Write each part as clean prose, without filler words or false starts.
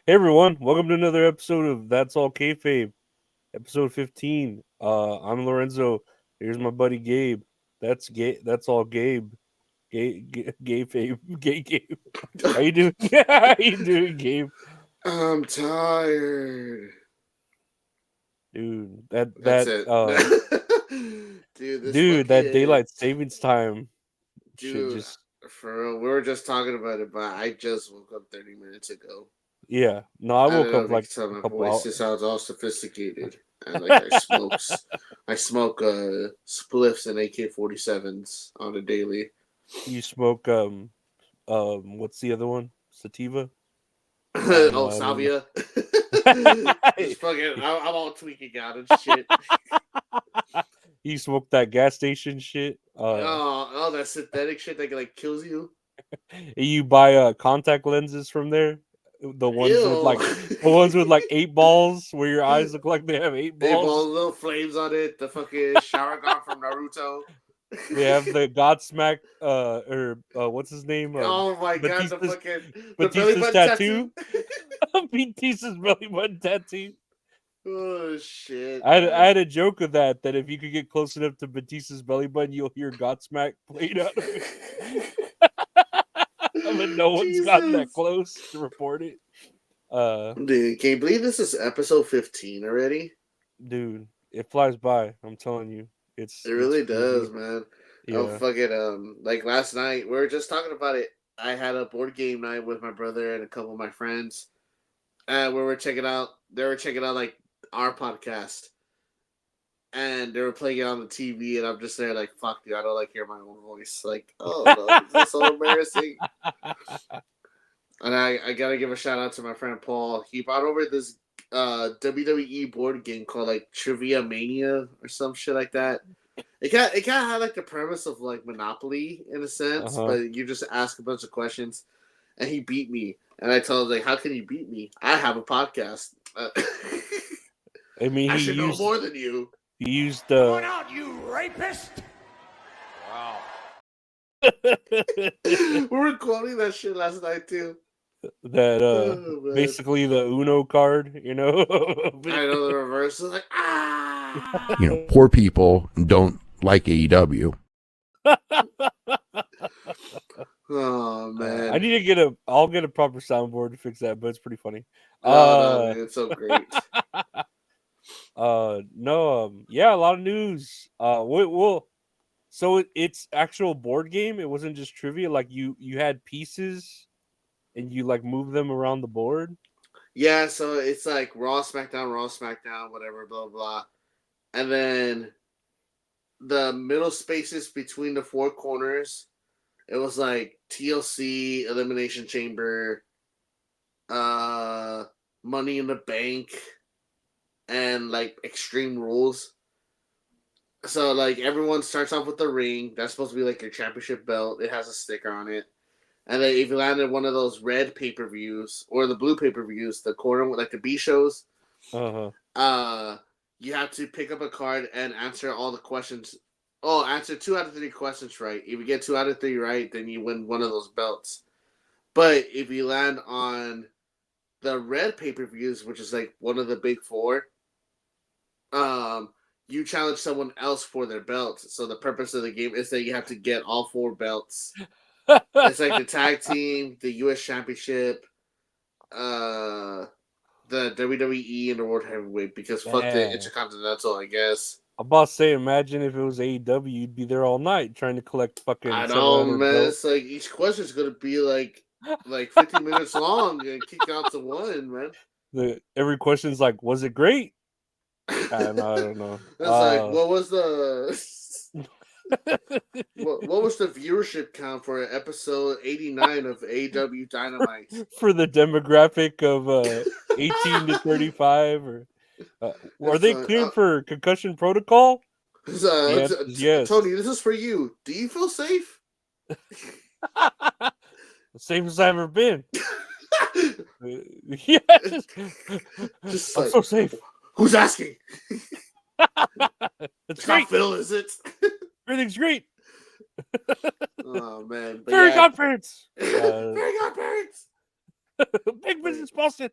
Hey everyone, welcome to another episode of That's All Kayfabe, episode 15. I'm Lorenzo. Here's my buddy Gabe. That's all Gabe. Gabe, Gabe. How you doing? How you doing, Gabe? I'm tired. Dude, that That's that it. uh Dude, this dude, that fucking daylight savings time should dude, just for real, we were just talking about it, but I just woke up 30 minutes ago. yeah. No, I I woke don't know up if you like can tell a my couple voice. hours. It sounds all sophisticated. And like I smoke spliffs and AK-47s on a daily. You smoke what's the other one? Sativa? Oh, I don't Salvia. know. Just fucking, I'm all tweaking out and shit. You smoke that gas station shit. Oh, that synthetic shit that like kills you. You buy contact lenses from there. The ones with Ew. like the ones with like eight balls, where your eyes look like they have eight They have all balls. the little flames on it. The fucking shower gun from Naruto. They have the Godsmack or what's his name? Oh my god, Batista's the belly Batista's button tattoo. tattoo. Batista's belly button tattoo. Oh shit, I man. had a joke of that if you could get close enough to Batista's belly button, you'll hear Godsmack played out of it. But no one's gotten that Jesus. close to report it. Uh, Dude, can you believe this is episode 15 already? dude, it flies by. I'm telling you, It it's really does, crazy. man. Oh Yeah. fucking like last night, we were just talking about it. I had a board game night with my brother and a couple of my friends. And we were checking out they were checking out like our podcast. And they were playing it on the TV, and I'm just there like, "Fuck, dude, I don't like hear my own voice." Like, oh no, this is so embarrassing. And I gotta give a shout out to my friend Paul. He brought over this WWE board game called like Trivia Mania or some shit like that. It kind of had like the premise of like Monopoly in a sense, Uh-huh. but you just ask a bunch of questions, and he beat me. And I told him like, "How can you beat me? I have a podcast. I mean, I he should know used more than you." he used Come on out, you rapist! Wow. We were quoting that shit last night too. that Oh man. basically the Uno card, I know the reverse is like ah. Poor people don't like AEW. Oh I man. need to I'll get a proper soundboard to fix that, but it's pretty funny. No, Uh, man, it's so great. no, yeah, a lot of news. So it's actual board game. It wasn't just trivia. Like you had pieces and you like move them around the board. Yeah, so it's like Raw, SmackDown, whatever, blah blah. And then the middle spaces between the four corners, it was like TLC, Elimination Chamber, uh Money in the Bank, and like Extreme Rules. So like everyone starts off with the ring. That's supposed to be like your championship belt. It has a sticker on it. And then if you landed one of those red pay per views or the blue pay per views, the corner with like the B shows, Uh huh. uh, you have to pick up a card and answer all the questions. Oh, answer 2 out of 3 questions right. If you get 2 out of 3 right, then you win one of those belts. But if you land on the red pay per views, which is like one of the big four, um, you challenge someone else for their belt. So the purpose of the game is that you have to get all 4 belts. It's like the tag team, the U.S. Championship, uh, the WWE, and the World Heavyweight. Because fuck the Yeah. Intercontinental, I guess. I'm about to say, imagine if it was AEW, you'd be there all night trying to collect fucking I know, 700 man. belts. It's like each question is gonna be like 15 minutes long and kick out to one, man. Every question's like, was it great? I don't know. It's like, what was the what was the viewership count for episode 89 of AW Dynamite? For the demographic of 18 to 35, or are It's they cleared for concussion protocol? The answer is yes. Tony, this is for you. Do you feel safe? The safest I've ever been. Yes, Just I'm like, so safe. who's asking? It's It's not great. Phil, is it? Everything's great. Oh man, but Fairy yeah, godparents. very good parents. Big business Boston.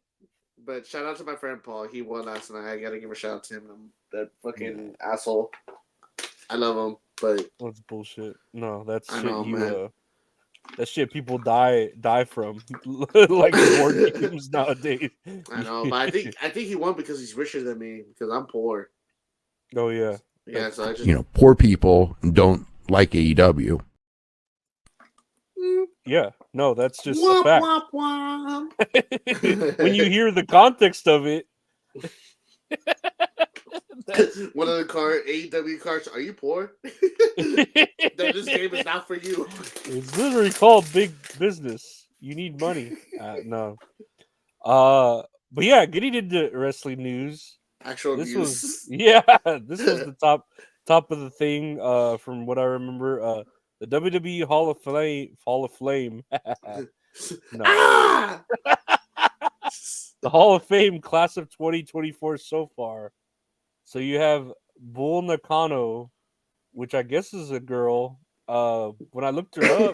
But shout out to my friend Paul. He won last night. I gotta give a shout out to him. That fucking asshole. I love him, but that's bullshit. No, that's I shit. know, man. That shit people die from, like board games nowadays. I know, but I think he won because he's richer than me because I'm poor. Oh yeah, Yeah, so I just poor people don't like AEW. yeah. No, that's just a womp fact. womp womp. When you hear the context of it, One of the AEW cards. Are you poor? Then this game is not for you. It's literally called big business. You need money. No. But yeah, getting into wrestling news. Actual This news. was the top of the thing. From what I remember, the WWE Hall of Fame. No, Ah! the Hall of Fame class of 2024 so far. So you have Bull Nakano, which I guess is a girl. When I looked her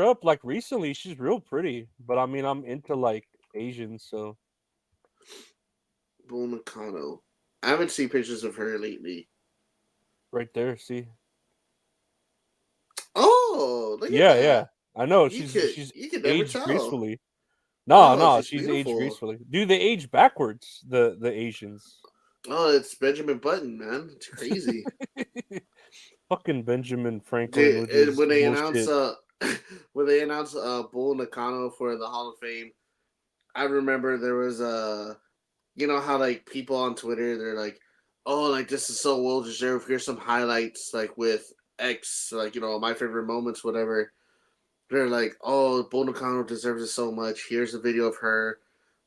up, like recently, she's real pretty. But I mean, I'm into like Asians, so Bull Nakano. I haven't seen pictures of her lately. right there, see. Oh, look at Yeah, that. yeah. I know You she's could never aged tell. gracefully. Oh, No, she's she's aged beautiful. gracefully. Dude, they age backwards. The Asians. Oh, it's Benjamin Button, man. It's crazy. Fucking Benjamin Franklin with Dude, his when they bullshit. announce Bull Nakano for the Hall of Fame, I remember there was you know how like people on Twitter they're like, oh, like this is so well deserved. Here's some highlights like with X, like my favorite moments, whatever. They're like, oh, Bull Nakano deserves it so much. Here's a video of her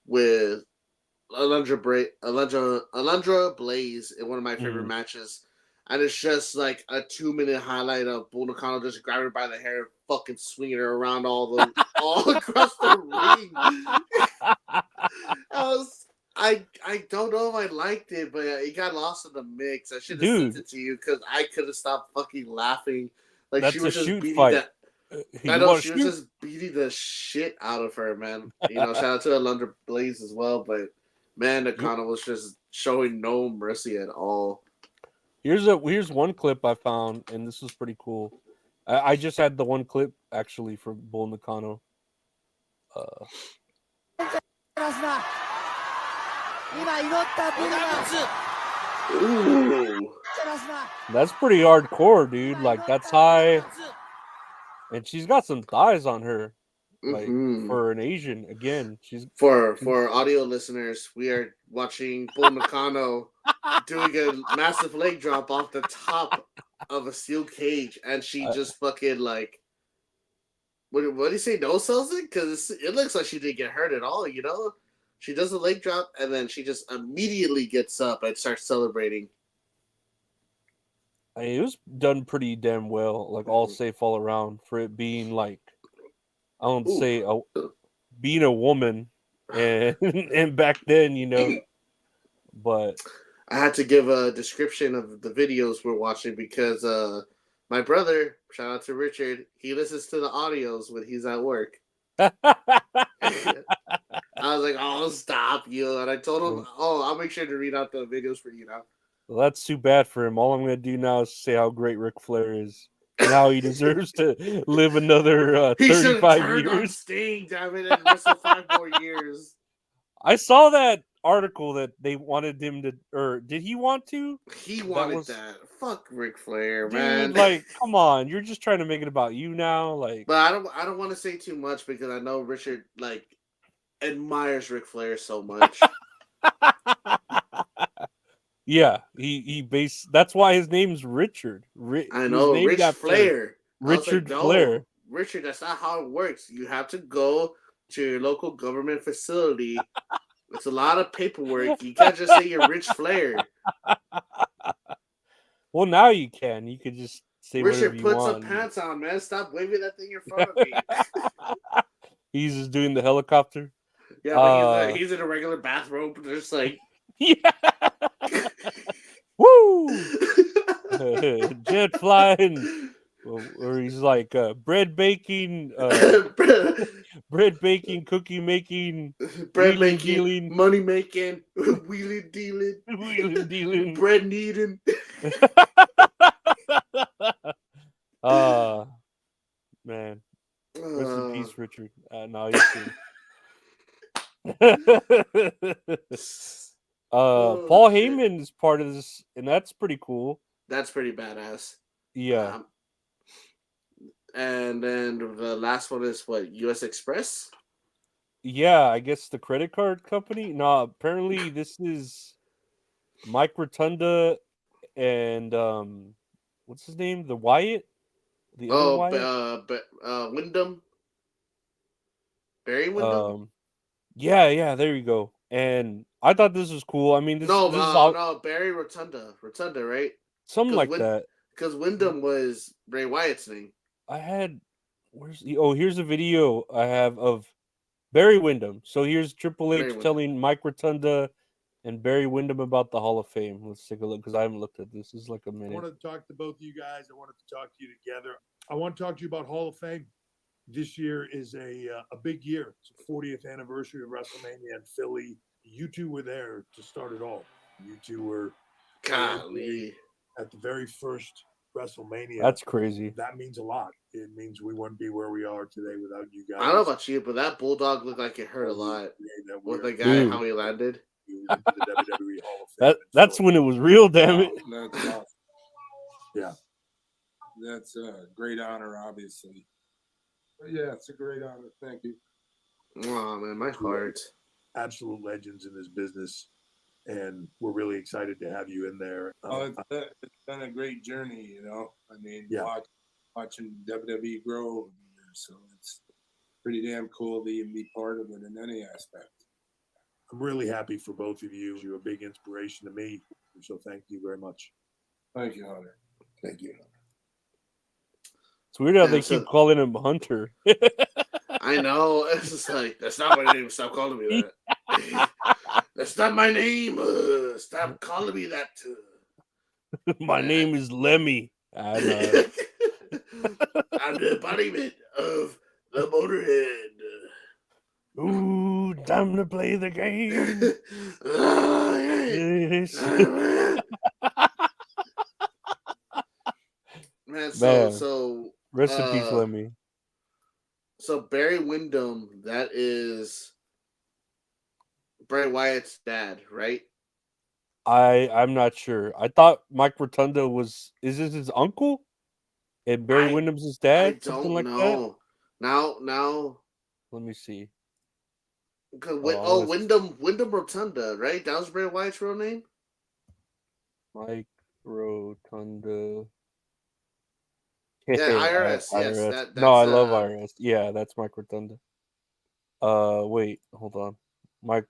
with Alundra Blaze in one of my favorite matches. And it's just like a 2-minute highlight of Bull Nakano just grabbing her by the hair and fucking swinging her around all across the ring. I don't know if I liked it, but it got lost in the mix. I should have sent it to you because I could have stopped fucking laughing. Like That's she was a just shoot beating fight. that. I You know wanna she was shoot? just beating the shit out of her, man. Shout out to Alundra Blaze as well, but man, Nakano was just showing no mercy at all. Here's one clip I found, and this was pretty cool. I just had the one clip actually for Bull Nakano. Ooh. That's pretty hardcore, dude. Like that's high, and she's got some thighs on her. Like for an Asian, again, she's for audio listeners, we are watching Bull Nakano doing a massive leg drop off the top of a steel cage, and she just fucking like, what do you say? No sells it because it looks like she didn't get hurt at all. She does a leg drop and then she just immediately gets up and starts celebrating. I mean, it was done pretty damn well, like all safe all around for it being like, I don't say being a woman, and and back then, but I had to give a description of the videos we're watching because my brother, shout out to Richard, he listens to the audios when he's at work. I was like, oh, stop you. And I told him, oh, I'll make sure to read out the videos for you now. Well, that's too bad for him. All I'm going to do now is say how great Ric Flair is and how he deserves to live another 35 years. On Sting, damn it, and wrestle 5 more years. I saw that article that they wanted him to, or did he want to? He wanted that. Fuck Ric Flair, dude, man. Like, come on, you're just trying to make it about you now, like. But I don't want to say too much because I know Richard like admires Ric Flair so much. Yeah, that's why his name's Richard. I know, Rich Flair. Richard Flair. Richard, that's not how it works. You have to go to your local government facility. It's a lot of paperwork. You can't just say you're Rich Flair. Well, now you can. You could just say Richard, whatever you want. put some pants on, man. Stop waving that thing in front of me. He's just doing the helicopter. Yeah, but he's in a regular bathrobe, just like yeah. Woo! Jet flying. Or he's like bread baking, bread baking, cookie making, Bread wheeling making, dealing, money making, wheeling dealing, wheeling dealing. bread kneading. Man, rest in peace, Richard. No, he's Oh Paul shit, Heyman is part of this, and that's pretty cool. that's pretty badass. Yeah, And then the last one is what, U.S. Express? yeah. I guess the credit card company. No, apparently this is Mike Rotunda and what's his name? The Wyatt, the other Oh, Wyatt. Wyndham, Barry Wyndham. Um, yeah. There you go. And I thought this was cool. I mean, this is all No, Barry Rotunda, right? something like that. Because Wyndham was Bray Wyatt's name. I had here's a video I have of Barry Windham. So here's Triple Barry H Wyndham. telling Mike Rotunda and Barry Windham about the Hall of Fame. Let's take a look because I haven't looked at this. This is like a I minute. wanted to talk to both of you guys. I wanted to talk to you together. I want to talk to you about Hall of Fame. This year is a big year. It's the 40th anniversary of WrestleMania in Philly. You two were there to start it all. You two were Golly. at the very first WrestleMania. That's crazy. That means a lot. It means we wouldn't be where we are today without you guys. I don't know about you, but that bulldog looked like it hurt a lot with the guy, Dude. how he landed. Into the WWE Hall of Fame. That's when it was real, damn it. That's awesome. Yeah. That's a great honor, obviously. But yeah, it's a great honor. Thank you. Oh man, my heart. Absolute legends in this business, and we're really excited to have you in there. It's been a great journey, you know. I mean, Yeah. watching WWE grow over the years, so it's pretty damn cool to even be part of it in any aspect. I'm really happy for both of you. You're a big inspiration to me, so thank you very much. Thank you, Hunter. Thank you. It's weird how Yeah, they so- keep calling him Hunter. I know. It's just like, that's not my name. Stop calling me that. That's not my name. Stop calling me that. My name is Lemmy. I know. I'm the embodiment of the Motorhead. Ooh, time to play the game. Oh, yeah. Yes. Man, Man. so Rest in peace, Lemmy. So Barry Windham, that is Bray Wyatt's dad, right? I'm not sure. I thought Mike Rotunda is this his uncle? And Barry Windham's his dad? I Something don't like know. Now Let me see. because Oh, Wyndham Rotunda, right? That was Bray Wyatt's real name. Mike Rotunda. Yeah, IRS. Yes, IRS. that's No, I love IRS. Yeah, that's Mike Rotunda. Wait, hold on. Mike.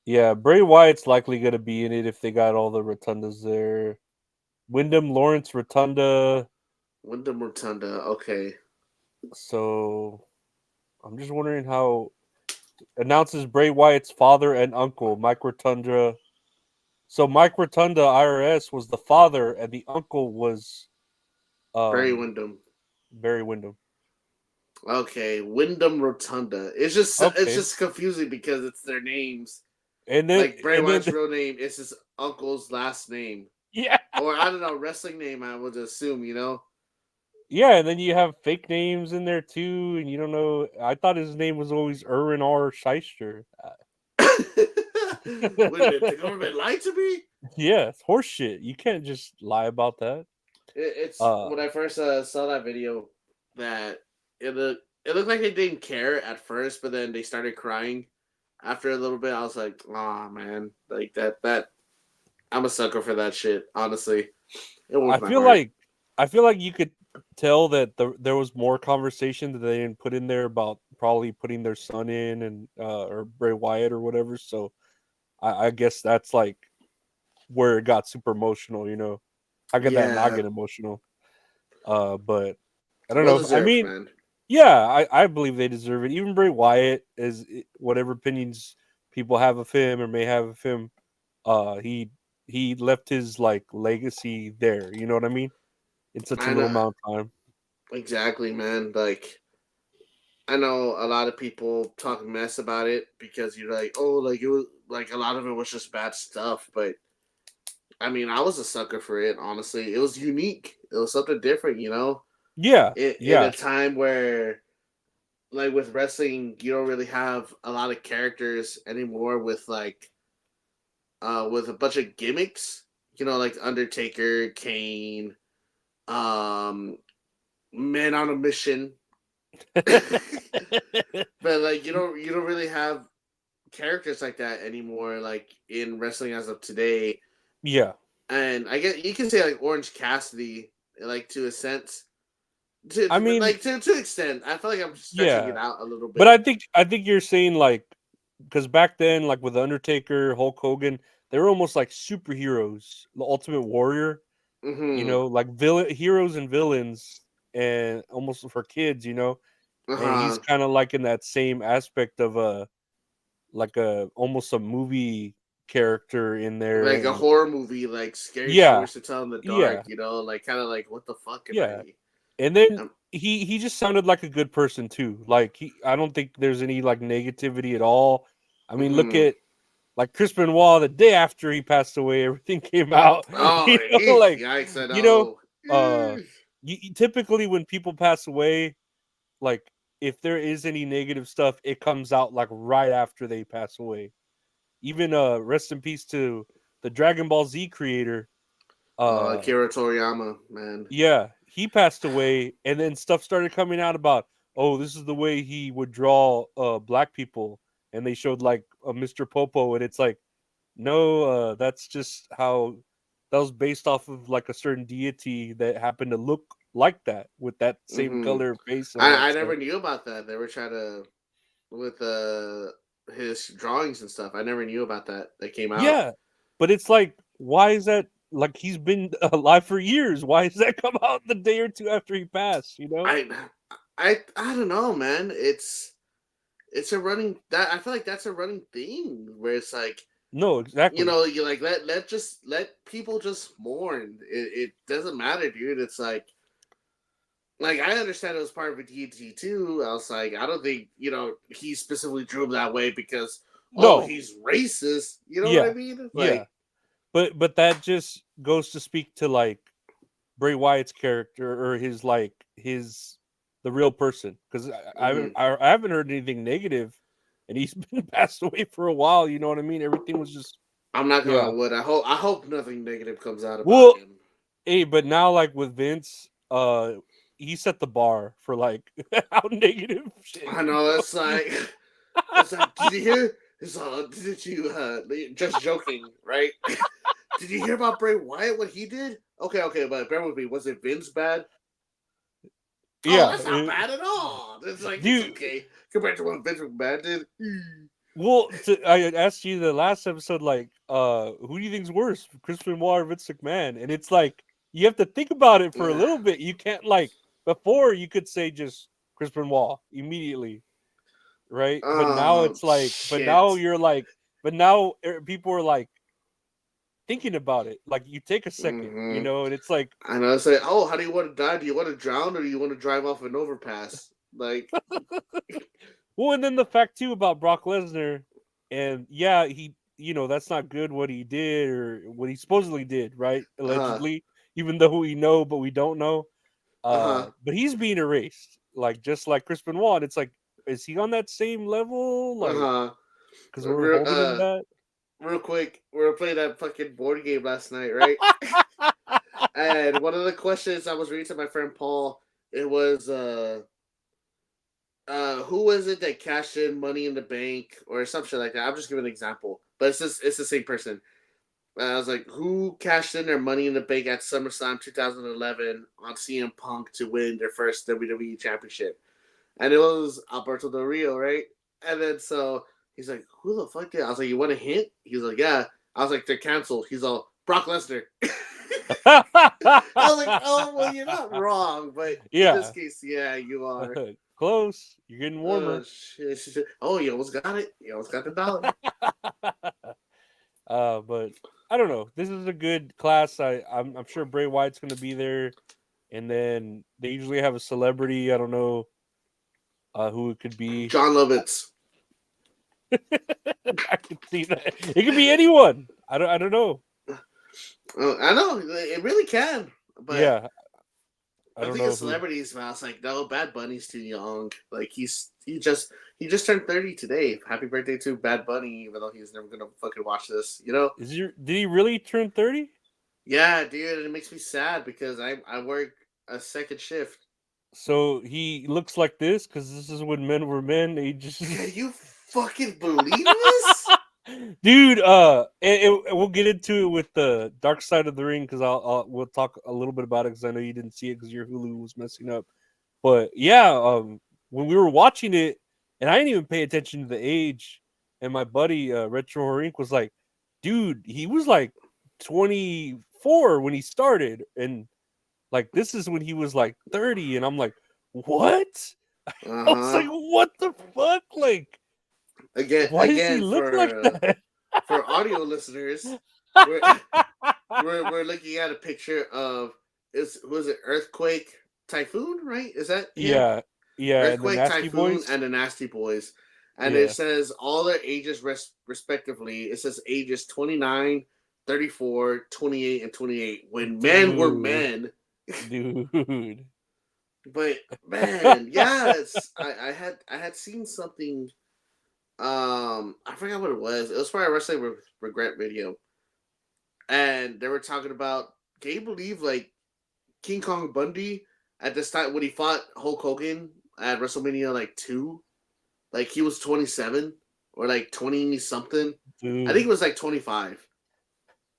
Yeah, Bray Wyatt's likely gonna be in it if they got all the rotundas there. Wyndham Lawrence Rotunda. Wyndham Rotunda. Okay. So I'm just wondering how announces Bray Wyatt's father and uncle, Mike Rotunda. So Mike Rotunda IRS was the father, and the uncle was Barry Windham. Barry Windham. Okay, Wyndham Rotunda. It's just confusing because it's their names. And then Like Bray Wyatt's real name is his uncle's last name. Yeah. Or I don't know, wrestling name, I would assume, you know? Yeah, and then you have fake names in there too, and you don't know. I thought his name was always Erwin R. Shyster. Wait a minute, the government lied to me? Yeah, it's horseshit. You can't just lie about that. It's when I first saw that video that it looked like they didn't care at first, but then they started crying after a little bit. I was like, oh man, like that I'm a sucker for that shit, honestly. I feel like you could tell that there was more conversation that they didn't put in there about probably putting their son in and or Bray Wyatt or whatever. So I guess that's like where it got super emotional, you know. How could that not get emotional? But I don't know. I mean, man. yeah, I believe they deserve it. Even Bray Wyatt, is whatever opinions people have of him or may have of him, uh, he left his like legacy there. You know what I mean? in such a I little know amount of time. exactly, man. Like I know a lot of people talk mess about it because you're like, oh, like it was like a lot of it was just bad stuff. But I mean, I was a sucker for it. Honestly, it was unique. It was something different, you know. Yeah, In a yeah, time where, like with wrestling, you don't really have a lot of characters anymore. With a bunch of gimmicks, you know, like Undertaker, Kane, um, Men on a Mission. But like you don't really have characters like that anymore, like in wrestling as of today. yeah, And I guess you can say like Orange Cassidy, like to a sense, I mean, to an extent. I feel like I'm stretching it yeah, out a little but bit. I think you're saying like because back then, like with Undertaker, Hulk Hogan, they were almost like superheroes, the Ultimate Warrior. You Mm-hmm. know, like villain heroes and villains, and almost for kids. You know, Uh and he's huh. kind of like in that same aspect of a like a almost a movie character in there, Like a and horror movie, like scary yeah, stories to tell in the yeah, dark. You know, like kind of like what the fuck am yeah. I? And then Um, he just sounded like a good person too. Like I don't think there's any like negativity at all. I mean, look mm-hmm. at like Chris Benoit the day after he passed away, everything came out. Oh, You know, like yikes! I you know, know. uh, typically when people pass away, like if there is any negative stuff, it comes out like right after they pass away. Even rest in peace to the Dragon Ball Z creator. Uh Akira Toriyama, man. yeah, he passed away and then stuff started coming out about, oh, this is the way he would draw black people, and they showed like Mr. Popo, and it's like, no, that's just how that was based off of like a certain deity that happened to look like that with that same Hmm. color face and all that I stuff. never knew about that. They were trying to with his drawings and stuff. I never knew about that. That came out. Yeah, but it's like, why is that? Like he's been alive for years. Why does that come out the day or two after he passed? You know? I I don't know, man. It's a running that I feel like that's a running thing where it's like No, you exactly. know you like let people just mourn. It doesn't matter, dude. It's like I understand it was part of a deity too. I was like, I don't think he specifically drew him that way because oh No, he's racist. You know what I yeah, mean? yeah. Like But that just goes to speak to like Bray Wyatt's character or his like his the real person, because mhm. I haven't heard anything negative, and he's been passed away for a while. You know what I mean? Everything was just I'm not yeah. gonna wood. I hope nothing negative comes out about Well, him. hey, but now like with Vince, he set the bar for like how negative shit I can know go. it's like did you hear? Did you just joking, right? Did you hear about Bray Wyatt? What he did? Okay, but bear with me. Was it Vince bad? Oh, Yeah, that's not bad at all. It's like it's dude. okay compared to what Vince McMahon did. Well, I asked you the last episode, like, who do you think's worse, Chris Benoit or Vince McMahon? And it's like you have to think about it for a little bit. You can't like before you could say just Chris Benoit immediately, right? But now Oh it's like, but now shit. you're like, but now people are like thinking about it. Like you take a second, Hmm. and it's like, I know. It's like, oh, how do you want to die? Do you want to drown or do you want to drive off an overpass? Like, well, and then the fact too about Brock Lesnar, and yeah, that's not good what he did or what he supposedly did, right? uh, Allegedly, even though we know, but we don't know. uh, But he's being erased, like just like Chris Benoit. It's like, is he on that same level? Like, uh, because we're real, holding him that. real quick. We were playing that fucking board game last night, right? And one of the questions I was reading to my friend Paul, it was who was it that cashed in Money in the Bank or some shit like that? I'm just giving an example, but it's the same person. I was like, who cashed in their Money in the Bank at SummerSlam 2011 on CM Punk to win their first WWE Championship? And it was Alberto Del Rio, right? And then so he's like, who the fuck did? I was like, you want a hint? He's like, yeah. I was like, they're canceled. He's all Brock Lesnar. I was like, oh well, you're not wrong, but in this Yeah, case, yeah, you are. close. You're getting Oh warmer. shit! Oh, you almost got it. You almost got the dollar. But I don't know. This is a good class. I'm sure Bray Wyatt's going to be there. and then they usually have a celebrity. I don't know who it could be. John Lovitz. I could see that. It could be anyone. I don't know. I know it really can, but Yeah, I I don't think know of who. celebrities, man. It's like, no, Bad Bunny's too young. Like he just turned 30 today. Happy birthday to Bad Bunny, even though he's never gonna fucking watch this. You know? Did he really turn 30? Yeah, dude. It makes me sad because I work a second shift. So he looks like this because this is when men were men. He Can just you fucking believe this? dude. We'll get into it with the Dark Side of the Ring because we'll talk a little bit about it because I know you didn't see it because your Hulu was messing up. But yeah, when we were watching it, and I didn't even pay attention to the age, and my buddy Retro Horink was like, "Dude, he was like 24 when he started, and like this is when he was like 30," and I'm like, "What?" Uh I was like, huh. "What the fuck? Like, why does he Again look like that?" for audio listeners, we're we're looking at a picture of was it Earthquake Typhoon, right? Is that him? Yeah, yeah, and the Earthquake Nasty Typhoon Boys. and the Nasty Boys. And it Yeah, says all their ages respectively. It says ages 29, 34, 28, and 28 when men were dude, men. dude. But man, yes, I had seen something. I forgot what it was. It was probably a wrestling regret video, and they were talking about. Can you believe like King Kong Bundy at this time when he fought Hulk Hogan at WrestleMania like 2? Like he was 27 or like 20 something. I think Dude. it was like 25.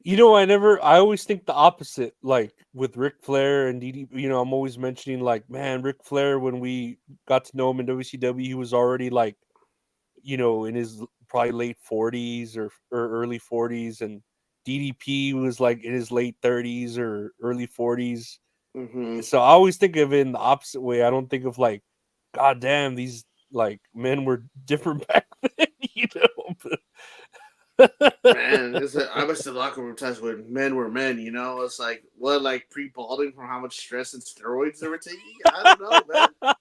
I always think the opposite, like with Ric Flair and DD, I'm always mentioning like, man, Ric Flair, when we got to know him in WCW, he was already like, in his probably late 40s or early 40s, and DDP was like in his late 30s or early 40s. Mm-hmm. So I always think of it in the opposite way. I don't think of like, God damn, these like men were different back then, Man, I was in the locker room times when men were men. You know, it's like what, like pre-balding from how much stress and steroids they were taking. I don't know, man.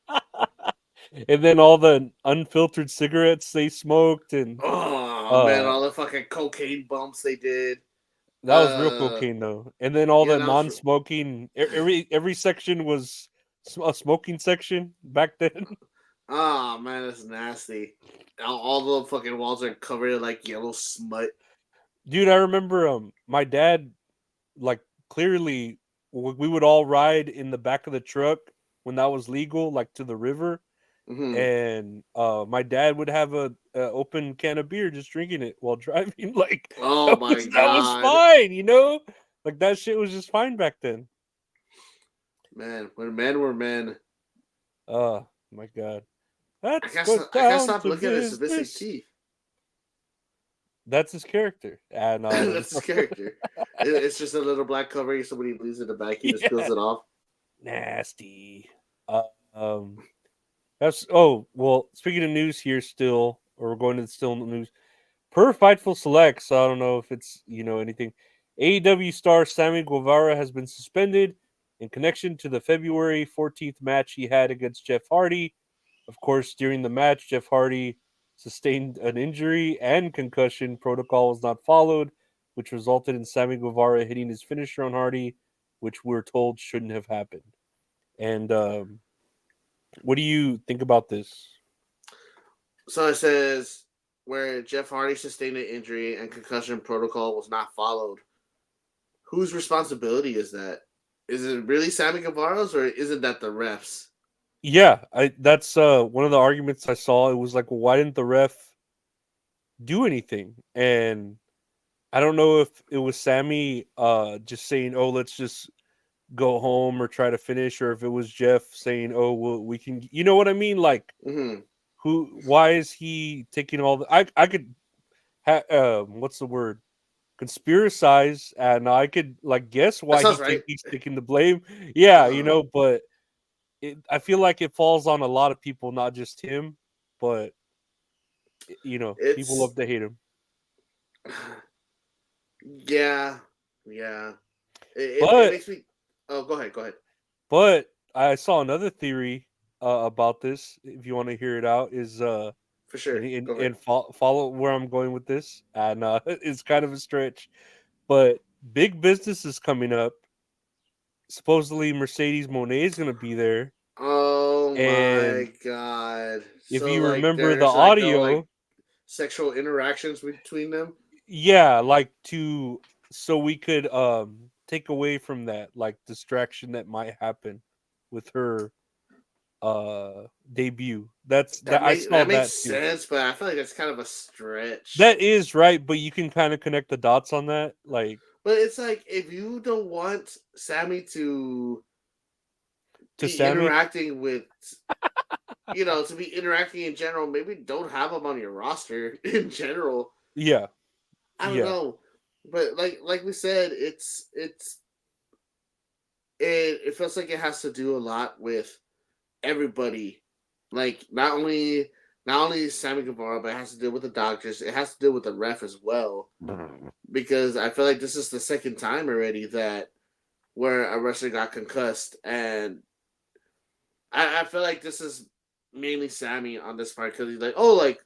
And then all the unfiltered cigarettes they smoked, and Oh man, uh all the fucking cocaine bumps they did. that was real cocaine though. And then all Yeah, the that was. non-smoking, every section was a smoking section back then. Oh man, that's nasty. All the fucking walls are covered in like yellow smut. Dude, I remember my dad, like, clearly we would all ride in the back of the truck when that was legal, like to the river, Mm-hmm. and my dad would have a open can of beer, just drinking it while driving. Like Oh my that was god, fine. Like that shit was just fine back then. man! When men were men, Oh my god, I let's can't. go I can't down stop to looking at his missing business. teeth. That's his character. And That's his character. It's just a little black covering. Somebody leaves in the back. He just peels yeah, it off. nasty. Uh, um, that's oh well. Speaking of news here, still, or we're going to the still news. Per Fightful Select, so I don't know if it's anything. AEW star Sammy Guevara has been suspended in connection to the February 14th match he had against Jeff Hardy. Of course, during the match, Jeff Hardy sustained an injury and concussion. Protocol was not followed, which resulted in Sammy Guevara hitting his finisher on Hardy, which we're told shouldn't have happened. And what do you think about this? So it says where Jeff Hardy sustained an injury and concussion protocol was not followed. Whose responsibility is that? Is it really Sammy Guevara's or isn't that the refs? Yeah, that's one of the arguments I saw. It was like, well, why didn't the ref do anything? And I don't know if it was Sammy just saying, "Oh, let's just go home or try to finish," or if it was Jeff saying, "Oh, well, we can." You know what I mean? Like, Mm-hmm. why is he taking all the? I could, what's the word? Conspiracize, and I could like guess That why sounds right. he's taking the blame. Yeah, Uh-huh. but I feel like it falls on a lot of people, not just him. But people It's love to hate him. yeah, yeah. It But makes me. Oh, go ahead. Go ahead. But I saw another theory about this. If you want to hear it out, is For sure. Go ahead. follow where I'm going with this, and it's kind of a stretch, but big business is coming up. Supposedly, Mercedes Monet is going to be there, Oh and my god. if So you like remember the there's like no like audio, sexual interactions between them? yeah, like to so we could take away from that like distraction that might happen with her debut. That I saw That makes that too. sense, but I feel like that's kind of a stretch. That is right, but you can kind of connect the dots on that. Like But it's like if you don't want Sammy to to be Sammy, interacting with to be interacting in general, maybe don't have him on your roster in general. yeah, I don't yeah, know. But like we said, it feels like it has to do a lot with everybody. Like not only Sammy Guevara, but it has to do with the doctors. It has to do with the ref as well. Because I feel like this is the second time already that where a wrestler got concussed, and I feel like this is mainly Sammy on this part because he's like, like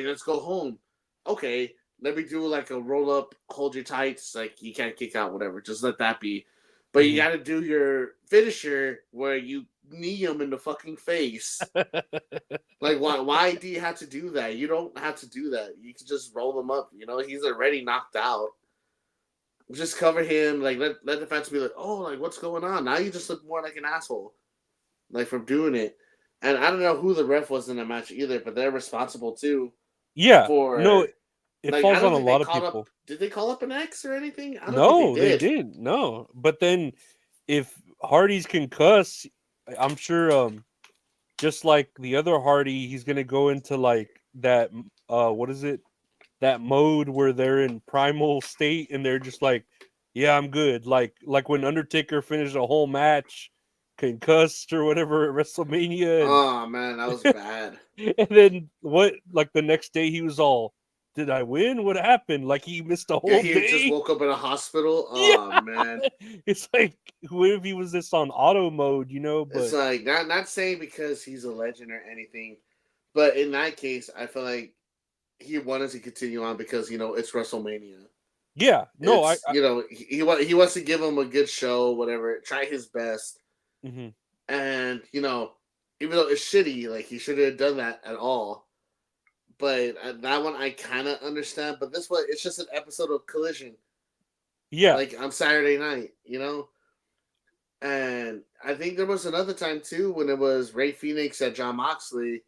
let's go home. Okay, let me do like a roll up, hold your tights, like you can't kick out, whatever. Just let that be. But you mhm. got to do your finisher where you knee him in the fucking face. Like why do you have to do that? You don't have to do that. You can just roll him up. He's already knocked out. Just cover him. Like let the fans be like, oh, like what's going on? Now you just look more like an asshole, like from doing it. And I don't know who the ref was in the match either, but they're responsible too yeah. No, for it like I falls don't on a think they lot of called up. people. Did they call up an X or anything? I don't think they No, they did. didn't. No, but then if Hardy's concussed, I'm sure just like the other Hardy, he's gonna go into like that what is it? That mode where they're in primal state and they're just like, yeah, I'm good. Like when Undertaker finished a whole match concussed or whatever at WrestleMania, Oh man, that was bad. and then what? Like the next day, he was all, "Did I win? What happened?" Like he missed a Yeah, whole he just day. woke up in a hospital. Yeah, Oh man, it's like what if he was just on auto mode, it's But like not saying because he's a legend or anything, but in that case, I feel like he wanted to continue on because it's WrestleMania. yeah, no, It's he wants to give him a good show, whatever. Try his best, mhm. and even though it's shitty, like he shouldn't have done that at all. But that one I kind of understand. But this one, it's just an episode of Collision, Yeah, like on Saturday night. And I think there was another time too when it was Ray Phoenix and John Moxley,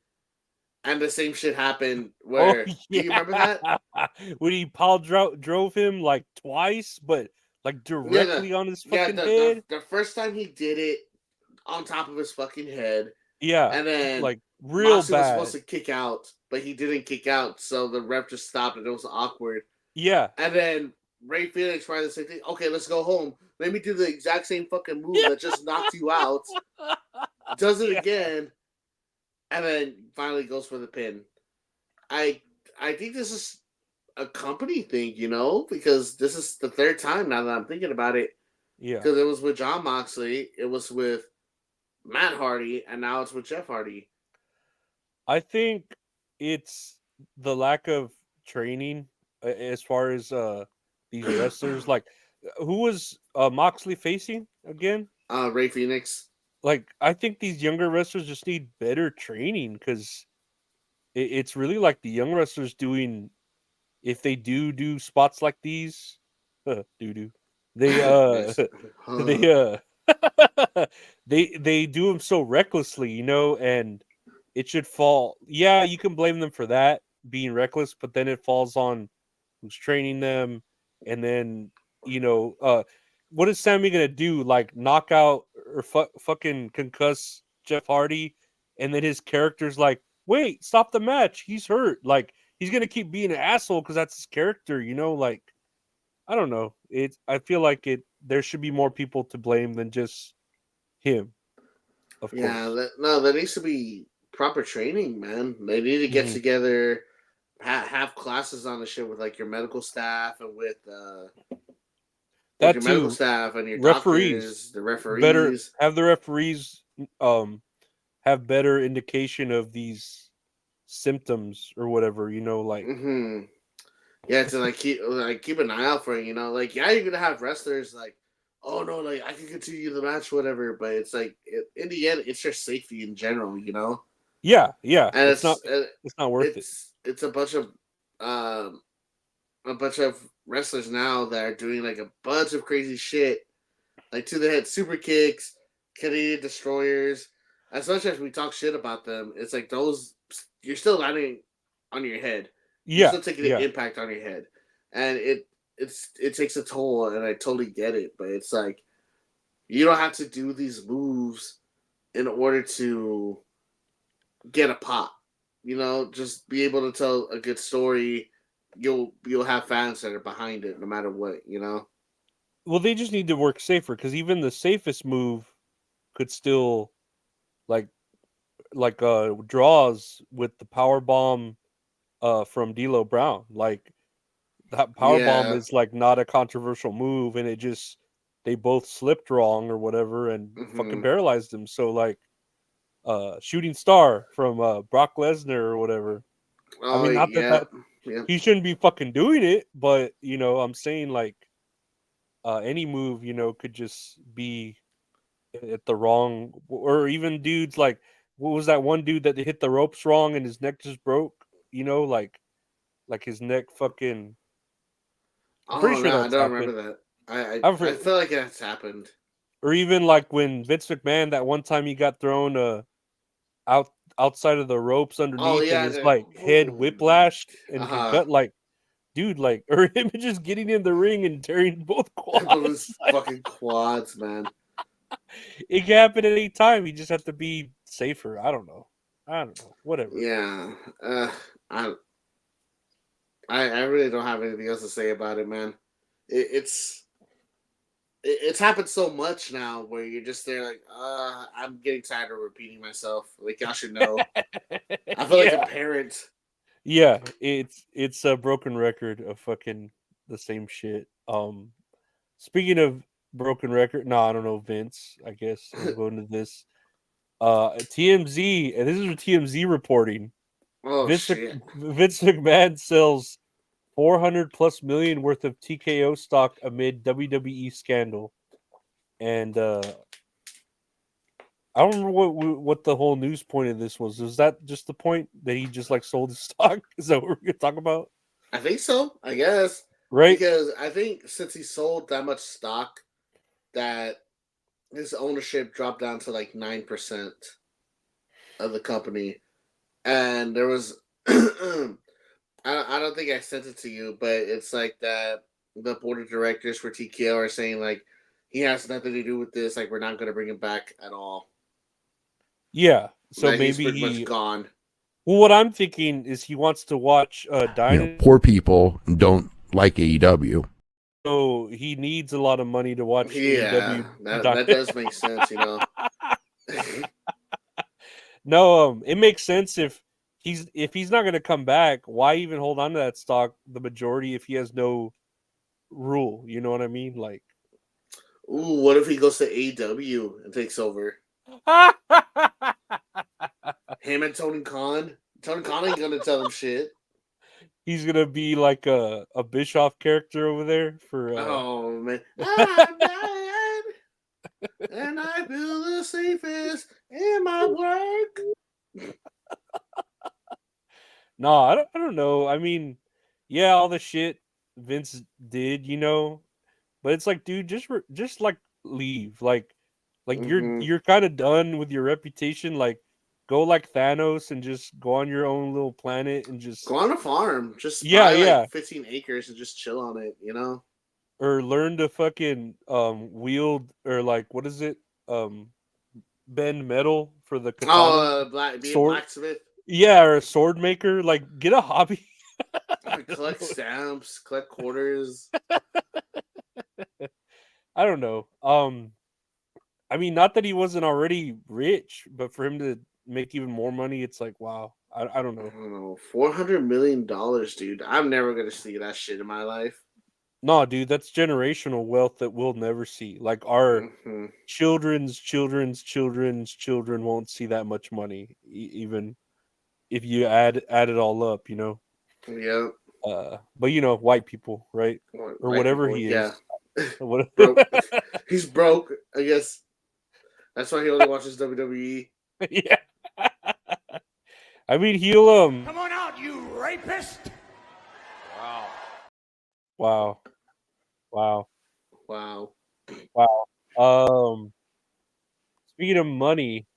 and the same shit happened. oh Where do you remember yeah, that? when he drove him like twice, but like Yeah, directly on his yeah. fucking head. The first time he did it on top of his fucking head, Yeah, and then like real Moxley was supposed bad. to kick out, but he didn't kick out, so the ref just stopped, and it was awkward. Yeah, And then Ray Phoenix tried the same thing. Okay, let's go home. Let me do the exact same fucking move yeah, that just knocked you out. Does it yeah, again, and then finally goes for the pin. I I think this is a company thing, because this is the third time now that I'm thinking about it. yeah. Because it was with John Moxley, it was with Matt Hardy, and now it's with Jeff Hardy. I think it's the lack of training as far as these wrestlers. Like, who was Moxley facing again? Ray Phoenix. Like, I think these younger wrestlers just need better training because it's really like the young wrestlers doing if they do spots like these, do do they Nice. they they do them so recklessly, and it should fall. Yeah, you can blame them for that being reckless, but then it falls on who's training them, and then what is Sammy gonna do? Like knock out or fucking concuss Jeff Hardy, and then his character's like, wait, stop the match, he's hurt. Like he's gonna keep being an asshole because that's his character, Like I don't know. I feel like there should be more people to blame than just him, of Yeah, course. no, there needs to be proper training, man. They need to get Mhm. together, have classes on the shit with like your medical staff and with with That your medical too. staff and your Referees doctors, the better referees. have the referees have better indication of these symptoms or whatever. Like Hmm. Yeah, to keep an eye out for it. Like yeah, you're gonna have wrestlers like, oh no, like I can continue the match, whatever. But it's like in the end, it's your safety in general. yeah, And it's not worth it. it's um a bunch of wrestlers now that are doing like a bunch of crazy shit, like to the head super kicks, Canadian destroyers. As much as we talk shit about them, it's like those you're still landing on your head. You're Yeah, still taking an yeah. impact on your head, and it takes a toll. And I totally get it, but it's like you don't have to do these moves in order to get a pop. Just be able to tell a good story. You'll have fans that are behind it no matter what. Well, they just need to work safer because even the safest move could still like draws with the power bomb from D'Lo Brown. Like that power bomb Yeah. is like not a controversial move, and they both slipped wrong or whatever and fucking Hmm. paralyzed him. So like shooting star from Brock Lesnar or whatever. I Oh mean, not yeah. that Yeah. he shouldn't be fucking doing it, but I'm saying like any move could just be at the wrong, or even dudes like what was that one dude that hit the ropes wrong and his neck just broke? Like his neck fucking. I'm pretty Oh sure no, I that's don't happened. remember that. I I've feel like that's happened. or even like when Vince McMahon that one time he got thrown out outside of the ropes Oh underneath and yeah. his like head whiplashed and could Uh-huh. cut like dude like or him just getting in the ring and tearing both Those quads. fucking quads, man. It can happen at any time. You just have to be safer. I don't know. Whatever. Yeah. I I really don't have anything else to say about it, man. It's it's happened so much now where you're just there like, I'm getting tired of repeating myself. Like y'all should know. I feel like a Yeah. parent. Yeah, it's a broken record of fucking the same shit. Speaking of broken record, no, I don't know Vince. I guess we'll go into this. TMZ, and this is what TMZ reporting. Oh shit. Vince McMahon sells 400 plus million worth of TKO stock amid WWE scandal, and I don't remember what the whole news point of this was. Was that just the point that he just like sold his stock? Is that what we're gonna talk about? I think so, I guess. Right? Because I think since he sold that much stock that his ownership dropped down to like 9% of the company. And there was I don't think I sent it to you, but it's like that the board of directors for TKO are saying like he has nothing to do with this, like we're not gonna bring him back at all. Yeah. So That he's maybe pretty much he. gone. Well, what I'm thinking is he wants to watch Dynasty, Poor people don't like AEW. so he needs a lot of money to watch Yeah, AEW. that does make sense. No, it makes sense if he's not going to come back. Why even hold on to that stock? The majority, if he has no rule, you know what I mean? Like, Ooh, what if he goes to AEW and takes over? Him and Tony Khan. Tony Khan ain't gonna tell him shit. he's gonna be like a Bischoff character over there for. Oh man, I'm dying, and I feel the safest in my work. No, I don't know. I mean, yeah, all the shit Vince did, but it's like, dude, just like leave, like Hmm. you're kind of done with your reputation. Like, go like Thanos and just go on your own little planet and Go just on a farm, just yeah, buy like yeah, 15 acres and just chill on it. or learn to fucking wield or like what is it bend metal for the katana Oh, be a sword. blacksmith, Yeah, or a sword maker. Like, get a hobby. I don't collect know. stamps, collect quarters. I don't know. I mean, not that he wasn't already rich, but for him to make even more money, it's like, wow. I don't I know. don't know, $400 million, dude. I'm never gonna see that shit in my life. No, dude, that's generational wealth that we'll never see. Like our Hmm. children's children won't see that much money, even if you add it all up, you know. Yeah, But white people, right, or white whatever people. he Yeah, is. What? broke. He's broke. I guess that's why he only watches WWE. Yeah. I mean, he'll Come on out, you rapist! Wow. Wow, wow, Wow. wow. Speaking of money,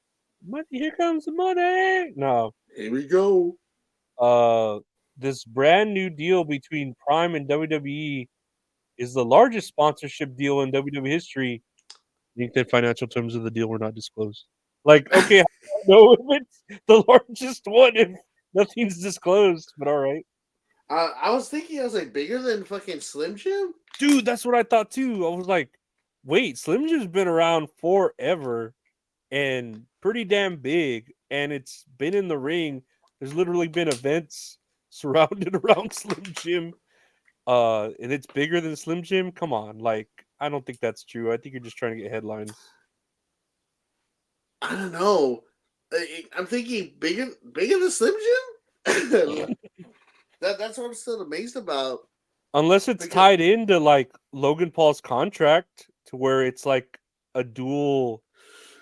here comes the money. No, Here we go. uh, this brand new deal between Prime and WWE is the largest sponsorship deal in WWE history. I think the financial terms of the deal were not disclosed. Like, okay, I don't know if it's the largest one if nothing's disclosed, but all right. I was thinking, I was like, bigger than fucking Slim Jim. Dude, that's what I thought too. I was like, wait, Slim Jim's been around forever and pretty damn big, and it's been in the ring. There's literally been events surrounded around Slim Jim. And it's bigger than Slim Jim. Come on, like I don't think that's true. I think you're just trying to get headlines. I don't know. I'm thinking bigger than Slim Jim. That's what I'm still amazed about. Unless it's Because tied into like Logan Paul's contract to where it's like a dual,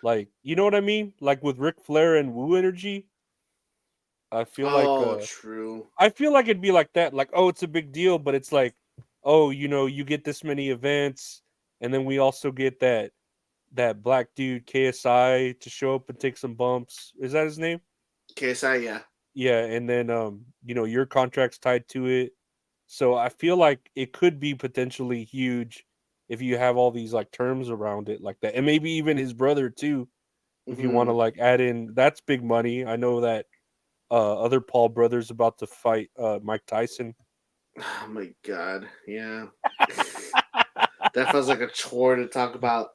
like you know what I mean, like with Ric Flair and Woo Energy. I feel like oh, true. I feel like it'd be like that. Like, oh, it's a big deal, but it's like, oh, you get this many events, and then we also get that black dude KSI to show up and take some bumps. Is that his name? KSI, yeah. Yeah, and then your contract's tied to it. So I feel like it could be potentially huge if you have all these like terms around it like that. And maybe even his brother too, if you want to Hmm. like add in that's big money. I know that other Paul brothers about to fight Mike Tyson. Oh my god, yeah. That feels like a chore to talk about.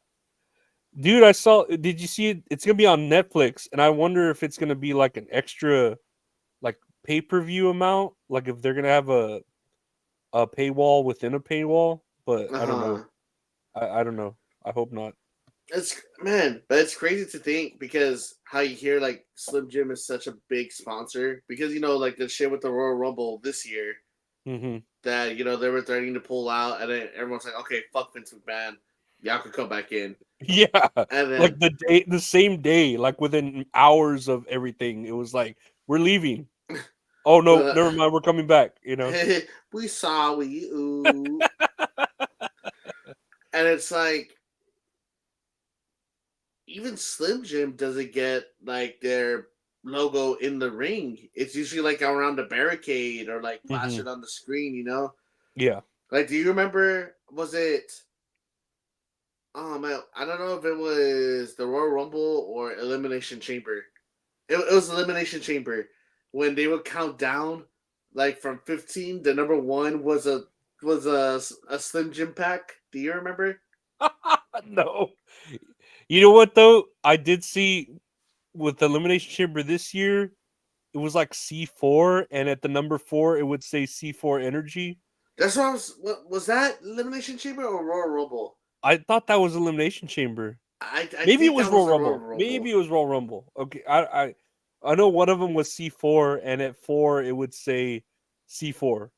Dude, I saw did you see it? It's gonna be on Netflix, and I wonder if it's gonna be like an extra like pay-per-view amount, like if they're gonna have a paywall within a paywall, but Uh I don't huh. know. I don't know. I hope not. It's man, but it's crazy to think because how you hear like Slim Jim is such a big sponsor because like the shit with the Royal Rumble this year Hmm. that they were threatening to pull out and then everyone's like, okay, fuck Vince McMahon, y'all could come back in, Yeah, and then like the same day, like within hours of everything, it was like we're leaving. Oh no, uh, never mind, we're coming back. You know. we saw we ooh, and it's like even Slim Jim doesn't get like their logo in the ring. It's usually like around the barricade or like Hmm. plastered on the screen. Yeah. Like, do you remember? Was it? Oh man, I don't know if it was the Royal Rumble or Elimination Chamber. It was Elimination Chamber when they would count down, like from 15. The number one was a Slim Jim pack. Do you remember? No. You know what though? I did see with the Elimination Chamber this year, it was like C4, and at the number 4, it would say C4 Energy. That's what I was. What was that? Elimination Chamber or Royal Rumble? I thought that was Elimination Chamber. I Maybe it think was that was Royal the Royal Rumble. Maybe Rumble. it was Royal Rumble. Okay, I know one of them was C4, and at 4 it would say C4.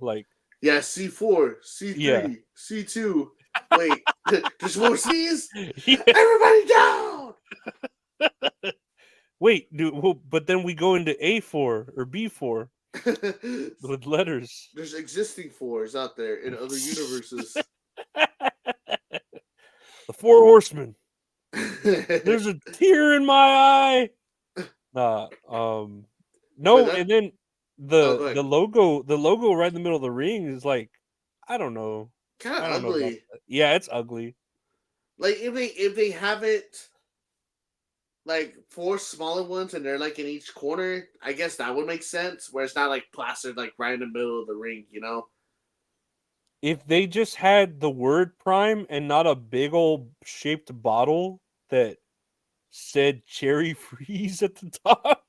Like Yeah, C4, yeah, C3, C2. Wait, there's more C's? yeah. Everybody down! Wait, dude. Well, but then we go into A4 or B4 There's with letters. existing fours out there in other universes. The Four Horsemen. There's a tear in my eye. Nah, But no, that, and then oh, the go ahead. the logo right in the middle of the ring is like, I don't know. Kind of I don't know about ugly. that. Yeah, it's ugly. Like if they have it like four smaller ones and they're like in each corner, I guess that would make sense. Where it's not like plastered like right in the middle of the ring. If they just had the word Prime and not a big old shaped bottle that said cherry freeze at the top,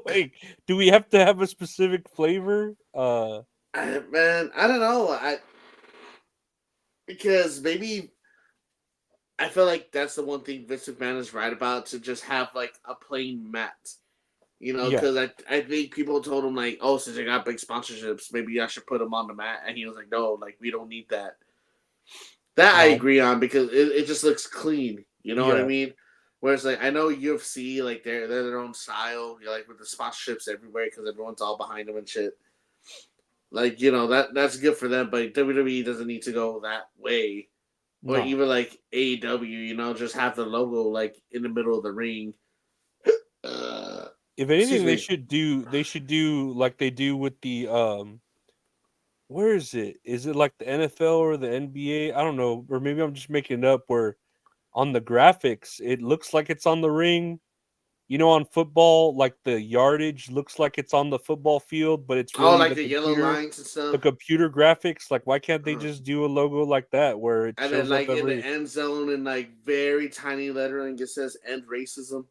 like, do we have to have a specific flavor? Man, I don't know. because maybe I feel like that's the one thing Vince McMahon is right about, to just have like a plain mat. You know, Yeah. because I think people told him like, oh, since I got big sponsorships, maybe I should put them on the mat, and he was like, no, like we don't need that. That I No. agree on, because it just looks clean. You know what I Yeah. mean? Whereas like I know UFC, like they're their own style, you know, like with the sponsorships everywhere because everyone's all behind them and shit. Like, you know, that's good for them, but WWE doesn't need to go that way. Or No. even like AEW, you know, just have the logo like in the middle of the ring. If Excuse anything, me. they should do like they do with the where is it? Is it like the NFL or the NBA? I don't know, or maybe I'm just making it up. Where on the graphics, it looks like it's on the ring. You know, on football, like the yardage looks like it's on the football field, but it's Oh, really like the yellow lines and the stuff. computer graphics. Like, why can't they Uh, just do a logo like that where it and then shows up like in the every? end zone in like very tiny lettering, it says "End Racism."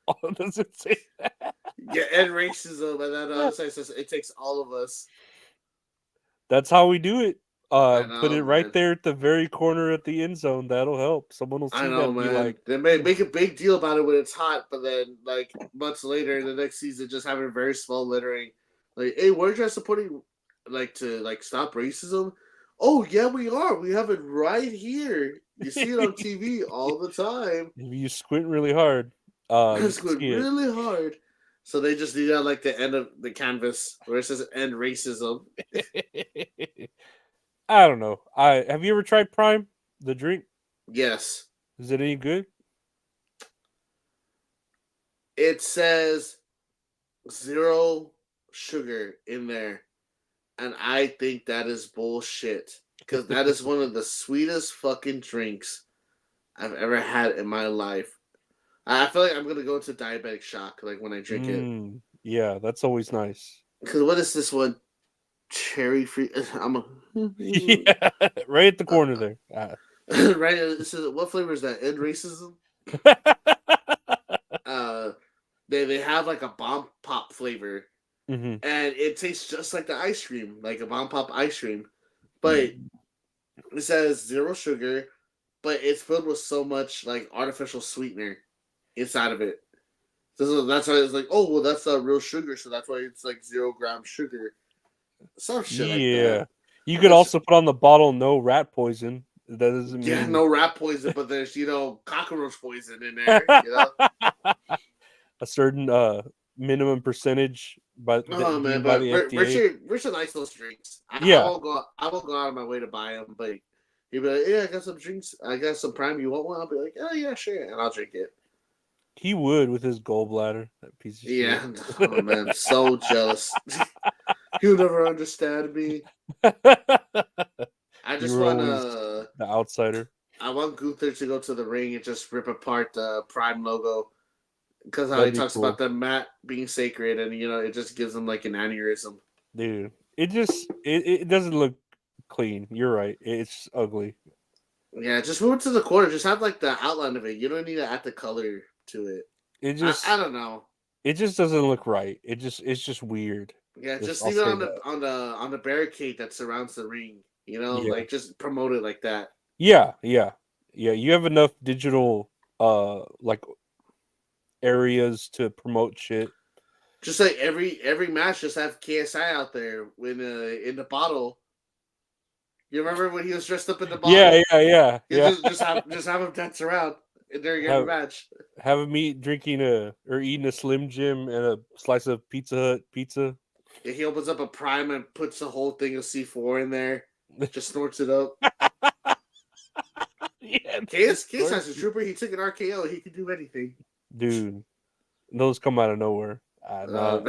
Oh, does it say that? Yeah, "End Racism," and then it says "It takes all of us." That's how we do it. I Put know, it right man. there at the very corner at the end zone. That'll help. Someone will I see that know, and be man. like, They "Hmm, make a big deal about it when it's hot, but then like months later, the next season, just having very small lettering, like, "Hey, we're just supporting like to like stop racism." Oh yeah, we are. We have it right here. You see it on TV all the time. if you squint really hard, you It's can going see it." really hard. So they just need that like the end of the canvas where it says "End Racism." I don't know. I have you ever tried Prime, the drink? Yes, Is it any good? it says zero sugar in there. And I think that is bullshit. Because that is one of the sweetest fucking drinks I've ever had in my life. I feel like I'm gonna go into diabetic shock like when I drink it. Yeah, that's always nice. Because what is this one? Cherry free. I'm a Yeah, right at the corner there. right. This is what flavor is that? End racism. Uh, they have like a bomb pop flavor, hmm and it tastes just like the ice cream, like a bomb pop ice cream, but it says zero sugar, but it's filled with so much like artificial sweetener inside of it. So that's why it's like, oh well, that's real sugar, so that's why it's like 0 gram sugar, some shit like that. Yeah, you could That's also put on the bottle "No rat poison." That doesn't yeah, mean no rat poison, but there's cockroach poison in there. a certain minimum percentage by Oh man, deemed by but the FDA. Richard likes those drinks. I Yeah, won't go. I won't go out of my way to buy them, but he'll be like, "Yeah, I got some drinks. I got some Prime. You want one?" I'll be like, "Oh yeah, sure," and I'll drink it. he would with his gallbladder. That piece of Yeah. shit. Oh man, so jealous. He'll never understand me. I You just were want always the outsider. I want Gunther to go to the ring and just rip apart the Prime logo because how he That'd be talks about cool, the mat being sacred, and it just gives him like an aneurysm. dude. It doesn't look clean. You're right. It's ugly. Yeah, just move it to the corner. Just have like the outline of it. You don't need to add the color to it. It I just don't know. it just doesn't look right. It's just weird. Yeah, Just just I'll leave it say on the that. barricade that surrounds the ring. Yeah. Like just promote it like that. Yeah. You have enough digital like areas to promote shit. Just like every match, just have KSI out there when in the bottle. You remember when he was dressed up in the Yeah, bottle? yeah, yeah, You yeah. just have him dance around during every Have match. have him drinking a or eating a Slim Jim and a slice of Pizza Hut pizza. Yeah, he opens up a prime and puts the whole thing of C4 in there. Just snorts it up. Yeah, KSI's a trooper. He took an RKO. He can do anything. dude. Those come out of nowhere. Uh,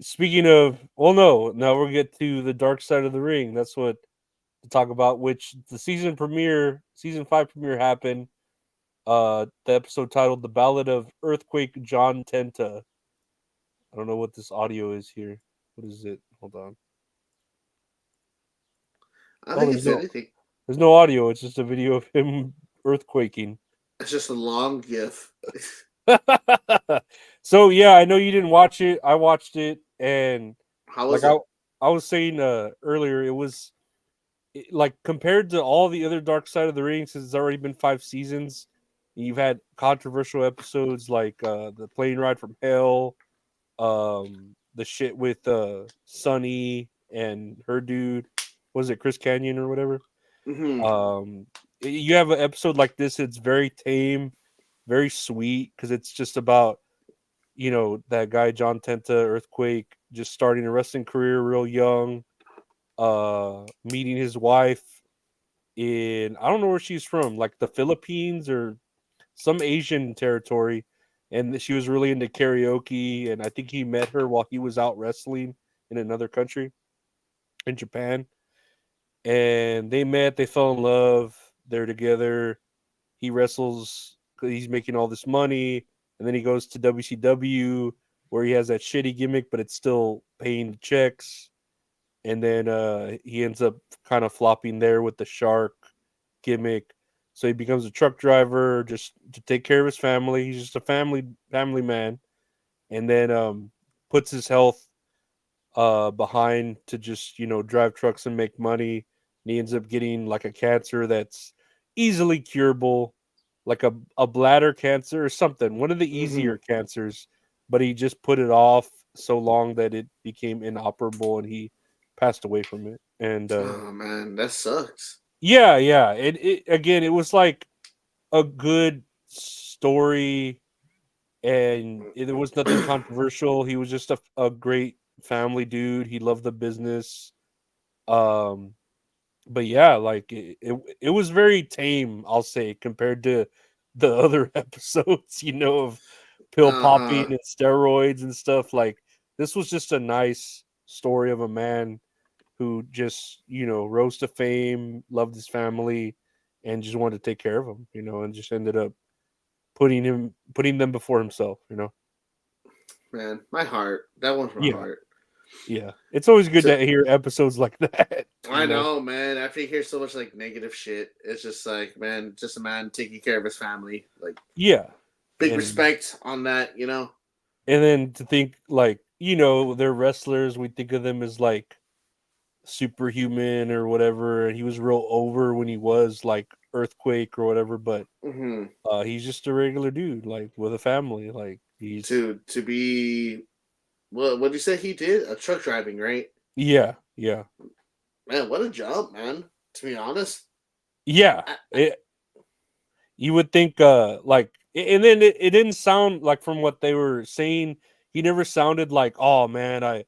Speaking of, well, no, now we'll get to the dark side of the ring. That's what to talk about. Which the season 5 premiere happened. The episode titled "The Ballad of Earthquake John Tenta." I don't know what this audio is here. What is it? Hold on. I Oh, think it's anything. there's no audio. It's just a video of him earthquaking. It's just a long gif. So yeah, I know you didn't watch it. I watched it, and How like was it? I was saying earlier, it was like compared to all the other Dark Side of the Ring, since it's already been 5 seasons. You've had controversial episodes like the plane ride from hell, the shit with Sunny and her dude, was it Chris Canyon or whatever? Hmm. You have an episode like this. It's very tame, very sweet because it's just about that guy John Tenta, Earthquake, just starting a wrestling career real young, meeting his wife in, I don't know where she's from, like the Philippines or some Asian territory, and she was really into karaoke, and I think he met her while he was out wrestling in another country, in Japan, and they met, they fell in love, they're together. He wrestles because he's making all this money, and then he goes to WCW where he has that shitty gimmick, but it's still paying checks. And then he ends up kind of flopping there with the shark gimmick. So he becomes a truck driver just to take care of his family. He's just a family man, and then puts his health behind to just drive trucks and make money. And he ends up getting like a cancer that's easily curable, like a bladder cancer or something, one of the Hmm. easier cancers. But he just put it off so long that it became inoperable, and he passed away from it. And Oh man, that sucks. yeah, it again, it was like a good story, and there was nothing controversial. He was just a great family dude. He loved the business. Um, but yeah, like it was very tame, I'll say, compared to the other episodes, of pill Uh popping huh. and steroids and stuff. Like this was just a nice story of a man who just, rose to fame, loved his family, and just wanted to take care of him, and just ended up putting them before himself. Man, my heart. That one's my Yeah, heart. yeah. It's always good So, to hear episodes like that. I know, man. After you hear so much like negative shit, it's just like, man, just a man taking care of his family. Like, Yeah, big and respect on that. and then to think like they're wrestlers. We think of them as like superhuman or whatever, and he was real over when he was like Earthquake or whatever. But Hmm. he's just a regular dude, like with a family. Like he's To be what did you say he did? A truck driving, right? yeah, Man, what a jump, man. To be honest. yeah. I, You would think like, and then it didn't sound like, from what they were saying, he never sounded like, oh man, I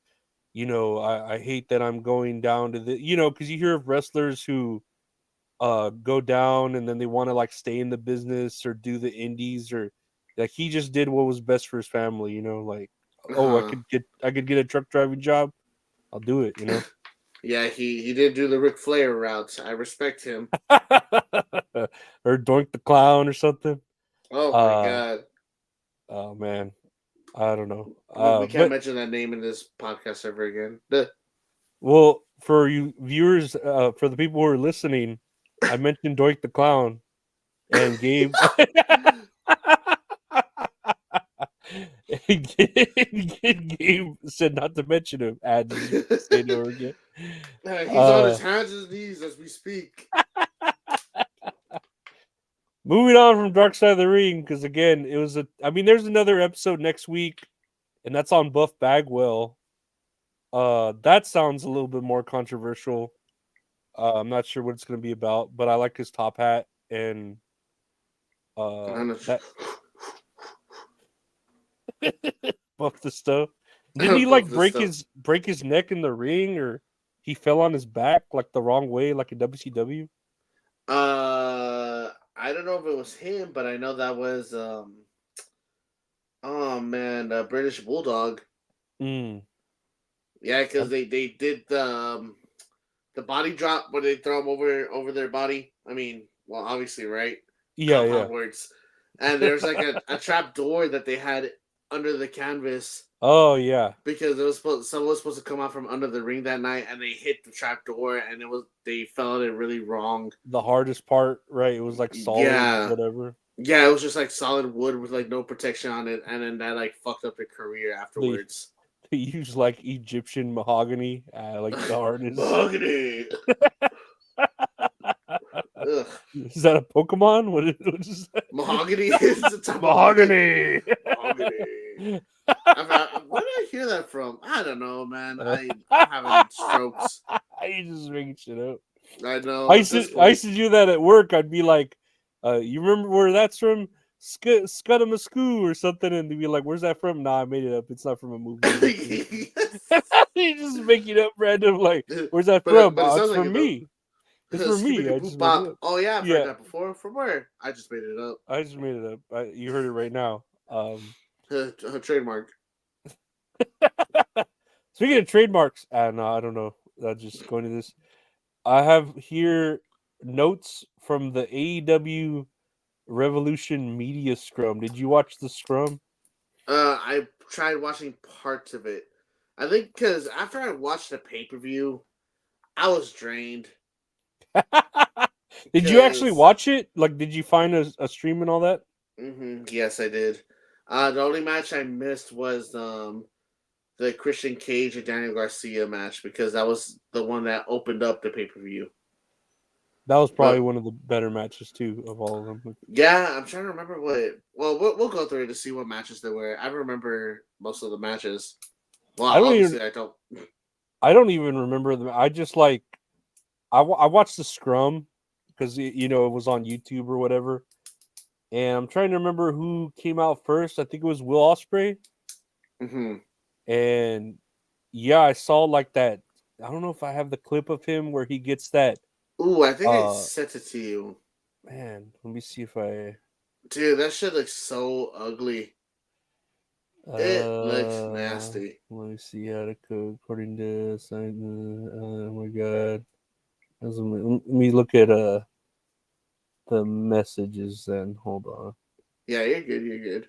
hate that I'm going down to the, because you hear of wrestlers who go down and then they want to like stay in the business or do the indies, or like he just did what was best for his family, like, oh, uh-huh. I could get a truck driving job, I'll do it. Yeah, he did do the Ric Flair route. I respect him. Or Doink the Clown or something. Oh my uh god. oh man, I don't know. We can't But mention that name in this podcast ever again. The well, for you viewers, for the people who are listening, I mentioned Doink the Clown and Gabe. Gabe said not to mention him. I just say it over again. He's on Uh, his hands and knees as we speak. Moving on from Dark Side of the Ring, because again, it was a. I mean, there's another episode next week, and that's on Buff Bagwell. That sounds a little bit more controversial. I'm not sure what it's going to be about, but I like his top hat and I'm not that buff the stuff. Didn't he like Buff this stuff. break his neck in the ring, or he fell on his back like the wrong way, like in WCW? I don't know if it was him, but I know that was oh man, British Bulldog. Mm. Yeah, because they did the body drop where they throw him over their body. I mean, well, obviously, right? Yeah, yeah. Compound words. And there's like a trap door that they had under the canvas Oh yeah, because someone was supposed to come out from under the ring that night, and they hit the trap door, and they felt it really wrong. the hardest part, right? It was like solid, Yeah, whatever. yeah, it was just like solid wood with like no protection on it, and then that like fucked up their career They afterwards. use like Egyptian mahogany, like the artist. Mahogany. Ugh. Is that a Pokemon? What is that? Mahogany is the type of Mahogany. mahogany. Where did I hear that from? I don't know, man. I'm having strokes. You just making shit up. I know. I At used this to point. do that at work. I'd be like, you remember where that's from? Scuddamascoo or something, and they'd be like, "Where's that from?" Nah, I made it up. It's not from a movie. You just make it up random. Like, where's that from? But it Oh, sounds it's like from it though. me. It's from me. I just made it up. Oh yeah, I've Yeah. heard that before. From where? I just made it up. I just made it up. You heard it right now. Her trademark. Speaking of trademarks, no, I don't know. Just going to this. I have here notes from the AEW Revolution Media Scrum. Did you watch the Scrum? I tried watching parts of it. I think because after I watched the pay-per-view, I was drained. Did you actually 'Cause- watch it? Like, did you find a stream and all that? Yes, I did. The only match I missed was the Christian Cage and Daniel Garcia match because that was the one that opened up the pay-per-view. That was probably one of the better matches too of all of them. Yeah, I'm trying to remember what. Well, we'll go through it to see what matches there were. I remember most of the matches. Well, I don't obviously even. I don't. I don't even remember them. I just like. I watched the Scrum because it was on YouTube or whatever, and I'm trying to remember who came out first. I think it was Will Ospreay. Mm-hmm. And yeah, I saw like that. I don't know if I have the clip of him where he gets that. Ooh, I think I sent it to you. Man, let me see if I. Dude, that shit looks so ugly. It looks nasty. Let me see how to code according to. Oh my god. Let me look at the messages then. Hold on. Yeah, you're good. You're good.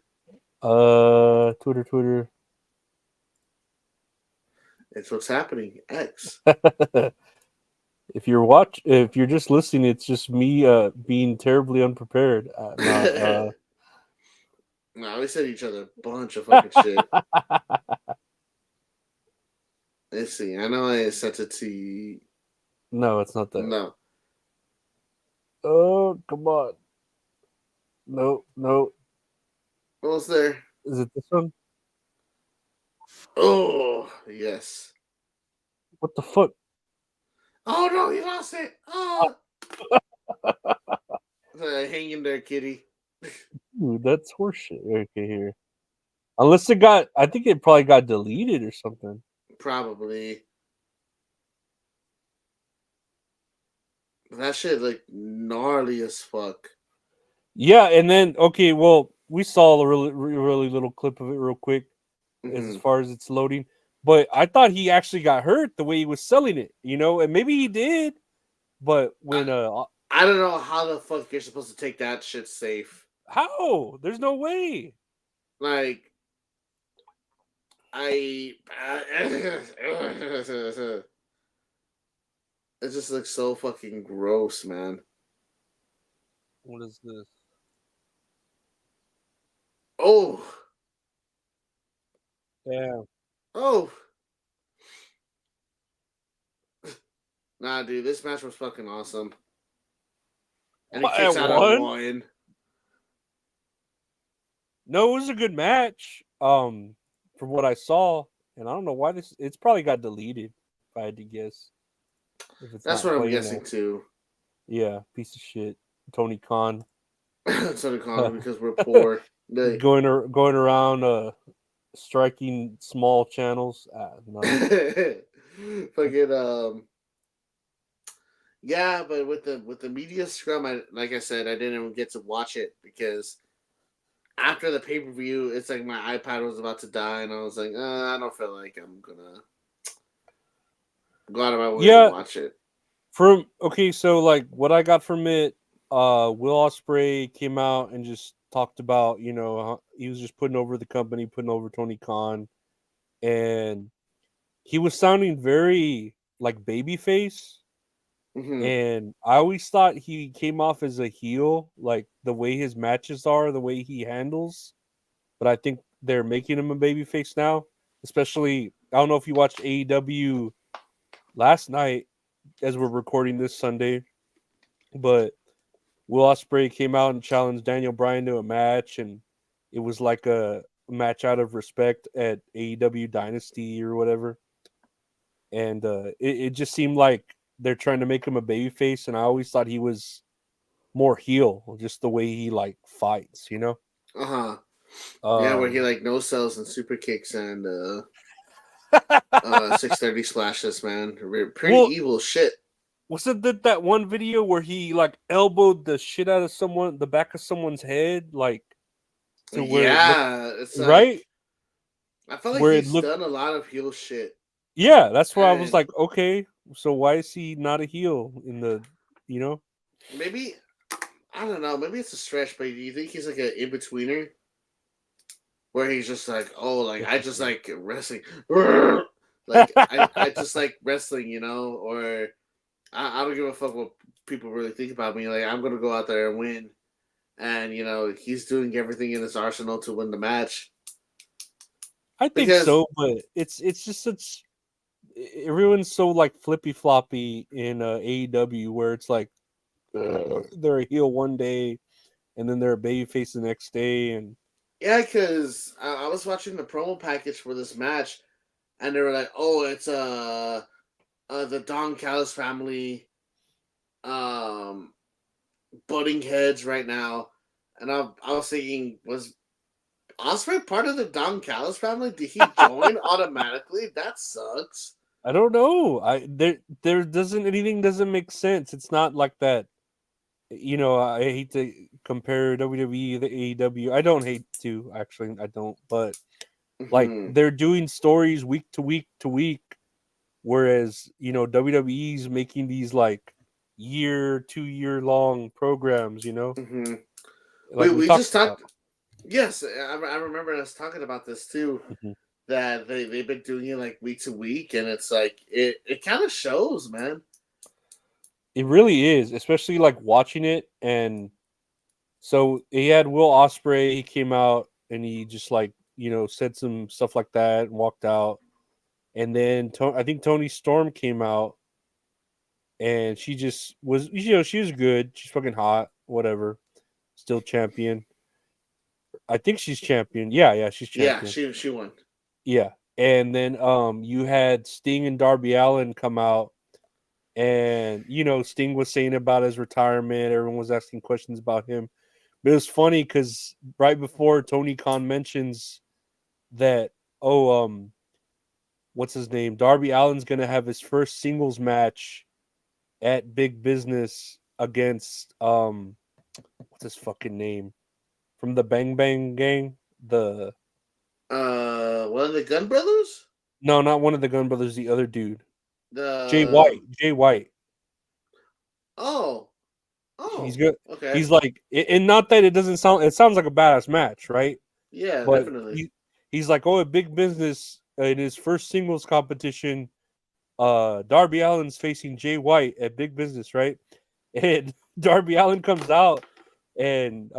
Twitter. It's what's happening. X. If you're just listening, it's just me being terribly unprepared. No, we sent each other a bunch of fucking shit. Let's see. I know I sent it to you. No, it's not that. No. Oh, come on. No. What was there? Is it this one? Oh, yes. What the fuck? Oh, no, you lost it. Oh. Hang in there, kitty. Dude, that's horseshit. Okay, here. Unless I think it probably got deleted or something. Probably. That shit like gnarly as fuck. Yeah, and then okay, well, we saw a really little clip of it real quick as far as it's loading. But I thought he actually got hurt the way he was selling it, and maybe he did. But when I don't know how the fuck you're supposed to take that shit safe. how? There's no way. Like it just looks so fucking gross, man. What is this? Oh. Yeah. Oh. Nah, dude, this match was fucking awesome. And he kicks out at one. No, it was a good match. From what I saw, and I don't know why it's probably got deleted, if I had to guess. That's what I'm guessing too. Yeah, piece of shit. Tony Khan. Tony Khan, because we're poor. Going around striking small channels. No. Fucking yeah, but with the media scrum, like I said, I didn't even get to watch it because after the pay-per-view, it's like my iPad was about to die, and I was like, I don't feel like I'm gonna go out of my way to watch it. So like what I got from it, Will Ospreay came out and just talked about, he was just putting over the company, putting over Tony Khan, and he was sounding very like babyface. And I always thought he came off as a heel, like the way his matches are, the way he handles. But I think they're making him a babyface now. especially I don't know if you watched AEW last night as we're recording this Sunday, but Will Ospreay came out and challenged Daniel Bryan to a match, and it was like a match out of respect at AEW Dynasty or whatever. And it just seemed like they're trying to make him a babyface, and I always thought he was more heel, just the way he like fights, you know. Uh-huh. Yeah, where he like no sells and super kicks and 630 splashes, man. Pretty Well, evil shit. wasn't that one video where he like elbowed the shit out of someone, the back of someone's head, like to where it looked Yeah, it's like right? I felt like Where it he's looked, done a lot of heel shit. yeah, that's why I was And like, okay, so why is he not a heel in the, you know? maybe I don't know, maybe it's a stretch, but do you think he's like an in-betweener? Where he's just like, oh, like I just like wrestling. Like I just like wrestling, you know, or I don't give a fuck what people really think about me. Like I'm gonna go out there and win. And you know, he's doing everything in his arsenal to win the match. I think Because so, but it's just such everyone's so like flippy floppy in AEW where it's like they're a heel one day and then they're a babyface the next day, and yeah, because I was watching the promo package for this match, and they were like, "Oh, it's the Don Callis family, um, butting heads right now," and I was thinking, was Osprey part of the Don Callis family? Did he join automatically? That sucks. I don't know. There doesn't anything doesn't make sense. It's not like that. You know, I hate to compare WWE to AEW. I don't hate to actually. I don't, but like Mhm. they're doing stories week to week to week, whereas you know WWE's making these like 2 year long programs. You know, Mhm. like we We talked just about. talked. Yes, I remember us talking about this too. Mhm. That they've been doing it like week to week, and it's like it kind of shows, man. It really is, especially like watching it. And so he had Will Osprey. He came out and he just like said some stuff like that and walked out. And then I think Tony Storm came out and she just was, she was good. She's fucking hot, whatever. Still champion. I think she's champion. Yeah, she's Yeah, champion. she won. Yeah. And then you had Sting and Darby Allin come out, and Sting was saying about his retirement. Everyone was asking questions about him. But it was funny because right before Tony Khan mentions that, what's his name? Darby Allin's gonna have his first singles match at Big Business against what's his fucking name? From the Bang Bang Gang? The One of the Gun Brothers. No, not one of the Gun Brothers, the other dude. Jay The White. Jay White. oh He's oh good. okay, He's like, and not that it doesn't sound. It sounds like a badass match, right? yeah, But definitely. he's like, oh, a Big Business in his first singles competition. Darby Allin's facing Jay White at Big Business, right? And Darby Allin comes out, and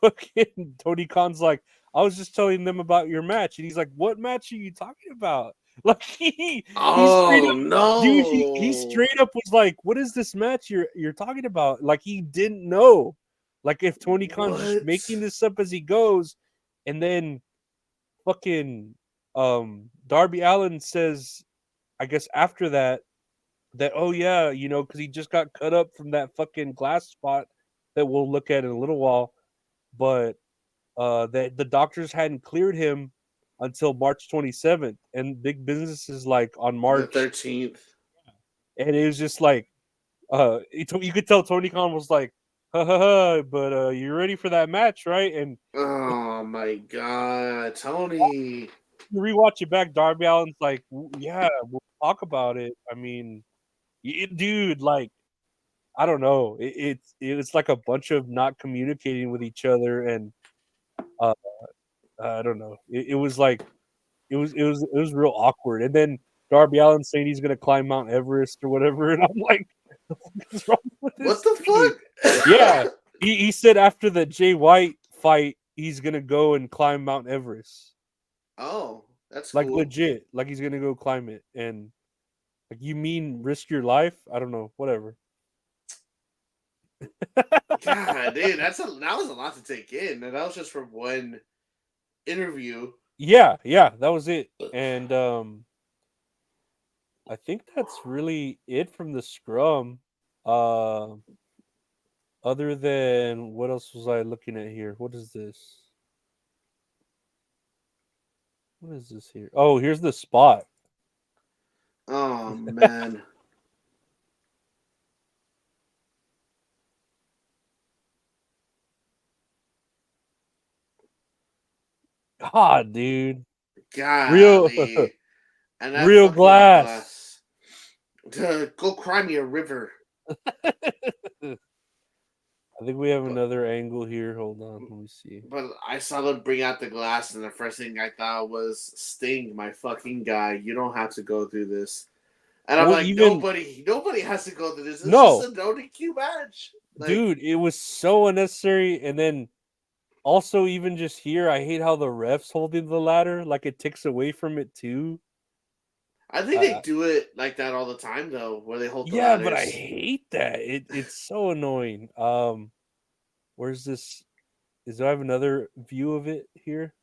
fucking Tony Khan's like, I was just telling them about your match, and he's like, what match are you talking about? Like he straight Oh up, dude, he no! straight up was like, what is this match you're talking about? Like he didn't know, like if Tony Khan's just What? making this up as he goes, and then fucking Darby Allin says, I guess after that oh yeah, because he just got cut up from that fucking glass spot that we'll look at in a little while, but that the doctors hadn't cleared him until March 27th, and Big Business is like on The March, 13th. and it was just like you could tell Tony Khan was like, ha ha ha, but you ready for that match, right? And Oh my god, Tony! you rewatch it back, Darby Allin's like, yeah, we'll talk about it. I mean, dude, like, I don't know. It's like a bunch of not communicating with each other, and uh, I don't know. It was like it was real awkward. And then Darby Allin saying he's gonna climb Mount Everest or whatever, and I'm like, the fuck is wrong with What this the dude? Yeah, fuck? he said after the Jay White fight, he's gonna go and climb Mount Everest. Oh, That's like cool. legit, like he's gonna go climb it, and like you mean risk your life? I don't know, whatever. God, dude, that was a lot to take in, and that was just from one interview. Yeah, that was it, and I think that's really it from the scrum. Uh, Other than what else was I looking at here? What is this? What is this here? Oh, here's the spot. Oh man. God, dude, real, Golly. And that real fucking glass. glass. Go cry me a river. I think we have But, another angle here. Hold on, let me see. but I saw them bring out the glass, and the first thing I thought was, Sting, my fucking guy, you don't have to go through this. And I'm Well, like, even nobody has to go through this. It's just no, a no DQ match. Like, dude, it was so unnecessary. And then also, even just here, I hate how the refs holding the ladder, like it takes away from it too. I think they do it like that all the time, though, where they hold the Yeah, but I ladders. hate that. It's so annoying. Where's this? Do I have another view of it here?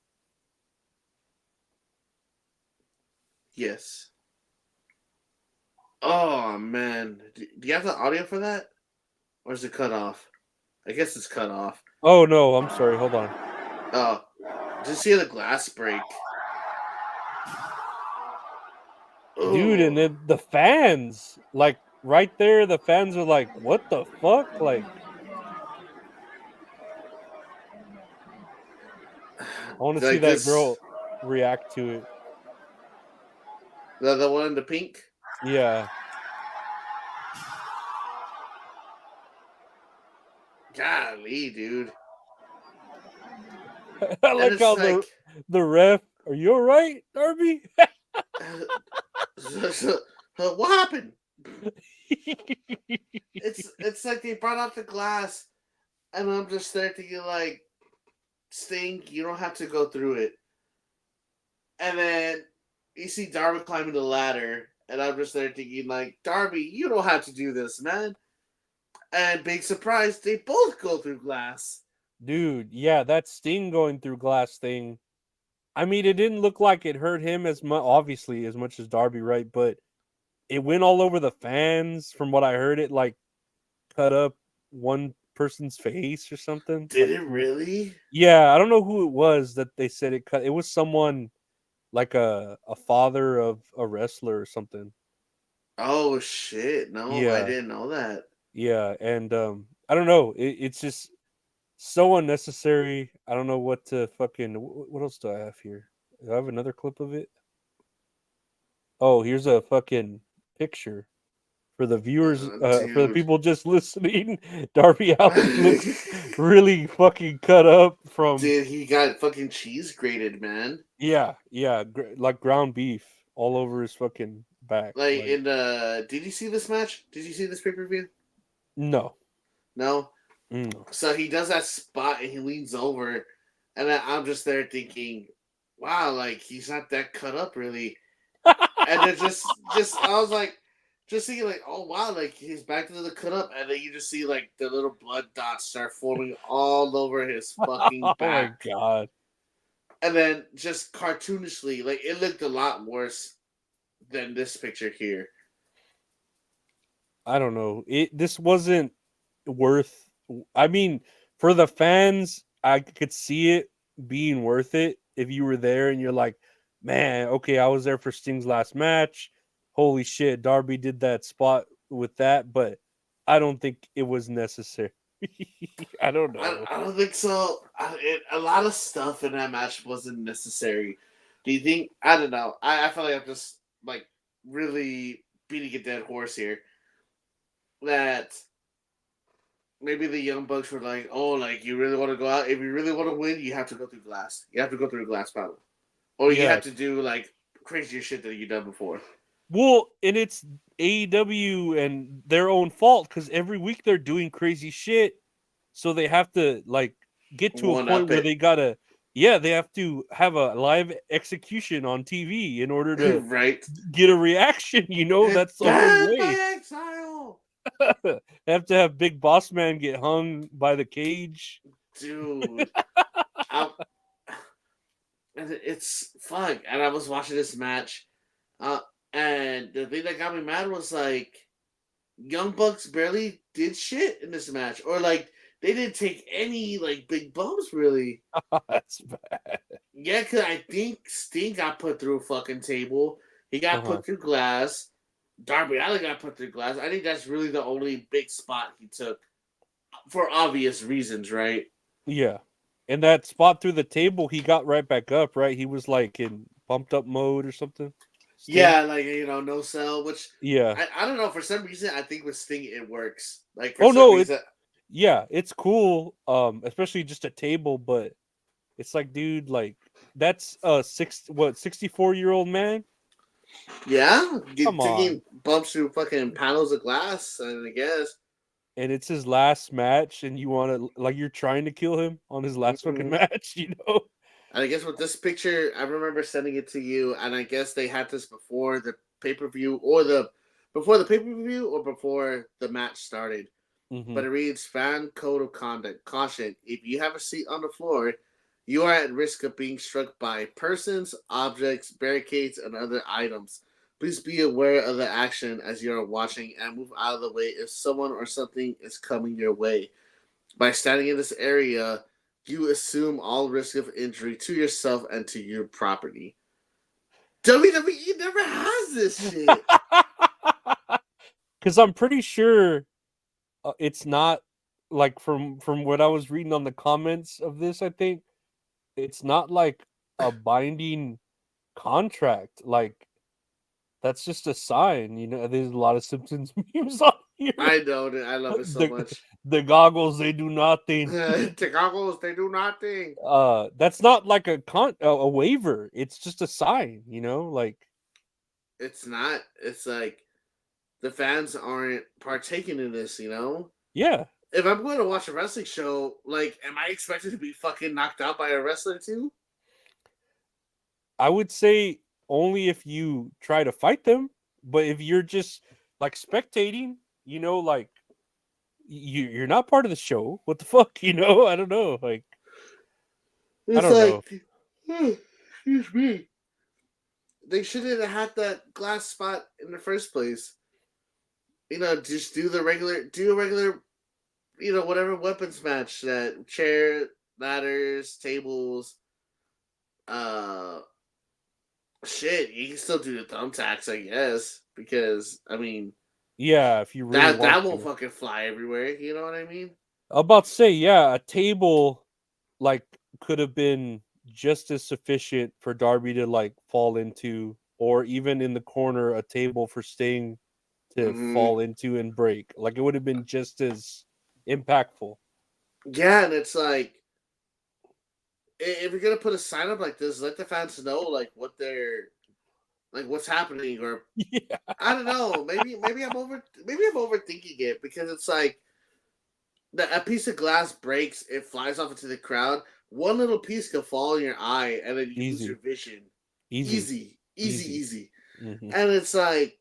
Yes. Oh man, do you have the audio for that, or is it cut off? I guess it's cut off. Oh no, I'm sorry. Hold on. Oh, just see the glass break. Dude, and Oh, then the fans, like right there, the fans are like, "What the fuck?" Like, I want to see like that this, girl react to it. the one in the pink. Yeah, Golly, dude. I And like it's how like, the ref. Are you all right, Darby? what happened? It's like they brought out the glass, and I'm just there thinking like, Sting, you don't have to go through it. And then you see Darby climbing the ladder, and I'm just there thinking like, Darby, you don't have to do this, man. And big surprise, they both go through glass. Dude, yeah, that Sting going through glass thing. I mean, it didn't look like it hurt him as much, obviously, as much as Darby, right? But it went all over the fans. From what I heard, it like cut up one person's face or something. Did Like, it really? yeah, I don't know who it was that they said it cut. It was someone like a father of a wrestler or something. Oh shit! No, I Yeah, didn't know that. yeah, and I don't know. It's just so unnecessary. I don't know what to fucking. What else do I have here? Do I have another clip of it? Oh, here's a fucking picture for the viewers. For the Dude. people just listening. Darby Allin looks really fucking cut up from. Dude, he got fucking cheese grated, man. Yeah, like ground beef all over his fucking back. Like Like, in the, did you see this match? Did you see this pay per view? no. No. Mm. So he does that spot and he leans over, and I'm just there thinking, wow, like he's not that cut up really. And then just I was like, just thinking like, oh wow, like he's back to the cut up, and then you just see like the little blood dots start forming all over his fucking Oh my back, god. and then just cartoonishly, like it looked a lot worse than this picture here. I don't know. This wasn't worth. I mean, for the fans, I could see it being worth it if you were there and you're like, man, okay, I was there for Sting's last match. Holy shit, Darby did that spot with that, but I don't think it was necessary. I don't know. I don't think so. A lot of stuff in that match wasn't necessary. Do you think? I don't know. I feel like I'm just like really beating a dead horse here. That maybe the Young Bucks were like, oh, like you really want to go out? If you really want to win, you have to go through glass. You have to go through a glass panel, or you Yeah. have to do like crazier shit that you've done before. Well, and it's AEW and their own fault because every week they're doing crazy shit. So they have to like get to a One point up where it. they gotta, Yeah, they have to have a live execution on TV in order to right. get a reaction. That's the only Banned way. by exile, They have to have Big Boss Man get hung by the cage. dude. I, and it's fuck. And I was watching this match, and the thing that got me mad was like, Young Bucks barely did shit in this match, or like they didn't take any like big bumps really. That's bad. Yeah, cause I think Sting got put through a fucking table. He got Uh-huh. put through glass. Darby Allin got put through glass. I think that's really the only big spot he took for obvious reasons, right? Yeah. And that spot through the table, he got right back up, right? He was like in pumped up mode or something. Sting? Yeah, like no sell, which Yeah. I don't know. For some reason, I think with Sting it works. Like for Oh some no, reason, yeah, it's cool. Especially just a table, but it's like, dude, like that's a 64-year-old man? yeah, Come taking on. bumps through fucking panels of glass, and I guess. And it's his last match, and you want to like you're trying to kill him on his last fucking Mhm. match, And I guess with this picture, I remember sending it to you, and I guess they had this before the pay per view or before the pay per view or before the match started. Mm-hmm. But it reads fan code of conduct. Caution: if you have a seat on the floor, you are at risk of being struck by persons, objects, barricades, and other items. Please be aware of the action as you are watching and move out of the way if someone or something is coming your way. By standing in this area, you assume all risk of injury to yourself and to your property. WWE never has this shit. Because I'm pretty sure it's not like from what I was reading on the comments of this. I think it's not like a binding contract. Like that's just a sign. There's a lot of Simpsons memes on here. I know that. I love it so much. The goggles, they do nothing. Chicago's, they do nothing. That's not like a waiver. It's just a sign. Like It's not. It's like the fans aren't partaking in this, yeah. If I'm going to watch a wrestling show, like, am I expected to be fucking knocked out by a wrestler too? I would say only if you try to fight them, but if you're just like spectating, like you're not part of the show. What the fuck, I don't know. Like I It's don't know. like, excuse me. They shouldn't have had that glass spot in the first place. Just do a regular, whatever weapons match that chair, ladders, tables, uh, shit. You can still do the thumbtacks, I guess, because I mean Yeah, if you really that want won't to. fucking fly everywhere. You know what I mean? I'm about to say, yeah, a table like could have been just as sufficient for Darby to like fall into, or even in the corner, a table for Sting to Mm-hmm. fall into and break. Like it would have been just as impactful. Yeah, and it's like if you're gonna put a sign up like this, let the fans know like what's happening, or Yeah. I don't know. Maybe I'm overthinking it because it's like a piece of glass breaks, it flies off into the crowd. One little piece could fall in your eye, and then you lose your Easy. vision. Easy. Easy. Hmm. And it's like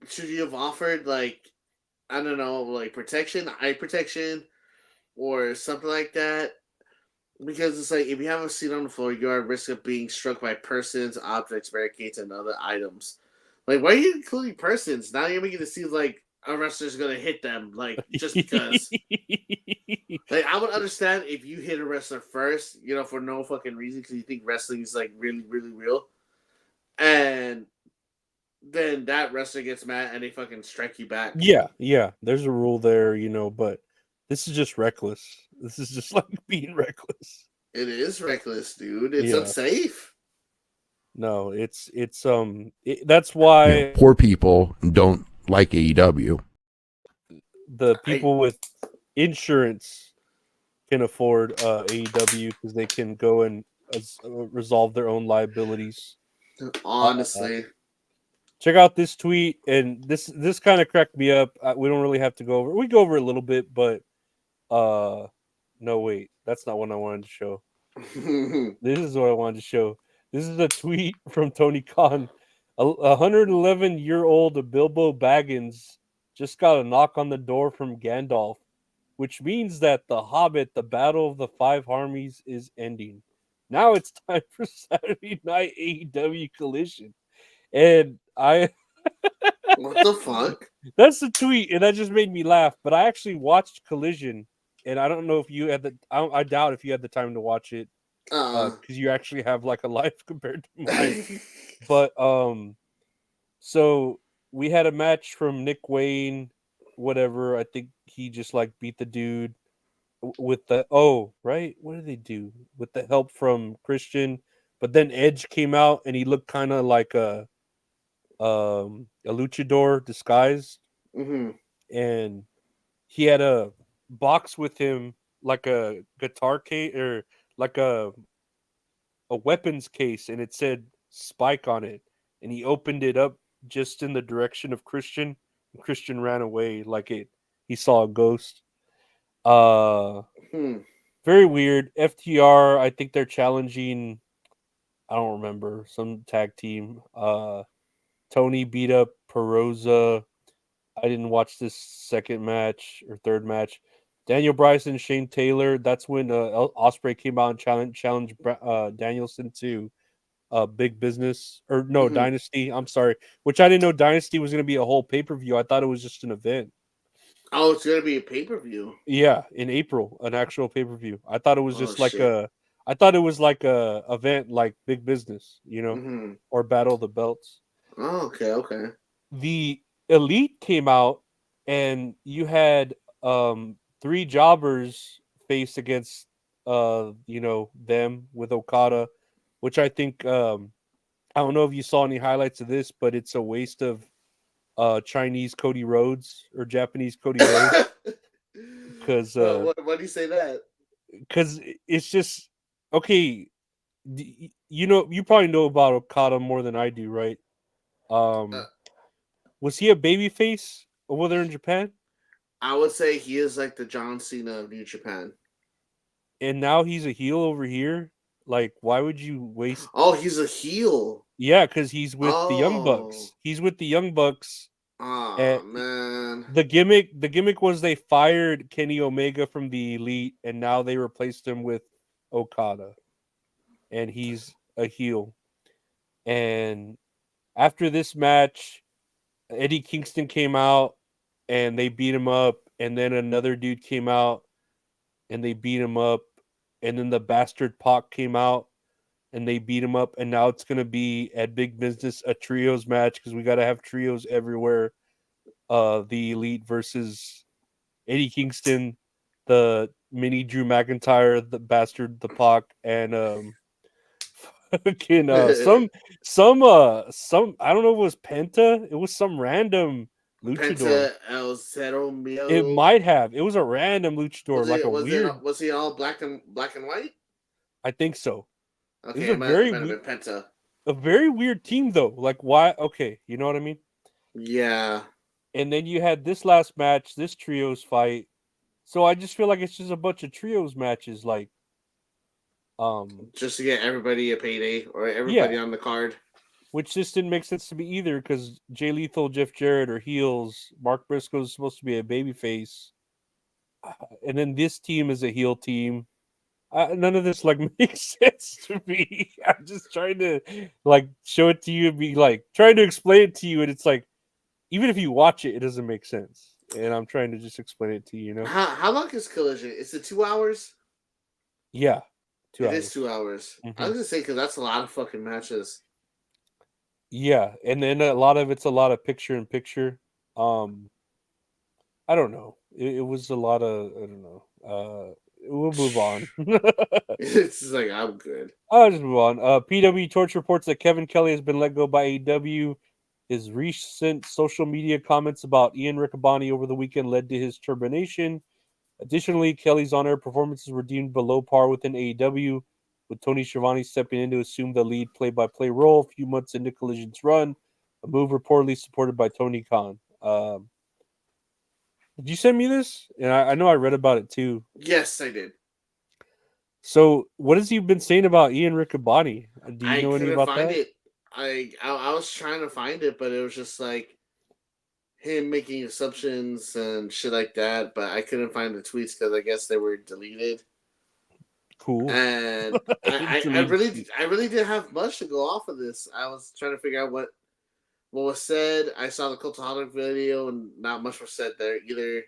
should you have offered like I don't know, like protection, eye protection, or something like that? Because it's like if you have a seat on the floor, you're at risk of being struck by persons, objects, barricades, and other items. Like, why are you including persons? Now you're making it seem like a wrestler's gonna hit them, like just because. Like, I would understand if you hit a wrestler first, for no fucking reason because you think wrestling is like really, really real, and then that wrestler gets mad and they fucking strike you back. Yeah. There's a rule there, but this is just reckless. This is just like being reckless. It is reckless, dude. It's Yeah. unsafe. No, that's why Poor people don't like AEW. the people with insurance can afford AEW because they can go and resolve their own liabilities. Honestly. Check out this tweet, and this kind of cracked me up. We don't really have to go over. We go over a little bit, but No, wait. That's not what I wanted to show. This is what I wanted to show. This is a tweet from Tony Khan. 111-year-old Bilbo Baggins just got a knock on the door from Gandalf, which means that The Hobbit, the Battle of the Five Armies, is ending. Now it's time for Saturday Night AEW Collision. And What the fuck? that's the tweet, and that just made me laugh. But I actually watched Collision, and I don't know if you had I doubt if you had the time to watch it, because you actually have like a life compared to mine. But so we had a match from Nick Wayne, whatever. I think he just like beat the dude with the right. What did they do with the help from Christian? But then Edge came out and he looked kind of like a luchador disguised, and he had a box with him like a guitar case or like a weapons case, and it said Spike on it, and he opened it up just in the direction of Christian, and Christian ran away like he saw a ghost. Very weird. FTR, I think they're challenging, I don't remember, some tag team. Tony beat up Perosa. I didn't watch this second match or third match. Daniel Bryson, Shane Taylor. That's when Ospreay came out and challenged Danielson to Big Business or no Dynasty. I'm sorry, which I didn't know Dynasty was going to be a whole pay-per-view. I thought it was just an event. Oh, it's gonna be a pay-per-view. Yeah, in April, an actual pay-per-view. I thought it was just like shit. I thought it was like a event like Big Business, or Battle of the Belts. Oh, okay. The Elite came out, and you had 3 jobbers face against them with Okada, which I think I don't know if you saw any highlights of this, but it's a waste of Chinese Cody Rhodes or Japanese Cody Rhodes because why do you say that? Because it's just okay. You probably know about Okada more than I do, right? Was he a babyface over there in Japan? I would say he is like the John Cena of New Japan. And now he's a heel over here. Like, why would you waste? Oh, he's a heel. Yeah, because he's with the Young Bucks. He's with the Young Bucks. Oh man. The gimmick was they fired Kenny Omega from the Elite, and now they replaced him with Okada, and he's a heel. And after this match, Eddie Kingston came out and they beat him up, and then another dude came out and they beat him up, and then the Bastard Pac came out and they beat him up, and now it's gonna be at Big Business a trios match because we gotta have trios everywhere. The Elite versus Eddie Kingston, the mini Drew McIntyre, the Bastard, the Pac, and fucking some I don't know if it was Penta. It was some random luchador. Penta El Cero Mio. It might have. It was a random luchador, Was he all black and white? I think so. Okay, it might have been Penta. A very weird team though. Like why? Okay, you know what I mean? Yeah. And then you had this last match, this trios fight. So I just feel like it's just a bunch of trios matches, like just to get everybody a payday or everybody on the card. Which just didn't make sense to me either, because Jay Lethal, Jeff Jarrett are heels. Mark Briscoe is supposed to be a babyface, and then this team is a heel team. None of this like makes sense to me. I'm just trying to like show it to you and be like trying to explain it to you, and it's like even if you watch it, it doesn't make sense. And I'm trying to just explain it to you. You know, how long is Collision? Is it 2 hours? Yeah, 2 hours. It is 2 hours. I was gonna say because that's a lot of fucking matches. Yeah, and then a lot of it's a lot of picture in picture. I don't know. It was a lot of I don't know. We'll move on. It's like I'm good. I'll just move on. PW Torch reports that Kevin Kelly has been let go by AEW. His recent social media comments about Ian Riccaboni over the weekend led to his termination. Additionally, Kelly's on-air performances were deemed below par within AEW, with Tony Schiavone stepping in to assume the lead play-by-play role a few months into Collision's run, a move reportedly supported by Tony Khan. Did you send me this? And I know I read about it too. Yes, I did. So, what has he been saying about Ian Riccaboni? Do you I know any couldn't about find that? it. I was trying to find it, but it was just like him making assumptions and shit like that. But I couldn't find the tweets because I guess they were deleted. Cool. And Deleted tweet. I really didn't have much to go off of this. I was trying to figure out what was said. I saw the Cultaholic video, and not much was said there either.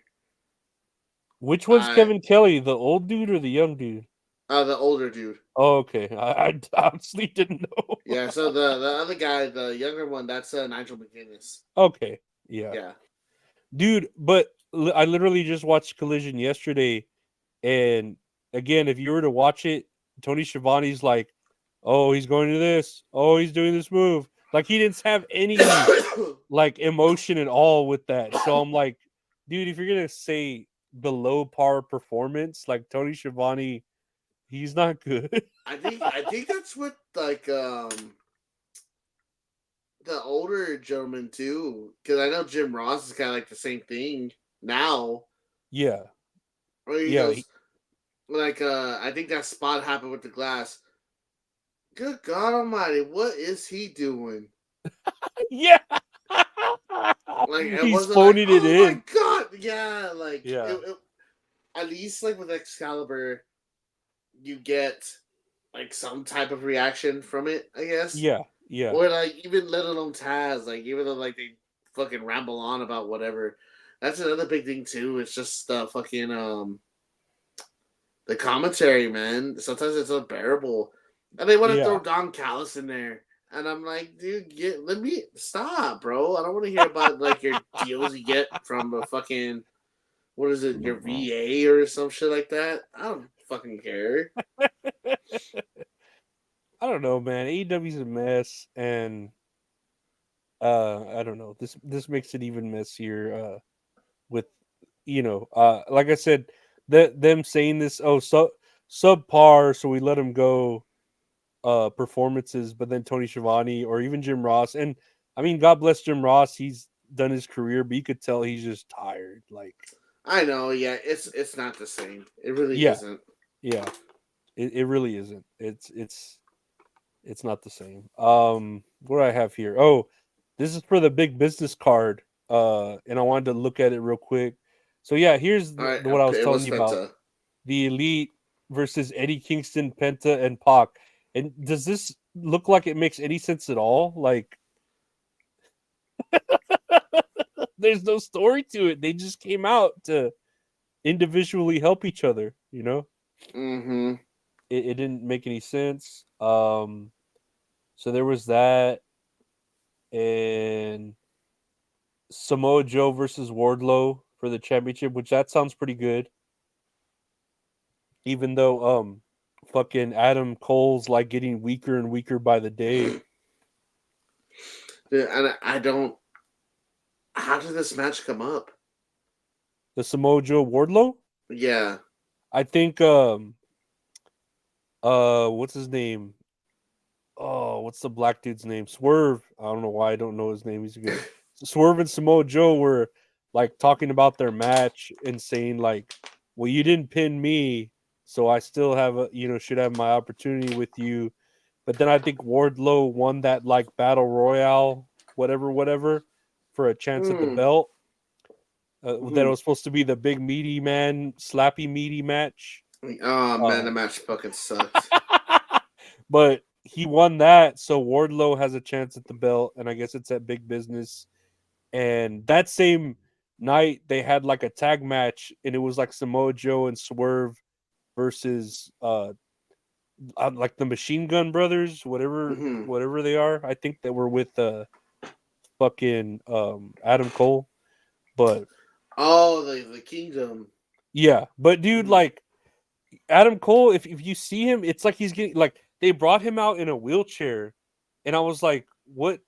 Which one's I Kevin Kelly, the old dude or the young dude? the older dude. Oh, okay. I honestly didn't know. Yeah, so the other guy, the younger one, that's Nigel McGuinness. Okay. Yeah. Yeah. Dude, but I literally just watched Collision yesterday, and again, if you were to watch it, Tony Schiavone's like, "Oh, he's going to this. Oh, he's doing this move." Like he didn't have any like emotion at all with that. So I'm like, dude, if you're gonna say below par performance, like Tony Schiavone, he's not good. I think that's what like the older gentleman too, because I know Jim Ross is kind of like the same thing now. Yeah, Where he yeah, goes like I think that spot happened with the glass. Good God Almighty, what is he doing? yeah. Like it He's wasn't like, phoning it oh my in. God, yeah, like Yeah, at least like with Excalibur, you get like some type of reaction from it, I guess. yeah, yeah, Or like even let alone Taz, like even though like they fucking ramble on about whatever. That's another big thing too. It's just fucking the commentary, man. Sometimes it's unbearable. And they want to yeah. throw Don Callis in there. And I'm like, dude, let me stop, bro. I don't want to hear about like your deals you get from a fucking what is it, your VA or some shit like that. I don't fucking care. I don't know, man. AEW's a mess, and I don't know. This makes it even messier. With like I said, them saying this, oh, subpar, so we let him go. Performances, but then Tony Schiavone or even Jim Ross, and I mean, God bless Jim Ross. He's done his career, but you could tell he's just tired. Like, I know, yeah, it's not the same. It really yeah, isn't. yeah, it really isn't. It's not the same. What do I have here? Oh, this is for the big business card. And I wanted to look at it real quick. So yeah, here's All right, what I was it telling was you about: Penta. the Elite versus Eddie Kingston, Penta, and Pac. And does this look like it makes any sense at all? Like, there's no story to it. They just came out to individually help each other. Mm-hmm. It didn't make any sense. So there was that, and Samoa Joe versus Wardlow for the championship, which that sounds pretty good. Even though fucking Adam Cole's like getting weaker and weaker by the day. Dude, and I don't. How did this match come up? The Samoa Joe Wardlow? Yeah. I think what's his name? Oh, what's the black dude's name? Swerve. I don't know why I don't know his name. He's a good. Swerve and Samoa Joe were like talking about their match and saying like, "Well, you didn't pin me, so I still have should have my opportunity with you." But then I think Wardlow won that like battle royale, whatever, for a chance at the Mm. belt. That Mm-hmm. was supposed to be the big meaty man, slappy meaty match. Oh man, Uh, the match fucking sucked. but he won that, so Wardlow has a chance at the belt, and I guess it's at Big Business. And that same night, they had like a tag match, and it was like Samoa Joe and Swerve versus like the Machine Gun Brothers, whatever Mm-hmm. whatever they are. I think they were with fucking Adam Cole, but Oh, the Kingdom. yeah, but dude, Mm-hmm. like Adam Cole, if you see him, it's like he's getting like they brought him out in a wheelchair, and I was like, what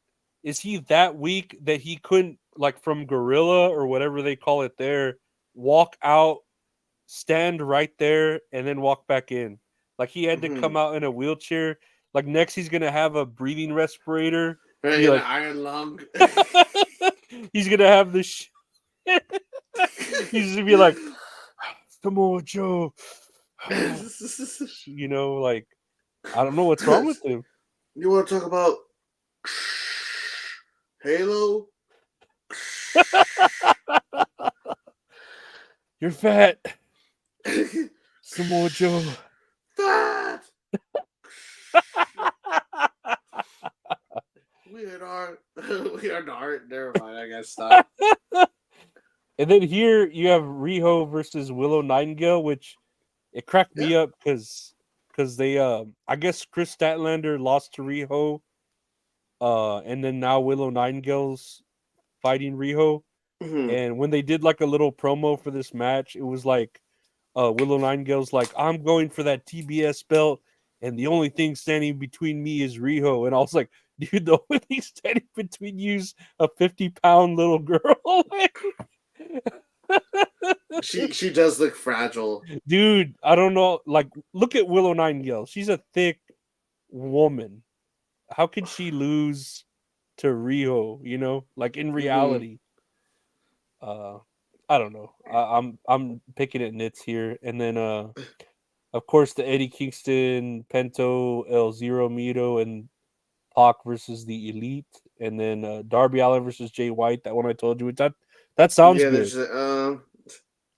is he that weak that he couldn't like from Gorilla or whatever they call it there, walk out, stand right there, and then walk back in? Like he had to Mm-hmm. come out in a wheelchair. Like next he's gonna have a breathing respirator. Right, Be in the like Iron Lung. he's gonna have this he's gonna be like Samoa Joe, You know, like I don't know what's wrong with him. You want to talk about Halo? You're fat, Samoa Joe. Fat. We are art. Never mind. I gotta stop. And then here you have Riho versus Willow Nightingale, which it cracked me up because they I guess Chris Statlander lost to Riho, and then now Willow Nightingale's fighting Riho. And when they did like a little promo for this match, it was like Willow Nightingale's like, I'm going for that TBS belt, and the only thing standing between me is Riho. And I was like, dude, the only thing standing between you is a 50-pound little girl. She does look fragile. Dude, I don't know. Like, look at Willow Nightingale. She's a thick woman. How can she lose to Riho? You know, like in reality. I don't know. I'm picking at nits here, and then of course the Eddie Kingston, Pento, El Zero Mito, and Pac versus the Elite, and then Darby Allin versus Jay White. That one I told you. That sounds good. There's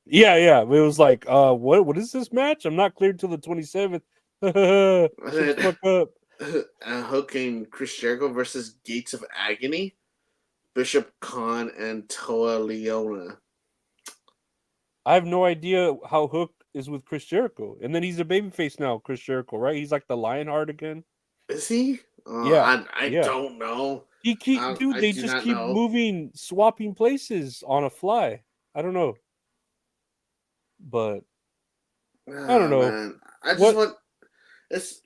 Yeah. It was like, what is this match? I'm not cleared till the 27th. Shut the fuck up. Hook and Chris Jericho versus Gates of Agony, Bishop Khan and Toa Leona. I have no idea how Hook is with Chris Jericho, and then he's a babyface now. Chris Jericho, right? He's like the Lionheart again. Is he? Yeah, I don't know. They keep moving, swapping places on a fly. I don't know, but I don't know. Man. I just want.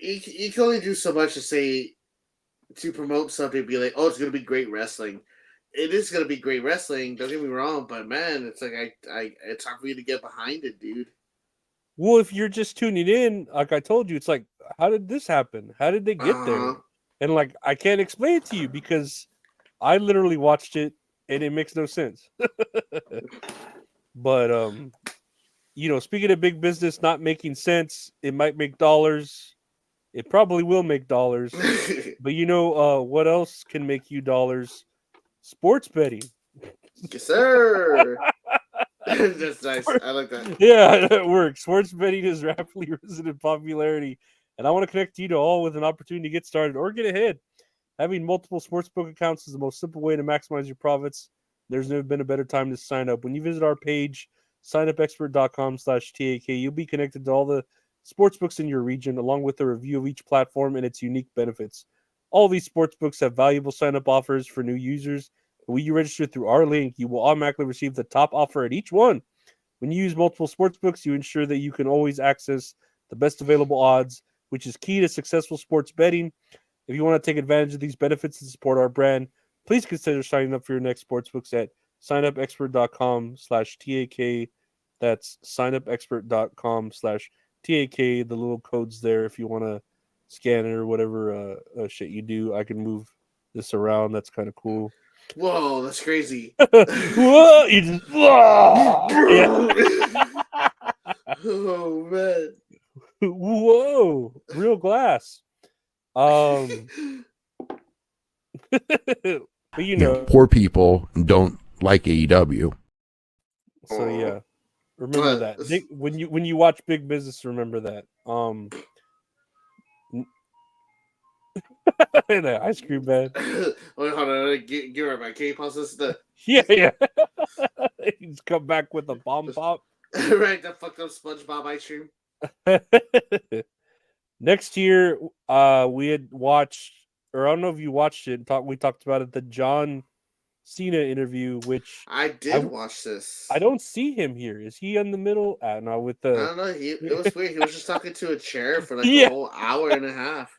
You can only do so much to promote something. Be like, oh, it's gonna be great wrestling. It is gonna be great wrestling. Don't get me wrong, but man, it's like it's hard for me to get behind it, dude. Well, if you're just tuning in, like I told you, it's like, how did this happen? How did they get there? And like, I can't explain it to you because I literally watched it and it makes no sense. But you know, speaking of big business not making sense, it might make dollars. It probably will make dollars. But you know what else can make you dollars? Sports betting. Yes, sir. That's nice. I like that. Yeah, that works. Sports betting has rapidly risen in popularity, and I want to connect you to all with an opportunity to get started or get ahead. Having multiple sportsbook accounts is the most simple way to maximize your profits. There's never been a better time to sign up. When you visit our page, signupexpert.com/TAK, you'll be connected to all the sportsbooks in your region, along with a review of each platform and its unique benefits. All these sportsbooks have valuable sign-up offers for new users. When you register through our link, you will automatically receive the top offer at each one. When you use multiple sportsbooks, you ensure that you can always access the best available odds, which is key to successful sports betting. If you want to take advantage of these benefits and support our brand, please consider signing up for your next sportsbooks at signupexpert.com/TAK. That's signupexpert.com/TAK. The little code's there if you want to scan it or whatever shit you do. I can move this around. That's kind of cool. Whoa, that's crazy. Whoa, you just yeah. Oh man. Whoa, real glass. But you know, poor people don't like AEW. So yeah, remember that when you watch Big Business. Remember that. The ice cream man. Wait, hold on. Give her back. Can you pause this? Yeah. He's come back with a bomb pop. Right, the fucked up SpongeBob ice cream. Next year, we had watched, or I don't know if you watched it. We talked about it. The John Cena interview, which I did watch this. I don't see him here. Is he in the middle? No, with the. I don't know. It was weird. He was just talking to a chair for like a whole hour and a half.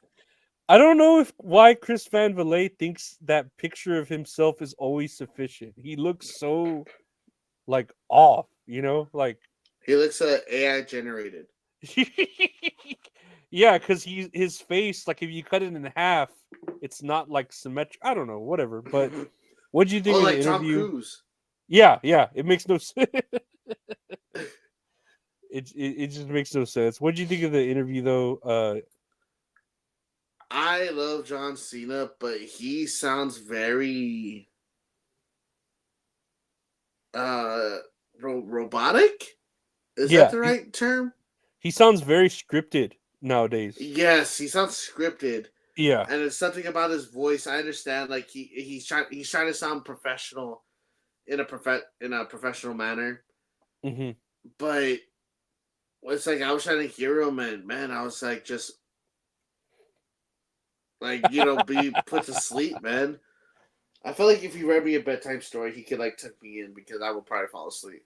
I don't know why Chris Van Vliet thinks that picture of himself is always sufficient. He looks so like off, you know, like he looks AI generated. Yeah, because his face, like if you cut it in half, it's not like symmetric. I don't know, whatever. But what do you think of the interview? Tom Cruise. Yeah, it makes no sense. it just makes no sense. What did you think of the interview though? I love John Cena, but he sounds very robotic. Is that Yeah, the right term? he sounds very scripted nowadays. Yes, he sounds scripted, Yeah. and it's something about his voice. I understand, like he's trying to sound professional in a professional manner, Hmm. but it's like I was trying to hear him, and man, I was like just like be put to sleep, man. I felt like if he read me a bedtime story, he could like tuck me in because I would probably fall asleep.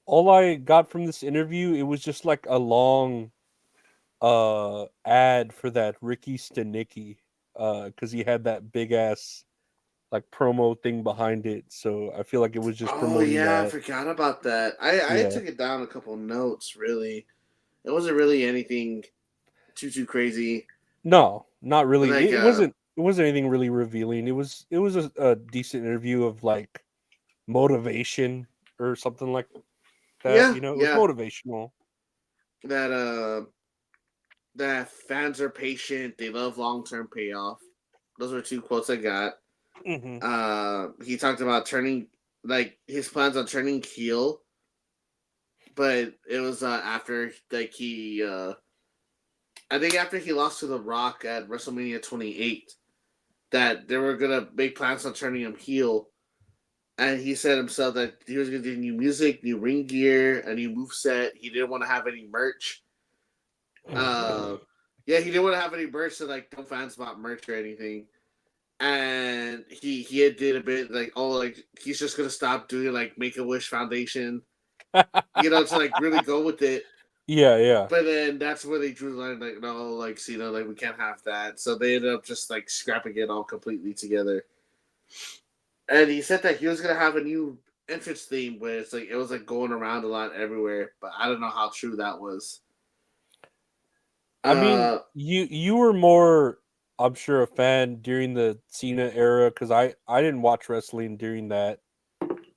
All I got from this interview, it was just like a long ad for that Ricky Stenicki because he had that big ass like promo thing behind it. So I feel like it was just Oh promoting yeah, I that. forgot about that. I Yeah. took it down a couple notes. Really, it wasn't really anything too crazy. No, not really. Like It wasn't anything really revealing. It was a decent interview of like motivation or something like that. yeah, You know, it was yeah, motivational. that that fans are patient. They love long term payoff. Those were two quotes I got. Hmm. He talked about turning like his plans on turning heel, but it was after like he I think after he lost to The Rock at WrestleMania 28 that they were gonna make plans on turning him heel, and he said himself that he was gonna do new music, new ring gear, a new move set. He didn't want to have any merch. Uh, yeah, he didn't want to have any merch, so like no fans bought merch or anything. And he had did a bit like like he's just gonna stop doing like Make a Wish Foundation, to like really go with it. Yeah, yeah. But then that's where they drew the line, like no, like like we can't have that. So they ended up just like scrapping it all completely together. And he said that he was gonna have a new entrance theme where it's like it was like going around a lot everywhere, but I don't know how true that was. I mean, Uh, you were more, I'm sure, a fan during the Cena era because I didn't watch wrestling during that.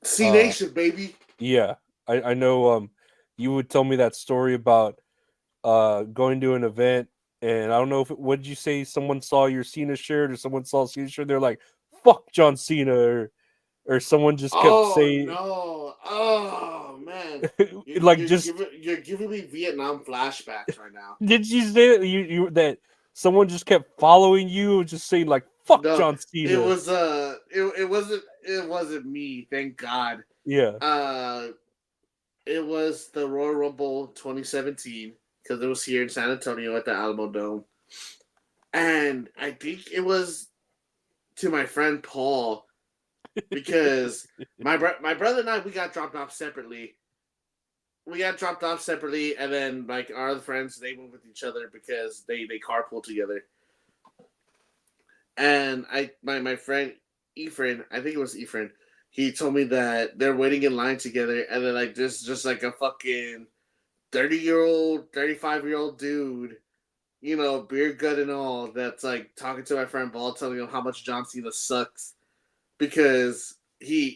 C Uh, Nation, baby. yeah, I know. You would tell me that story about going to an event, and I don't know if what did you say? Someone saw your Cena shirt, or someone saw Cena shirt. They're like, "Fuck John Cena," or someone just kept Oh saying, no! Oh man, like, just you're giving me Vietnam flashbacks right now. did you say that you that someone just kept following you, just saying like, "Fuck No, John it Cena." was it wasn't me. Thank God. Yeah. Uh, it was the Royal Rumble 2017 because it was here in San Antonio at the Alamo Dome, and I think it was to my friend Paul because my brother and I we got dropped off separately. We got dropped off separately, and then like our other friends they went with each other because they carpool together. And my friend Efren, I think it was Efren, he told me that they're waiting in line together, and then like this just like a fucking 30-year-old, 35-year-old dude, beard gut and all, that's like talking to my friend Paul, telling him how much John Cena sucks because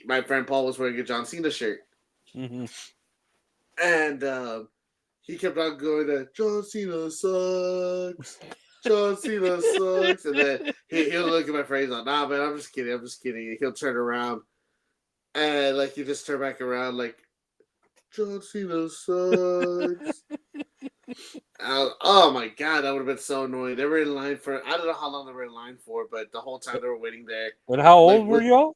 my friend Paul was wearing a John Cena shirt, Hmm. and he kept on going to John Cena sucks. John Cena sucks. And then he'll look at my friend, he's like, nah, man, I'm just kidding. I'm just kidding. And he'll turn around and like he just turn back around like John Cena sucks. Oh my god, that would have been so annoying. They were in line for I don't know how long they were in line for, but the whole time they were waiting there, And how like old were with y'all?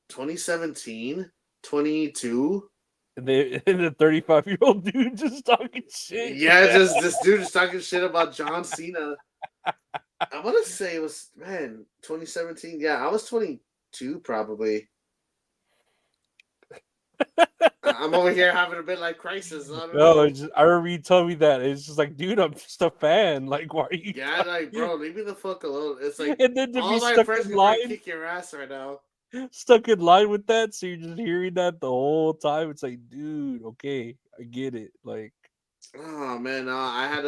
2017, 22. And the 35-year-old dude just talking shit. Yeah, just this dude is talking shit about John Cena. I want to say it was 2017. Yeah, I was 22 probably. I'm over here having a midlife crisis. I don't No, know. I remember you telling me that. It's just like, dude, I'm just a fan. Like, why are you Yeah, like bro, leave me the fuck alone. It's like And then to be all my stuck friends in can probably line, kick your ass right now. stuck in line with that, so you're just hearing that the whole time. It's like, dude, okay, I get it. Like, Oh man, I had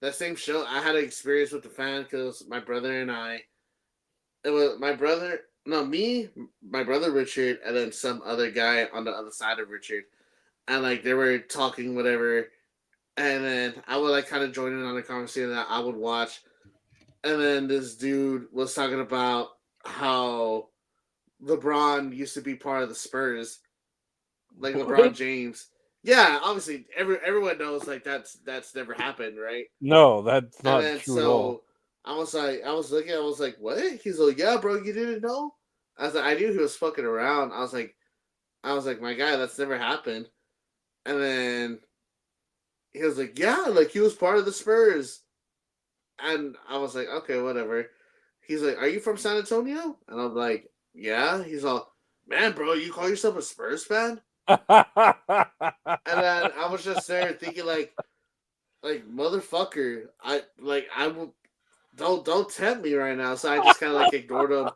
that same show. I had an experience with the fan because my brother and I. It was my brother, no me, my brother Richard, and then some other guy on the other side of Richard. and like they were talking whatever, and then I would like kind of join in on the conversation that I would watch, and then this dude was talking about how LeBron used to be part of the Spurs, like LeBron What? James. Yeah, obviously everyone knows like that's never happened, right? No, that's And not then true at all. so I was looking, I was like, what? He's like, yeah, bro, you didn't know? I was like, I knew he was fucking around. I was like, my guy, that's never happened. And then he was like, yeah, like he was part of the Spurs. And I was like, okay, whatever. He's like, are you from San Antonio? And I'm like, yeah. He's all, man, bro, you call yourself a Spurs fan? And then I was just there thinking like motherfucker, I will don't tempt me right now. So I just kind of like ignored him.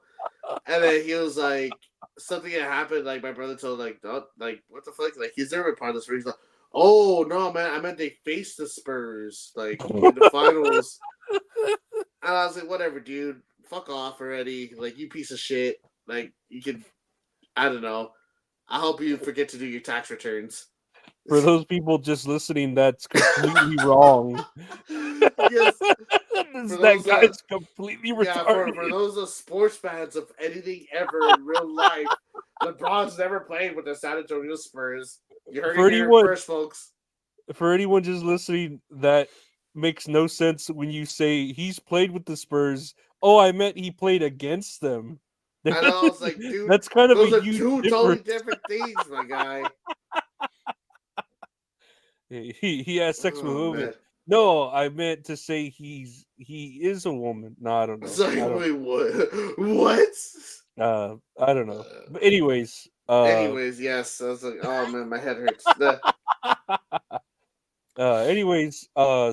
And then he was like, something had happened. Like my brother told, like, don't, like, what the fuck? Like he's never part of the Spurs. He's like, oh no, man, I meant they faced the Spurs like in the finals. And I was like, whatever, dude, fuck off already. Like you piece of shit. Like you could, I don't know. I hope you forget to do your tax returns. For those people just listening, that's completely wrong. Yes, for That those guy's completely yeah, retarded. for those sports fans of anything ever in real life, LeBron's never played with the San Antonio Spurs. You heard For it here anyone, first, folks. for anyone just listening, that makes no sense when you say he's played with the Spurs. Oh, I meant he played against them. I know. It's like, dude, That's kind of a those are huge two totally difference. different things, my guy. He has sex with Oh women. man. No, I meant to say he is a woman. No, I don't It's know. like, wait, what? What? I don't know. Uh, But anyways, anyways, yes. I was like, oh man, my head hurts.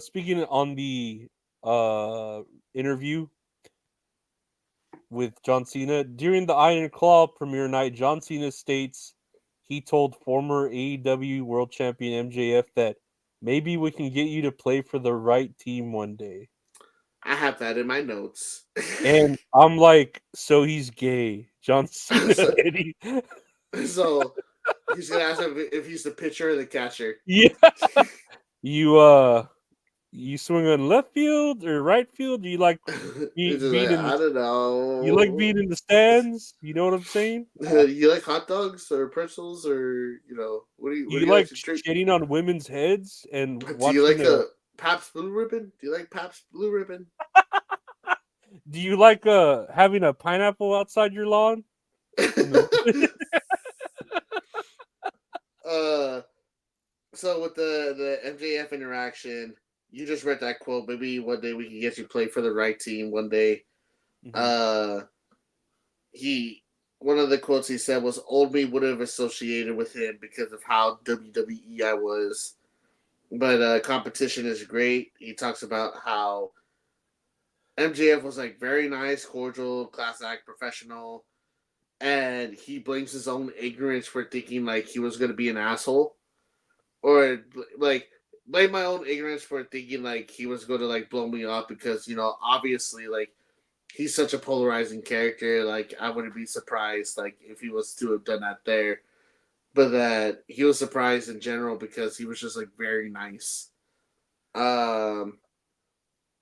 speaking on the interview with John Cena during the Iron Claw premiere night, John Cena states he told former AEW World Champion MJF that maybe we can get you to play for the right team one day. I have that in my notes. And I'm like, so he's gay, John Cena. so, And so he's gonna ask him if he's the pitcher or the catcher. yeah, you you swing on left field or right field? Do you like It's just being like, in the I don't you like being know. in the stands? You know what I'm saying? You like hot dogs or pretzels or what do You you like like to drink? shitting on women's heads and Do you watching like a. a Pabst Blue Ribbon? Do you like Pabst Blue Ribbon? Do you like having a pineapple outside your lawn? No. uh, so with the MJF interaction, you just read that quote. Maybe one day we can get you play for the right team. One day, Mhm. uh, he one of the quotes he said was, "Old me would have associated with him because of how WWE I was." But competition is great. He talks about how MJF was like very nice, cordial, class act, professional, and he blames his own ignorance for thinking like he was gonna be an asshole, or like blame my own ignorance for thinking like he was gonna like blow me up because obviously like he's such a polarizing character. Like I wouldn't be surprised like if he was to have done that there, but that he was surprised in general because he was just like very nice. Um,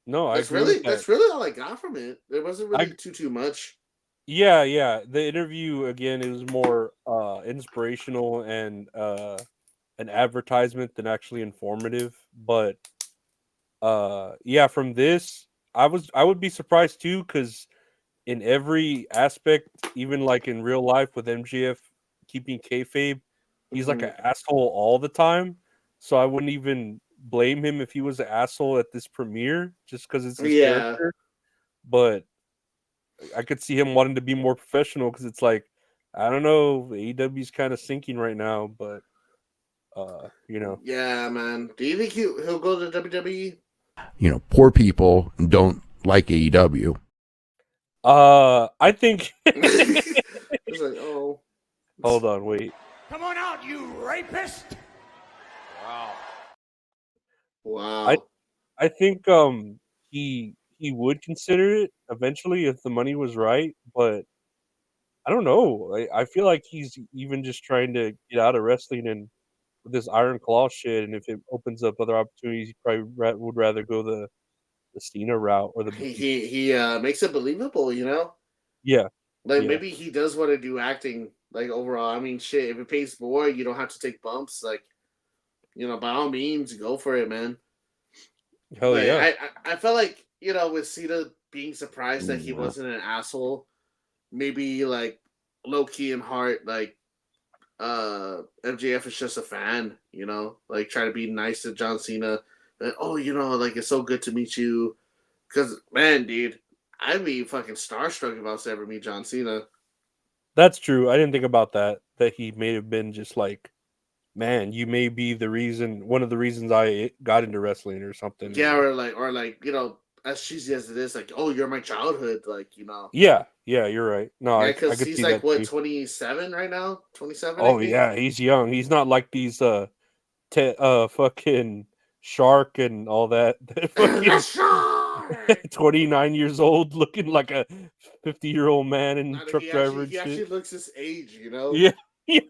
No, I That's agree with really that. that's really all I got from it. There wasn't I really too much. Yeah. The interview again, it was more inspirational and an advertisement than actually informative. But yeah, from this, I would be surprised too because in every aspect, even like in real life with MGF keeping kayfabe, he's like Hmm. an asshole all the time. So I wouldn't even blame him if he was an asshole at this premiere, just because it's his Yeah, character. But I could see him wanting to be more professional because it's like, I don't know, AEW's kind of sinking right now, but you know, yeah, man. Do you think he'll go to WWE? You know, poor people don't like AEW. I think. It's like, oh, Hold on, wait. Come on out, you rapist! Wow. I wow. I think he would consider it eventually if the money was right, but I don't know. I feel like he's even just trying to get out of wrestling and with this Iron Claw shit, and if it opens up other opportunities, he probably would rather go the Cena route or the He makes it believable, you know. yeah, Like yeah. maybe he does want to do acting. Like overall, I mean, shit. If it pays more, you don't have to take bumps. Like you know, by all means, go for it, man. Hell But yeah. I felt like you know with Cena being surprised that he wasn't an asshole, maybe like low key in heart, like MJF is just a fan, you know, like try to be nice to John Cena. Like, oh, you know, like it's so good to meet you. Cause man, dude, I'd be fucking starstruck if I was to ever meet John Cena. That's true. I didn't think about that. That he may have been just like, man, you may be the reason, one of the reasons I got into wrestling or something. Yeah, or like, you know, as cheesy as it is, like, oh, you're my childhood, like, you know. Yeah, yeah, you're right. No, Yeah, I because could he's see like that what, too. 27 right now? 27, I Oh think. yeah, he's young. He's not like these fucking Shark and all that. That fucking That's right. 29 years old looking like a 50-year-old man and Not if truck driver and he shit. actually looks his age, you know. Yeah. Yeah.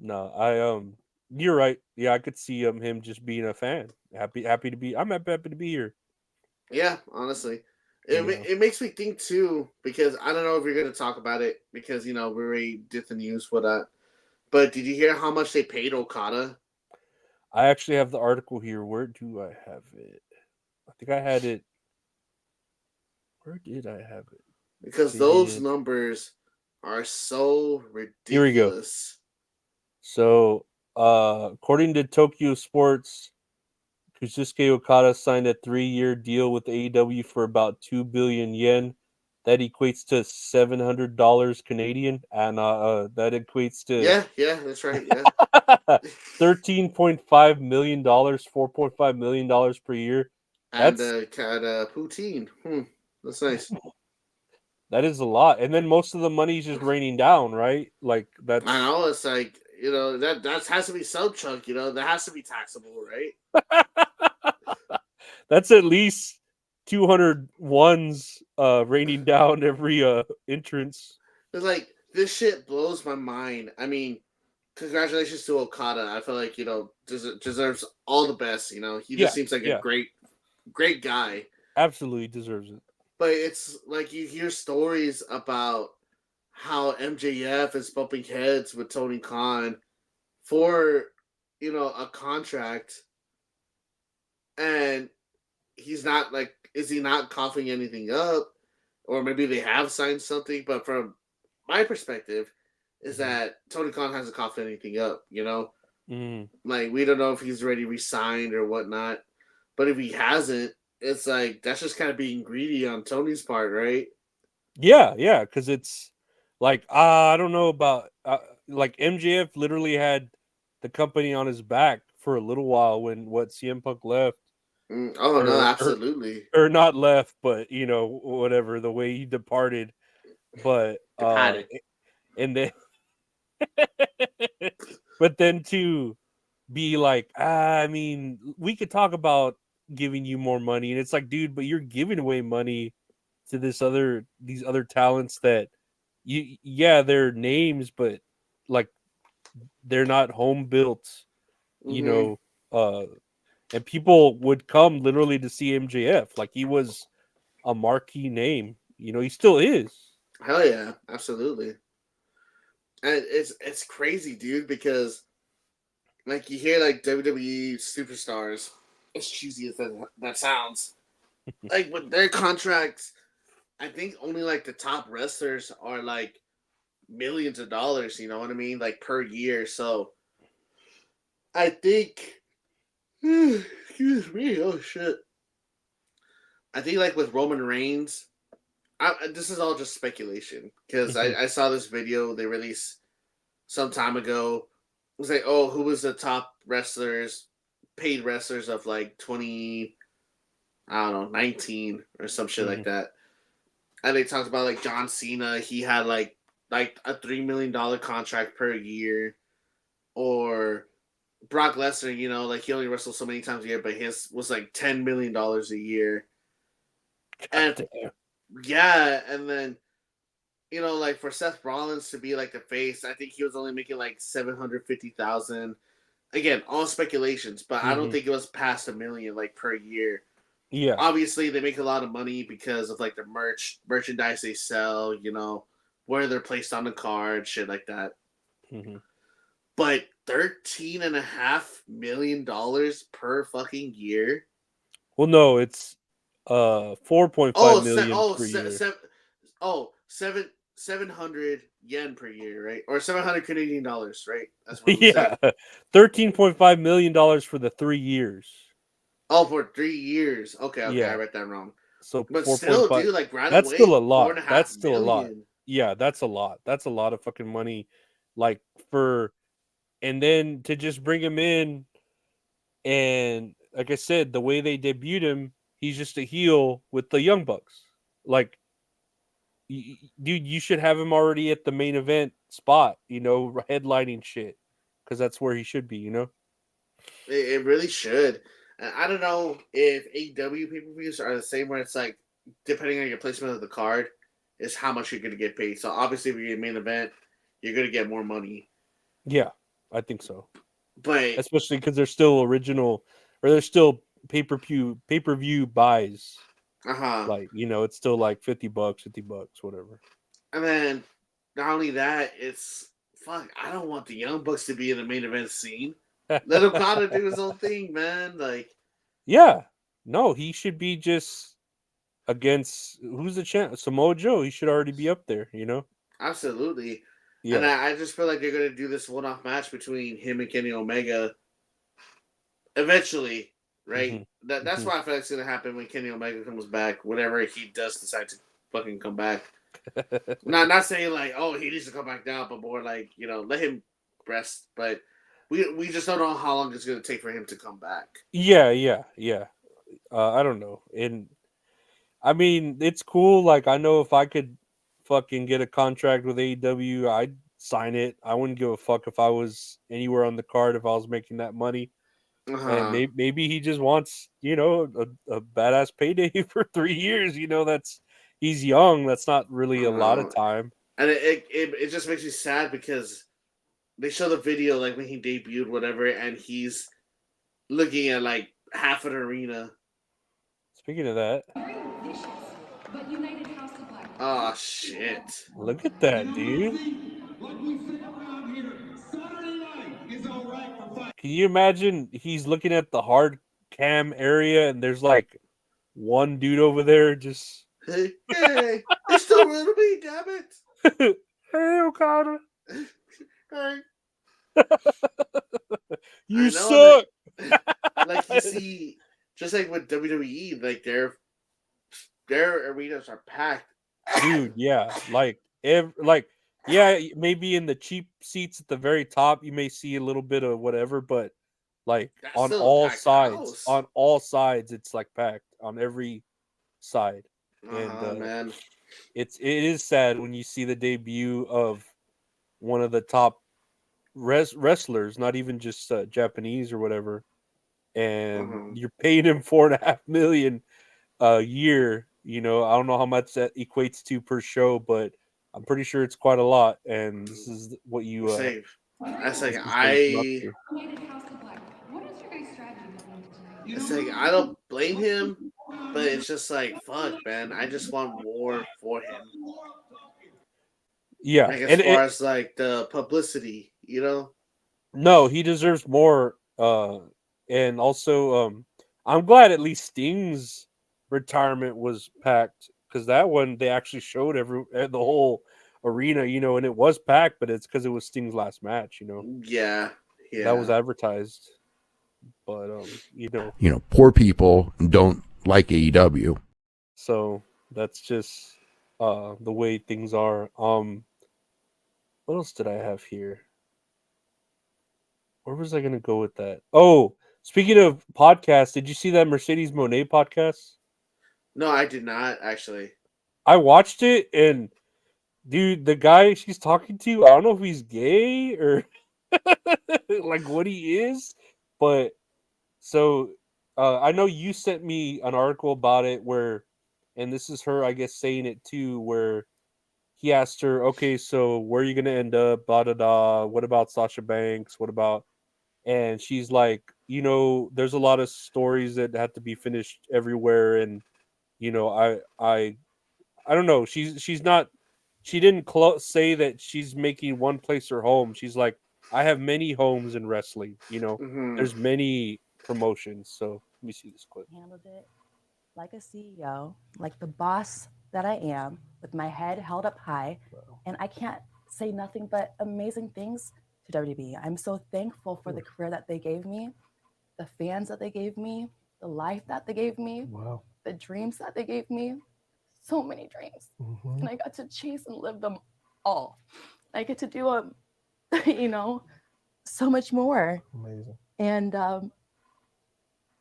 No, you're right. Yeah, I could see him just being a fan. Happy to be I'm happy to be here, Yeah, honestly. you know. It makes me think too, because I don't know if you're gonna talk about it because you know we already did the news for that. But did you hear how much they paid Okada? I actually have the article here. Where do I have it? I think I had it. Where did I have it? Because those Paid. numbers are so Here we go. ridiculous. So, according to Tokyo Sports, Kazuchika Okada signed a 3-year deal with AEW for about 2 billion yen. That equates to $700 Canadian, and that equates to Yeah, that's right. Yeah, $13.5 million, $4.5 million per year. and That's poutine. That's nice. that is a lot, and then most of the money is just raining down, right? Like I that's know it's like you know that has to be some chunk. You know that has to be taxable, right? that's at least 200 ones raining down every entrance. It's like this shit blows my mind. I mean, congratulations to Okada. I feel like you know deserves all the best. You know, he just Yeah, seems like a yeah, great guy. absolutely deserves it. But it's like you hear stories about how MJF is bumping heads with Tony Khan for you know a contract, and he's not like, is he not coughing anything up, or maybe they have signed something? But from my perspective, is Mhm. that Tony Khan hasn't coughed anything up. You know, Mhm. like we don't know if he's already resigned or whatnot. But if he hasn't, it's like that's just kind of being greedy on Tony's part, right? Yeah, yeah, because it's like I don't know about like MJF literally had the company on his back for a little while when what CM Punk left Oh no, or absolutely. not left, but whatever the way he departed. But Departed. and then but then to be like, I mean, we could talk about giving you more money, and it's like, dude, but you're giving away money to these other talents that yeah, they're names, but like they're not home built, you Mm-hmm. know, uh and people would come literally to see MJF. Like he was a marquee name. He still is. Hell yeah, absolutely. And it's crazy, dude, because like you hear like WWE superstars, as cheesy as that sounds, like with their contracts, I think only like the top wrestlers are like millions of dollars. You know what I mean? Like per year. So I think, excuse me. Oh shit. I think like with Roman Reigns, this is all just speculation because I saw this video they released some time ago. It was like, oh, who was the top wrestlers, paid wrestlers of like 20, I don't know, 19 or some shit like Mhm. that. And they talked about like John Cena, he had like a $3 million contract per year, or Brock Lesnar, you know, like he only wrestled so many times a year, but his was like $10 million a year. God And damn. yeah, and then you know, like for Seth Rollins to be like the face, I think he was only making like 750,000. Again, all speculations, but I don't think it was past $1 million like per year. Yeah. Obviously, they make a lot of money because of like the merchandise they sell. You know, where they're placed on the card, shit like that. Mm-hmm. But $13.5 million per fucking year. Well, no, it's 4.5 Oh, million per year. seven 700 yen per year, right? Or 700 Canadian dollars, right? That's what we Yeah, said. $13.5 million for the 3 years. Oh, for 3 years. Okay, I Yeah, read that wrong. so But still, 4.5. dude, like right That's still away, a four lot. and a half That's still a lot. million. Yeah, that's a lot. That's a lot of fucking money. Like for, and then to just bring him in, and like I said, the way they debuted him, he's just a heel with the Young Bucks. Like, dude, you should have him already at the main event spot, headlining shit, because that's where he should be, It really should. I don't know if AEW pay per views are the same, where it's like depending on your placement of the card, is how much you're going to get paid. So obviously, if you're in main event, you're going to get more money. Yeah, I think so. But Especially because they're still original, or they're still pay-per-view buys. Like, it's still like $50, $50, whatever. and then not only that, it's fuck. I don't want the Young Bucks to be in the main event scene. Let Okada do his own thing, man. Like, Yeah, no, he should be just against who's the champ? Samoa Joe. He should already be up there. absolutely. And Yeah. I just feel like they're going to do this one-off match between him and Kenny Omega eventually, right? Hmm. That's why I feel like it's gonna happen when Kenny Omega comes back, whenever he does decide to fucking come back. Not saying like, oh, he needs to come back now, but more like, let him rest. But we just don't know how long it's gonna take for him to come back. Yeah. I don't know, and I mean, it's cool. Like, I know if I could fucking get a contract with AEW, I'd sign it. I wouldn't give a fuck if I was anywhere on the card if I was making that money. And Uh-huh. maybe he just wants, a badass payday for 3 years. That's he's young. That's not really a lot of Uh-huh. time. And it just makes me sad because they show the video like when he debuted, whatever, and he's looking at like half an arena. Speaking of that, Oh shit. look at that, dude. Can you imagine he's looking at the hard cam area and there's like one dude over there just Hey, it's still real to me, damn it. hey Okada, Hey. you I know suck. that, like you see, just like with WWE, like their arenas are packed. Dude, yeah, yeah, maybe in the cheap seats at the very top you may see a little bit of whatever, but like That's still a packed house. on all sides it's like packed on every side. And Man. it is sad when you see the debut of one of the top wrestlers, not even just Japanese or whatever, and Uh-huh. you're paying him 4.5 million a year. I don't know how much that equates to per show, but I'm pretty sure it's quite a lot. And this is what you Save. That's like this is what you come up to. it's like I don't blame him, but it's just like fuck, man. I just want more for him. Yeah, Like as and far as like the publicity, no, he deserves more. And also, I'm glad at least Sting's retirement was packed, because that one they actually showed the whole arena, and it was packed, but it's because it was Sting's last match, Yeah, that was yeah. advertised. But Poor people don't like AEW. so that's just the way things are. What else did I have here? Where was I gonna go with that? Oh, speaking of podcasts, did you see that Mercedes Monet podcast? No, I did not actually. I watched it, and dude, the guy she's talking to, I don't know if he's gay or like what he is, but so I know you sent me an article about it where, and this is her, I guess, saying it too, where he asked her, okay, so where are you gonna end up? Blah da da. What about Sasha Banks? What about? And she's like, there's a lot of stories that have to be finished everywhere, and I don't know. She's not. She didn't say that she's making one place her home. She's like, I have many homes in wrestling. Hmm. There's many promotions. So let me see this clip. Handled it like a CEO, like the boss that I am, with my head held up high, and I can't say nothing but amazing things to WWE. I'm so thankful for the career that they gave me, the fans that they gave me, the life that they gave me, the dreams that they gave me. So many dreams. And I got to chase and live them all. I get to do so much more. Amazing. And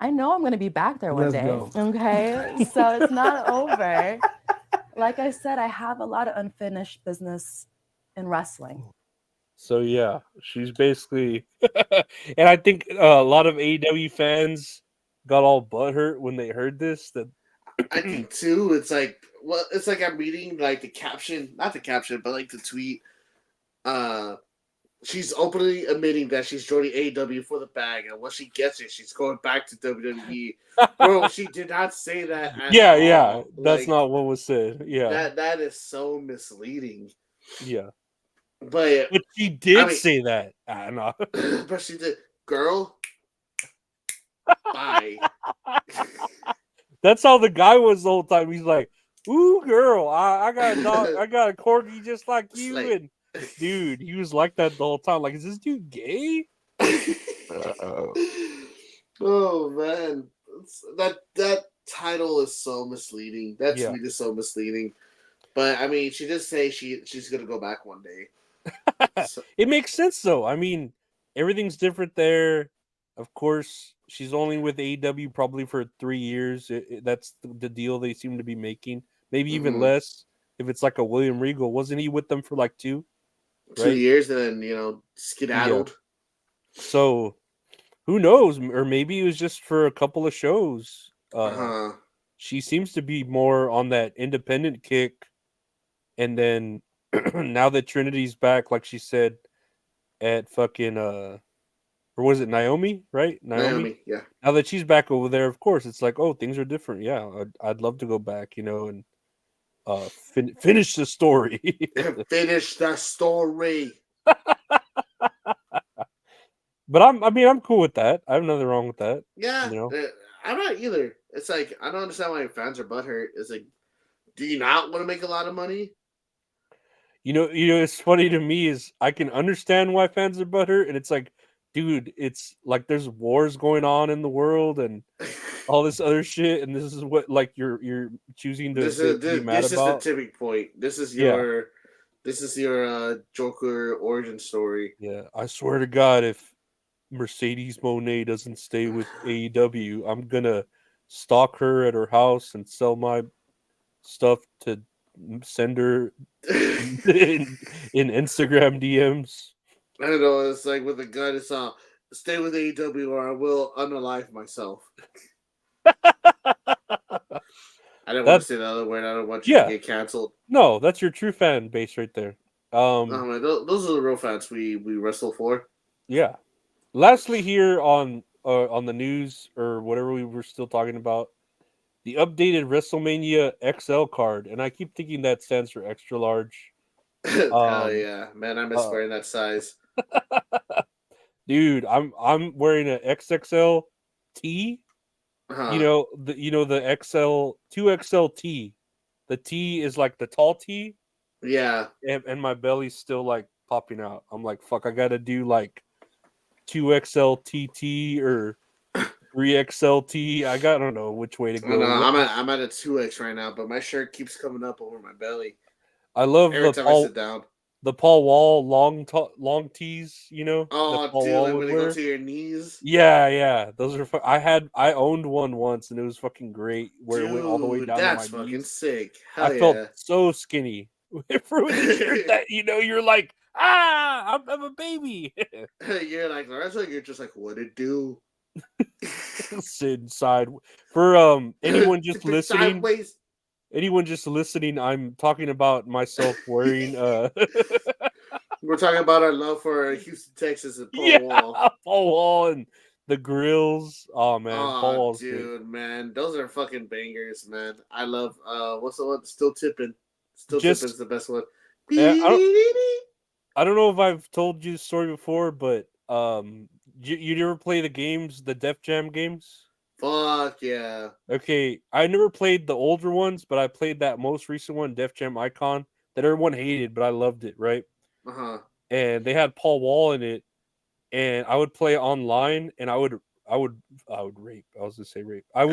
I know I'm going to be back there one Let's day. go. Okay. So it's not over. Like I said, I have a lot of unfinished business in wrestling. So yeah, she's basically, and I think a lot of AEW fans got all butthurt when they heard this. That I think too. It's like, well, it's like I'm reading like the caption, not the caption, but like the tweet. She's openly admitting that she's joining AEW for the bag, and once she gets it, she's going back to WWE. Bro, she did not say that at yeah, all. that's Like, not what was said. Yeah, that is so misleading. yeah, But but she did mean- say that. I know. but she did, girl. Bye. That's how the guy was the whole time. He's like, "Ooh, girl, I got a dog, I got a corgi just like you." Like- And dude, he was like that the whole time. Like, is this dude gay? Oh man, that title is so misleading. That Yeah. tweet is so misleading. But I mean, she did say she's gonna go back one day. So, It makes sense though. I mean, everything's different there. Of course, she's only with AEW probably for 3 years. That's the deal they seem to be making. Maybe even Mhm. less if it's like a William Regal. Wasn't he with them for like 2? 2 Right? years, and then skedaddled. So who knows? Or maybe it was just for a couple of shows. Uh-huh. She seems to be more on that independent kick. And then now that Trinity's back, like she said, at fucking or was it Naomi? Right, Naomi, yeah. Now that she's back over there, of course, it's like, oh, things are different. Yeah, I'd love to go back, and finish the story. Finish the story. But I'm cool with that. I have nothing wrong with that. Yeah, You know? I'm not either. It's like I don't understand why fans are butthurt. It's like, do you not want to make a lot of money? It's funny to me is I can understand why fans are butthurt, and it's like, dude, it's like there's wars going on in the world and all this other shit, and this is what like you're choosing to be mad this is the about. tipping point. This is Yeah. your Joker origin story. Yeah, I swear to God, if Mercedes Mone doesn't stay with AEW, I'm gonna stalk her at her house and sell my stuff to send her in Instagram DMs. I don't know. It's like with a gun. It's stay with AEW or I will unalive myself. I didn't want to say the other word. I don't want you to get canceled. No, that's your true fan base right there. Man, those are the real fans we wrestle for. Yeah. Lastly, here on the news or whatever we were still talking about, the updated WrestleMania XL card, and I keep thinking that stands for extra large. Hell yeah, man! I miss wearing that size. Dude, I'm wearing an XXL T. Uh-huh. The XL 2XL T. The T is like the tall T. Yeah. And my belly's still like popping out. I'm like, fuck, I gotta do like 2XL TT or 3XL T. I don't know which way to go. I'm at a 2X right now, but my shirt keeps coming up over my belly. I love every time I sit down. The Paul Wall long tees, Oh, that Paul dude, Wall like would when they wear. go to your knees. Yeah, those are. I owned one once, and it was fucking great. Where it went all the way down to my knees. That's fucking sick. Hell I felt so skinny for the shirt that you're like, I'm a baby. You're like Lorenzo. You're just like, what it do? Sit inside for anyone just listening. Sideways. anyone just listening, I'm talking about myself wearing We're talking about our love for Houston, Texas, and Paul yeah, Wall. Paul Wall and the grills. Oh man, Paul Oh, Wall's great. dude, man, those are fucking bangers, man. I love. What's the one? Still tipping. Still Just tipping's the best one. I don't know if I've told you the story before, but you never play the games, the Def Jam games? Fuck yeah. Okay, I never played the older ones, but I played that most recent one, Def Jam Icon, that everyone hated, but I loved it, right? Uh huh. And they had Paul Wall in it, and I would play online, and I would rape. I was gonna say rape. I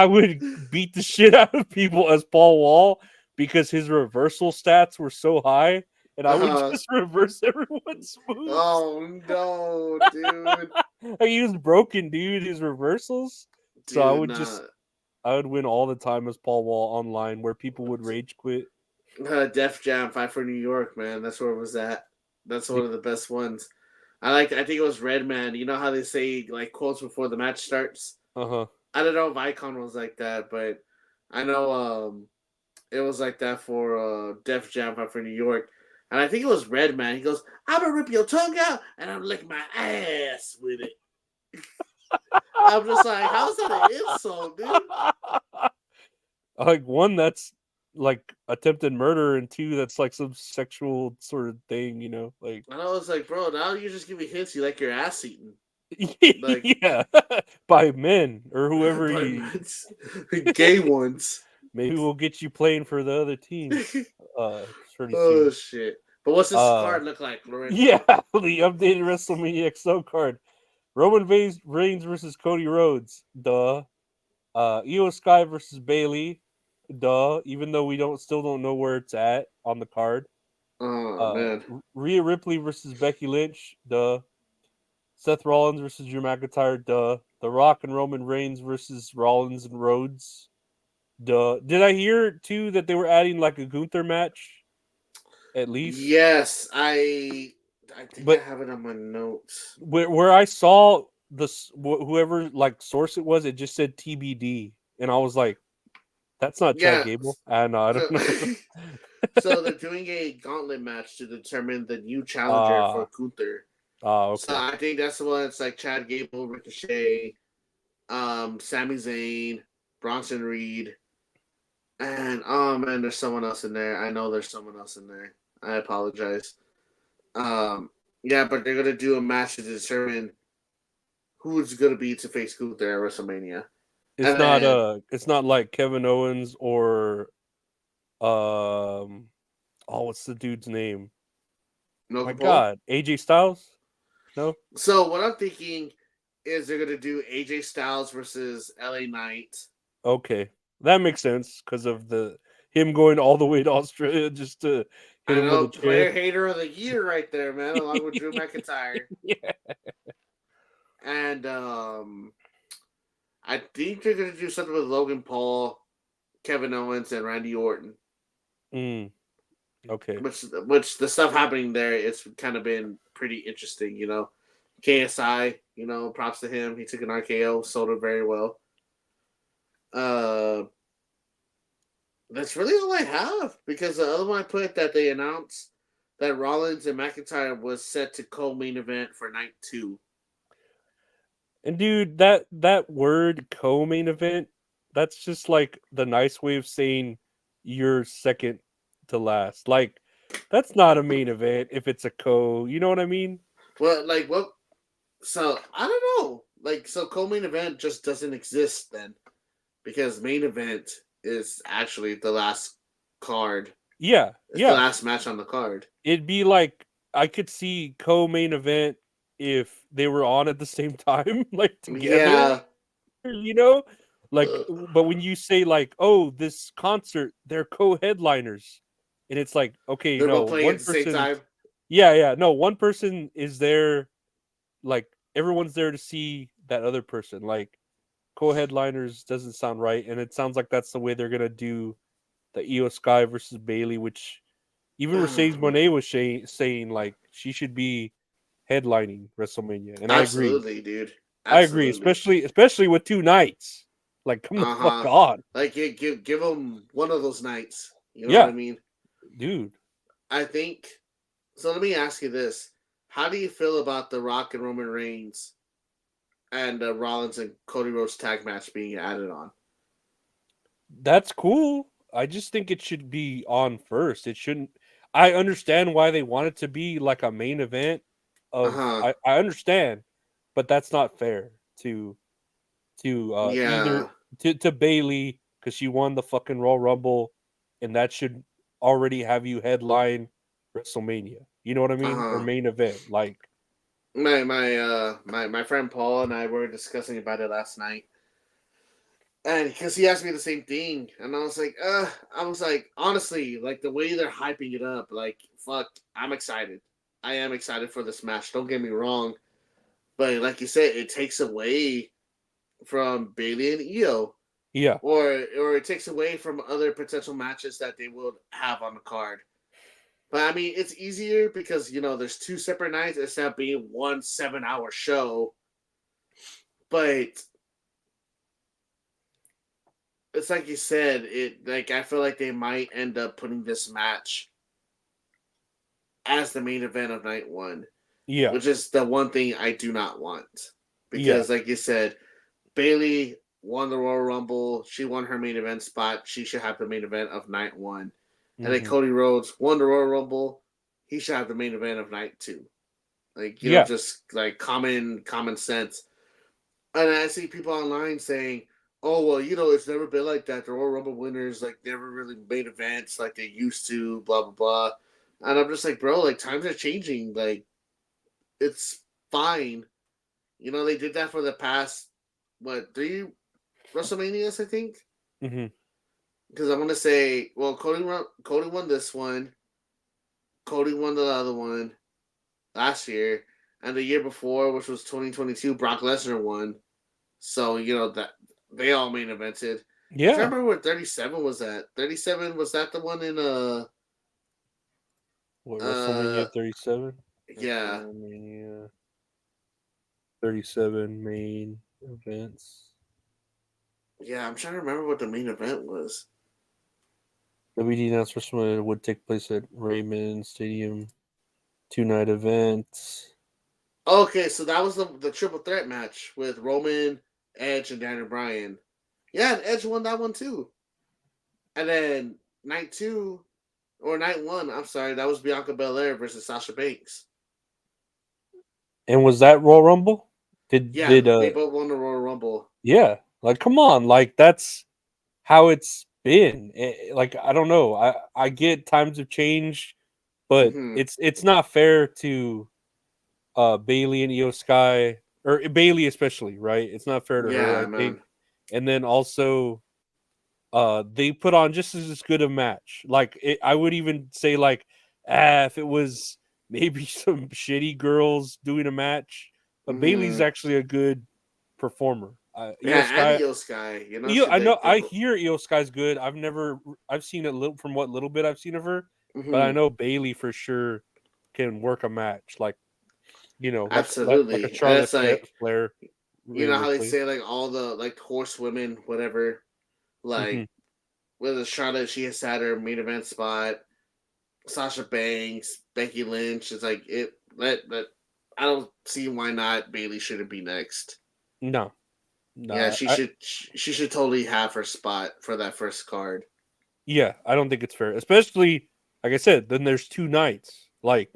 would beat the shit out of people as Paul Wall because his reversal stats were so high, and I would Uh-huh. just reverse everyone's moves. Oh no, dude. Like, he was broken, dude. His reversals. So I Dude, would nah. I would win all the time as Paul Wall online, where people would rage quit. Def Jam, Fight for New York, man. That's where it was at. That's Yeah. one of the best ones. I think it was Redman. You know how they say like quotes before the match starts? Uh huh. I don't know if Icon was like that, but I know it was like that for Def Jam Fight for New York. And I think it was Redman. He goes, I'm gonna rip your tongue out and I'm lick my ass with it. I'm just like, how's that an insult, dude? Like, one, that's like attempted murder, and two, that's like some sexual sort of thing, like And I was like, bro, now you're just giving hints you like your ass eaten. Like yeah, by men or whoever by you. gay ones. Maybe we'll get you playing for the other team pretty Oh soon. shit. But what's this card look like, Lorenzo? Yeah, the updated WrestleMania XO card. Roman Reigns versus Cody Rhodes. Duh. Io Sky versus Bailey. Duh. Even though we still don't know where it's at on the card. Oh man. Rhea Ripley versus Becky Lynch. Duh. Seth Rollins versus Drew McIntyre. Duh. The Rock and Roman Reigns versus Rollins and Rhodes. Duh. Did I hear too that they were adding like a Gunther match? At least. Yes, I think But I have it on my notes. where I saw whoever like source it was, it just said TBD, and I was like, "That's not Chad Yeah. Gable." And I don't know. So they're doing a gauntlet match to determine the new challenger for Gunther. So Okay. I think that's the one. It's like Chad Gable, Ricochet, Sami Zayn, Bronson Reed, and oh man, there's someone else in there. I know there's someone else in there. I apologize. Yeah, but they're gonna do a match to determine who's gonna be to face Gunther at WrestleMania. It's not like Kevin Owens or what's the dude's name? No My Capone? God, AJ Styles? No. So what I'm thinking is they're gonna do AJ Styles versus LA Knight. Okay, that makes sense because of him going all the way to Australia just to hit I him with know, a chair. player hater of the year right there, man, along with Drew McIntyre. Yeah. And I think they're gonna do something with Logan Paul, Kevin Owens, and Randy Orton. Okay. Which the stuff happening there, it's kind of been pretty interesting, KSI, props to him. He took an RKO, sold it very well. That's really all I have because the other one I put that they announced that Rollins and McIntyre was set to co-main event for night 2. And dude, that word co-main event, that's just like the nice way of saying you're second to last. Like, that's not a main event if it's a co. You know what I mean? Well, like what? So I don't know. Like, so co-main event just doesn't exist then, because main event is actually the last card. Yeah, It's the yeah. last match on the card. It'd be like I could see co-main event if they were on at the same time, like together. Yeah. Like, but when you say like, oh, this concert, they're co-headliners, and it's like, okay, They're no, both playing one at the same person, time. yeah, no, one person is there, like everyone's there to see that other person. Like, co-headliners doesn't sound right, and it sounds like that's the way they're gonna do the Io Sky versus Bailey, which even Mercedes Moné was saying like she should be headlining WrestleMania, and I agree. Absolutely, dude. I agree, Absolutely. especially with 2 nights. Like, come the fuck on. Like, give them one of those nights. You know Yeah. what I mean? Dude. I think. So let me ask you this: how do you feel about The Rock and Roman Reigns and Rollins and Cody Rhodes tag match being added on? That's cool. I just think it should be on first. It shouldn't. I understand why they want it to be like a main event of. I understand, but that's not fair to either to Bailey because she won the fucking Royal Rumble, and that should already have you headline WrestleMania. You know what I mean? Or main event. Like my friend Paul and I were discussing about it last night. And because he asked me the same thing, and I was like, honestly, like the way they're hyping it up, like, fuck, I'm excited. I am excited for this match. Don't get me wrong, but like you said, it takes away from Bailey and Io, yeah, or it takes away from other potential matches that they will have on the card. But I mean, it's easier because there's two separate nights instead of being 1 7-hour show. But it's like you said, I feel like they might end up putting this match as the main event of night one. yeah. Which is the one thing I do not want. Because like you said, Bailey won the Royal Rumble, she won her main event spot, she should have the main event of night one. And then Cody Rhodes won the Royal Rumble, he should have the main event of night two. Like, just like common sense. And I see people online saying, oh, well, it's never been like that. The Royal Rumble winners, like, never really made events like they used to, blah, blah, blah. And I'm just like, bro, like, times are changing. Like, it's fine. They did that for the past, 3 WrestleManias, I think? Mm-hmm. Because I'm going to say, well, Cody won this one. Cody won the other one last year. And the year before, which was 2022, Brock Lesnar won. So, that they all main evented. Yeah. I remember where 37 was at. 37, was that the one in WrestleMania 37? Yeah. WrestleMania 37 main events. Yeah, I'm trying to remember what the main event was. WD announced WrestleMania would take place at Raymond Stadium. 2-night event. Okay, so that was the triple threat match with Roman, Edge, and Daniel Bryan. Yeah, and Edge won that one too. And then night one, I'm sorry, that was Bianca Belair versus Sasha Banks. And was that Royal Rumble? They both won the Royal Rumble. Yeah, like come on, like that's how it's been. Like I don't know, I get times have changed, but it's not fair to Bailey and Io Sky, or Bailey especially, right? It's not fair to her, I think. And then also they put on just as good a match. Like I would even say like if it was maybe some shitty girls doing a match, but Bailey's actually a good performer. And Io Sky, I know. I hear Io Sky's good. I've seen it from what little bit I've seen of her, but I know Bailey for sure can work a match. Like, absolutely, like a Charlotte Flair. You know how they say like all the like horsewomen, whatever, like with Charlotte, she has had her main event spot. Sasha Banks, Becky Lynch is like it. That I don't see why not Bailey shouldn't be next. No. Yeah, she should totally have her spot for that first card. Yeah, I don't think it's fair, especially like I said. Then there's 2 nights. Like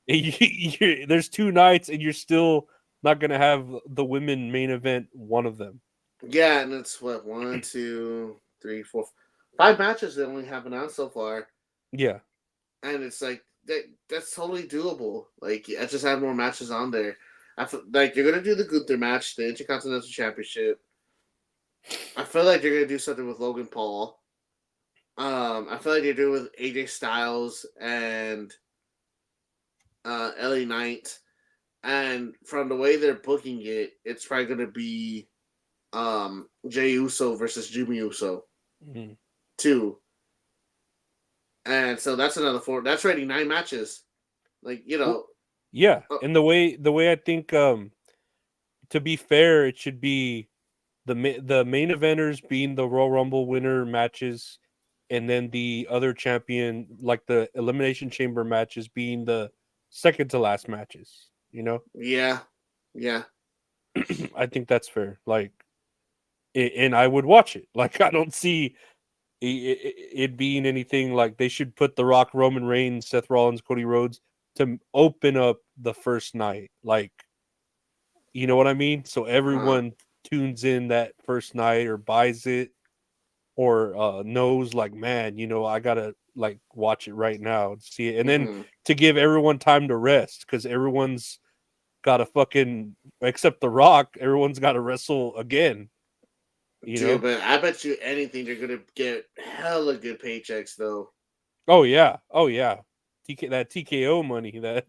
there's 2 nights, and you're still not gonna have the women main event one of them. Yeah, and it's what 1, 2, 3, 4, 5 matches they only have announced so far. Yeah, and it's like that's totally doable. Like I just have more matches on there. I feel like you're gonna do the Gunther match, the Intercontinental Championship. I feel like you're gonna do something with Logan Paul. I feel like you're doing with AJ Styles and LA Knight. And from the way they're booking it, it's probably gonna be Jey Uso versus Jimmy Uso. Too. And so that's another 4. That's already 9 matches. Like, yeah. And the way I think to be fair, it should be the main eventers being the Royal Rumble winner matches, and then the other champion, like the Elimination Chamber matches, being the second to last matches. Yeah. I think that's fair. Like, and I would watch it. Like, I don't see it being anything like they should put The Rock, Roman Reigns, Seth Rollins, Cody Rhodes to open up the first night. Like, you know what I mean? So everyone tunes in that first night or buys it or knows like, man, I gotta like watch it right now and see it. And then to give everyone time to rest, because everyone's got to fucking, except The Rock, everyone's got to wrestle again. Dude, but I bet you anything they're gonna get hella good paychecks though. Oh yeah. That TKO money that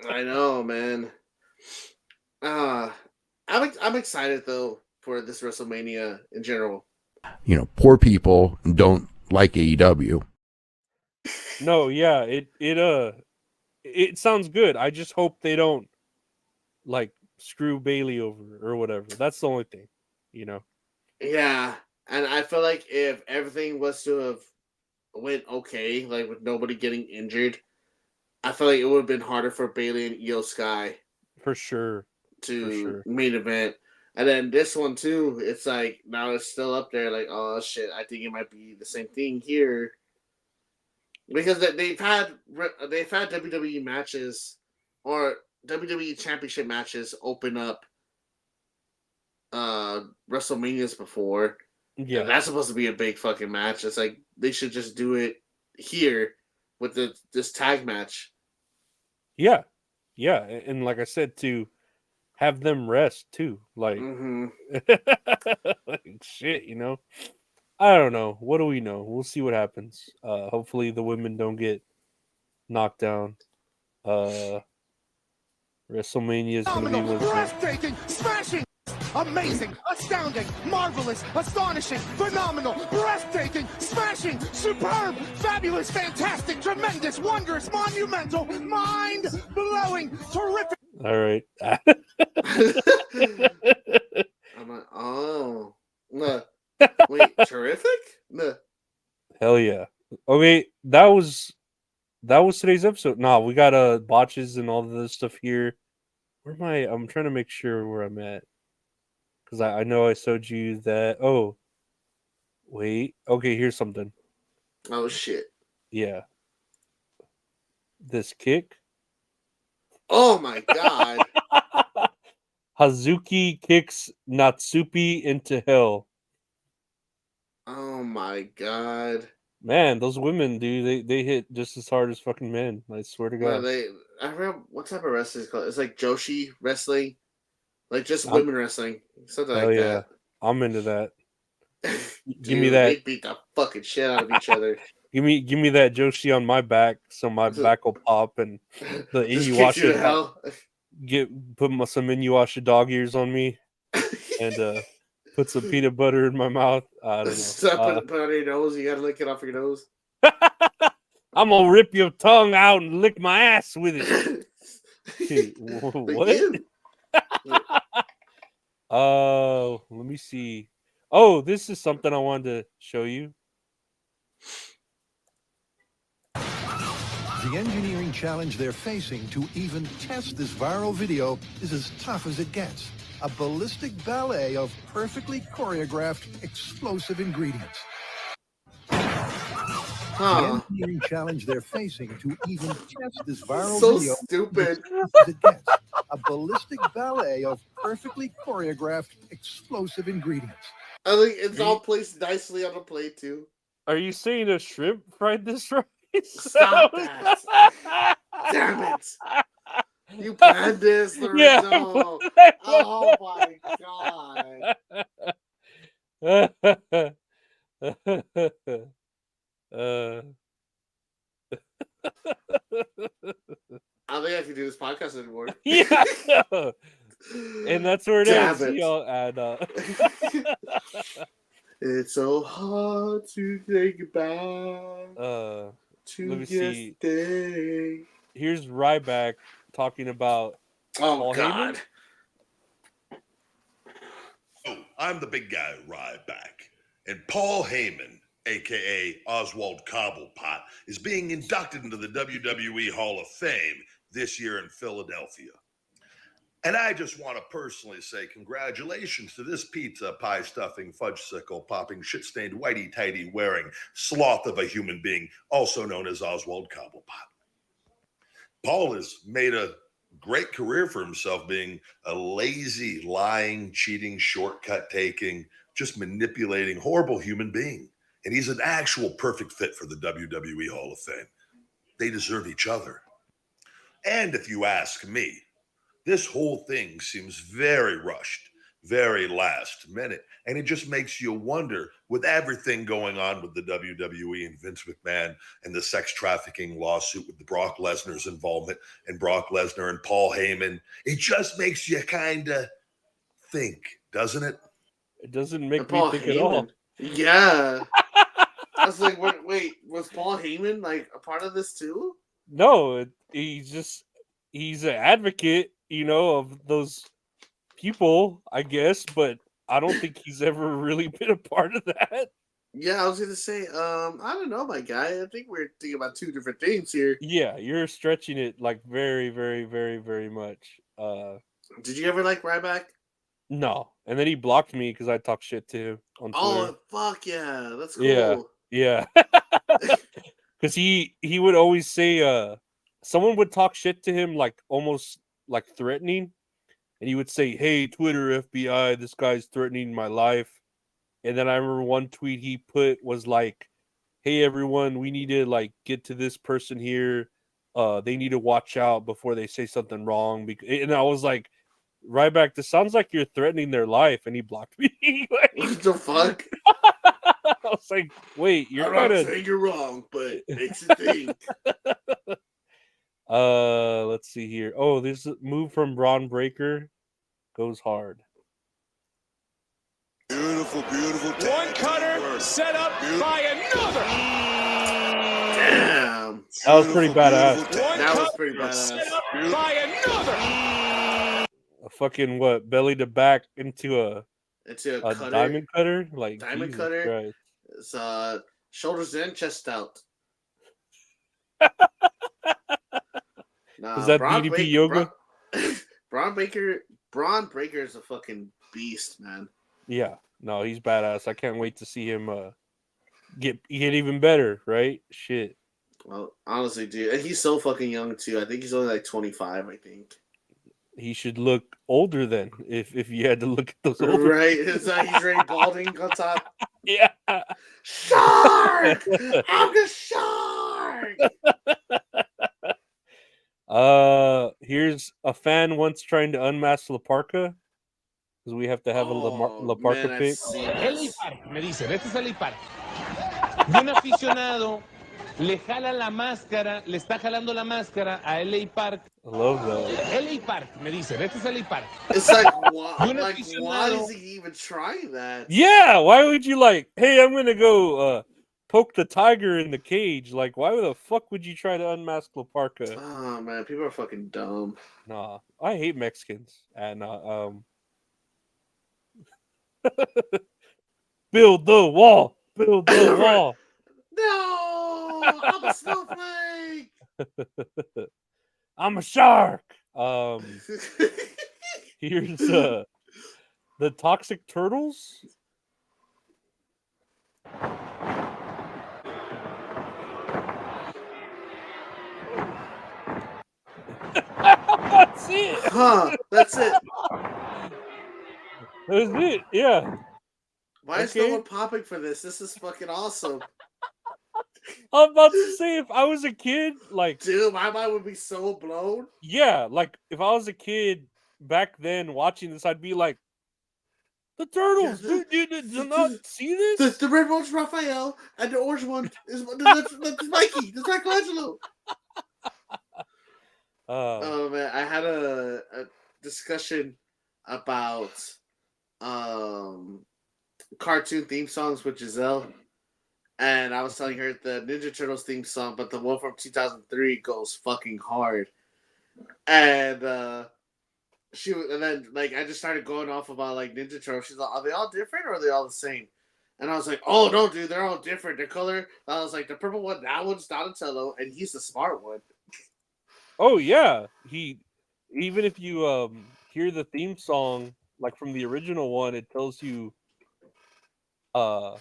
I know, man. I'm excited though for this WrestleMania in general. Poor people don't like AEW. No, yeah, it sounds good. I just hope they don't like screw Bailey over or whatever. That's the only thing, Yeah, and I feel like if everything was to have went okay, like with nobody getting injured, I feel like it would have been harder for Bailey and Io Sky for sure to main event. And then this one too, it's like now it's still up there. Like, oh shit, I think it might be the same thing here because they've had WWE matches or WWE Championship matches open up WrestleManias before. Yeah, and that's supposed to be a big fucking match. It's like they should just do it here with this tag match. yeah, and like I said, to have them rest too, like, like shit, I don't know. What do we know? We'll see what happens. Hopefully the women don't get knocked down. WrestleMania is going to be breathtaking, smashing, amazing, astounding, marvelous, astonishing, phenomenal, breathtaking, smashing, superb, fabulous, fantastic, tremendous, wondrous, monumental, mind-blowing, terrific. All right. I'm like, oh, no. Wait, terrific? No. Hell yeah. Okay, that was today's episode. Nah, we got botches and all of this stuff here. Where am I? I'm trying to make sure where I'm at. Because I know I showed you that. Oh, wait. Okay, here's something. Oh, shit. Yeah. This kick. Oh, my God. Hazuki kicks Natsupi into hell. Oh, my God. Man, those women, dude, they hit just as hard as fucking men. I swear to God. I remember what type of wrestling is called. It's like Joshi wrestling, like just women wrestling, something like that. I'm into that. Dude, give me that. They beat the fucking shit out of each other. Give me that Joshi on my back, so my back will pop and the Inuyasha hell. Put some Inuyasha dog ears on me and put some peanut butter in my mouth. I don't know. Put it on your nose. You gotta lick it off your nose. I'm gonna rip your tongue out and lick my ass with it. Okay, what? Oh, let me see. Oh, this is something I wanted to show you. The engineering challenge they're facing to even test this viral video is as tough as it gets. A ballistic ballet of perfectly choreographed explosive ingredients. The engineering challenge they're facing to even test this viral video stupid. is as tough as it gets. A ballistic ballet of perfectly choreographed explosive ingredients. I think it's all placed nicely on a plate too. Are you saying a shrimp fried this rice? Stop that! Damn it! You planned this, Lorenzo. Yeah. Oh my god! I don't think I can do this podcast anymore. Yeah, and that's where it Damn is. Y'all add It's so hard to think about. Let me see. Here's Ryback talking about Paul God. Heyman. I'm the big guy, Ryback, and Paul Heyman, a.k.a. Oswald Cobblepot, is being inducted into the WWE Hall of Fame this year in Philadelphia. And I just want to personally say congratulations to this pizza pie stuffing, fudgesicle popping, shit-stained, whitey-tighty wearing sloth of a human being, also known as Oswald Cobblepot. Paul has made a great career for himself being a lazy, lying, cheating, shortcut taking, just manipulating, horrible human being. And he's an actual perfect fit for the WWE Hall of Fame. They deserve each other. And if you ask me, this whole thing seems very rushed, very last minute. And it just makes you wonder, with everything going on with the WWE and Vince McMahon and the sex trafficking lawsuit with the Brock Lesnar's involvement and Brock Lesnar and Paul Heyman, it just makes you kind of think, doesn't it? It doesn't make Paul me think Heyman. at all. Yeah. I was like, wait, was Paul Heyman like a part of this too? No, he's an advocate, of those people, I guess, but I don't think he's ever really been a part of that. Yeah, I was gonna say, I don't know, my guy. I think we're thinking about two different things here. Yeah, you're stretching it like very, very, very, very much. Did you ever like Ryback? No, and then he blocked me because I talked shit to him on Twitter. Oh fuck yeah, that's cool. Yeah. Because he would always say, someone would talk shit to him, like almost like threatening, and he would say, "Hey, Twitter FBI, this guy's threatening my life." And then I remember one tweet he put was like, "Hey everyone, we need to like get to this person here. They need to watch out before they say something wrong." And I was like, "Ryback, this sounds like you're threatening their life," and he blocked me. What the fuck? I was like, "Wait, you're I'm kind not of saying you're wrong, but it makes you think." Let's see here. Oh, this move from Braun Breaker goes hard. Beautiful One cutter set up by another. Damn. That was pretty badass. That was pretty badass. Set up by another. A fucking what? Belly to back into a cutter. diamond cutter? Like Diamond Jesus cutter. Christ. It's shoulders in, chest out. Nah, Is that DDP yoga? Braun Breaker is a fucking beast, man. Yeah. No, he's badass. I can't wait to see him get even better, right? Shit. Well, honestly, dude, and he's so fucking young too. I think he's only like 25. I think He should look older then, if you had to look at those older. Right? It's like he's already balding on top. Yeah. Shark! I'm a shark! Here's a fan once trying to unmask La Parka, because we have to have a La Parka pick. El Park, me dice, este es el Park. Y un aficionado le jala la máscara, le está jalando la máscara a LA Park. I love that. LA Park, me dice, este es LA Park. It's like, why is he even trying that? Yeah, why would you hey, I'm gonna go poke the tiger in the cage? Like, why the fuck would you try to unmask La Parka? Oh man, people are fucking dumb. Nah, I hate Mexicans. And build the wall. Build the wall. No, I'm a snowflake. I'm a shark. Here's the Toxic Turtles. That's it. Huh? That's it. That's it. Yeah. Why is no one popping for this? This is fucking awesome. I'm about to say, if I was a kid, dude, my mind would be so blown. Yeah, if I was a kid back then watching this, I'd be like, the turtles, dude, did you not see this? The red one's Raphael, and the orange one is that's Mikey. That's Michelangelo. Oh man, I had a discussion about cartoon theme songs with Giselle. And I was telling her the Ninja Turtles theme song, but the one from 2003 goes fucking hard. And and then like I just started going off about like Ninja Turtles. She's like, are they all different or are they all the same? And I was like, oh no, dude, they're all different. Their color. I was like, the purple one, that one's Donatello, and he's the smart one. Oh yeah, even if you hear the theme song like from the original one, it tells you. Oh,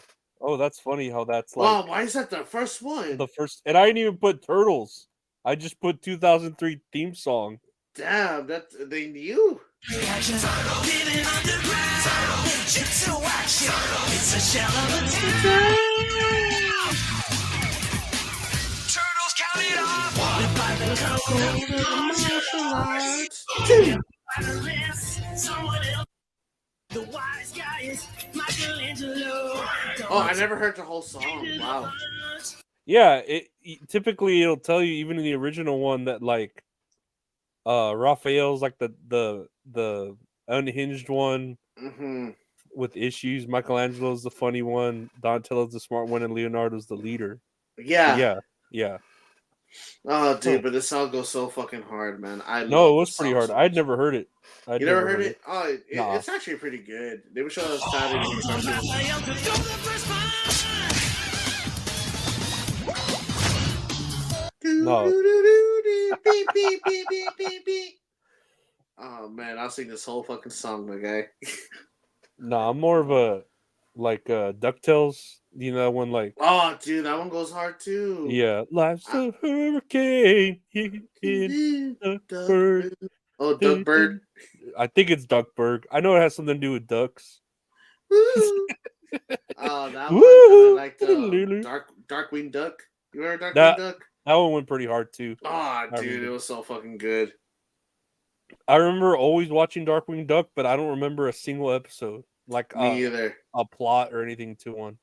that's funny how that's like. Wow, why is that the first one? The first, and I didn't even put Turtles. I just put 2003 theme song. Damn, that they knew. Oh, I never heard the whole song. Wow. Yeah, typically it'll tell you even in the original one that like Raphael's like the unhinged one with issues. Michelangelo's the funny one, Donatello's the smart one, and Leonardo's the leader. Yeah. Yeah. Oh, dude, but this song goes so fucking hard, man. It was pretty hard. I'd never heard it. You never heard it? Oh, it's actually pretty good. They were showing us Saturday. No. Oh man, I'll sing this whole fucking song, my guy. Nah, I'm more of a like DuckTales. You know when like. Oh, dude, that one goes hard too. Yeah, life's a hurricane. Duckbird. Oh, Duckbird. I think it's Duckburg. I know it has something to do with ducks. Oh, that one. Like Darkwing Duck. You remember Darkwing Duck? That one went pretty hard too. Oh, dude, it was so fucking good. I remember always watching Darkwing Duck, but I don't remember a single episode. Like me either. A plot or anything to one.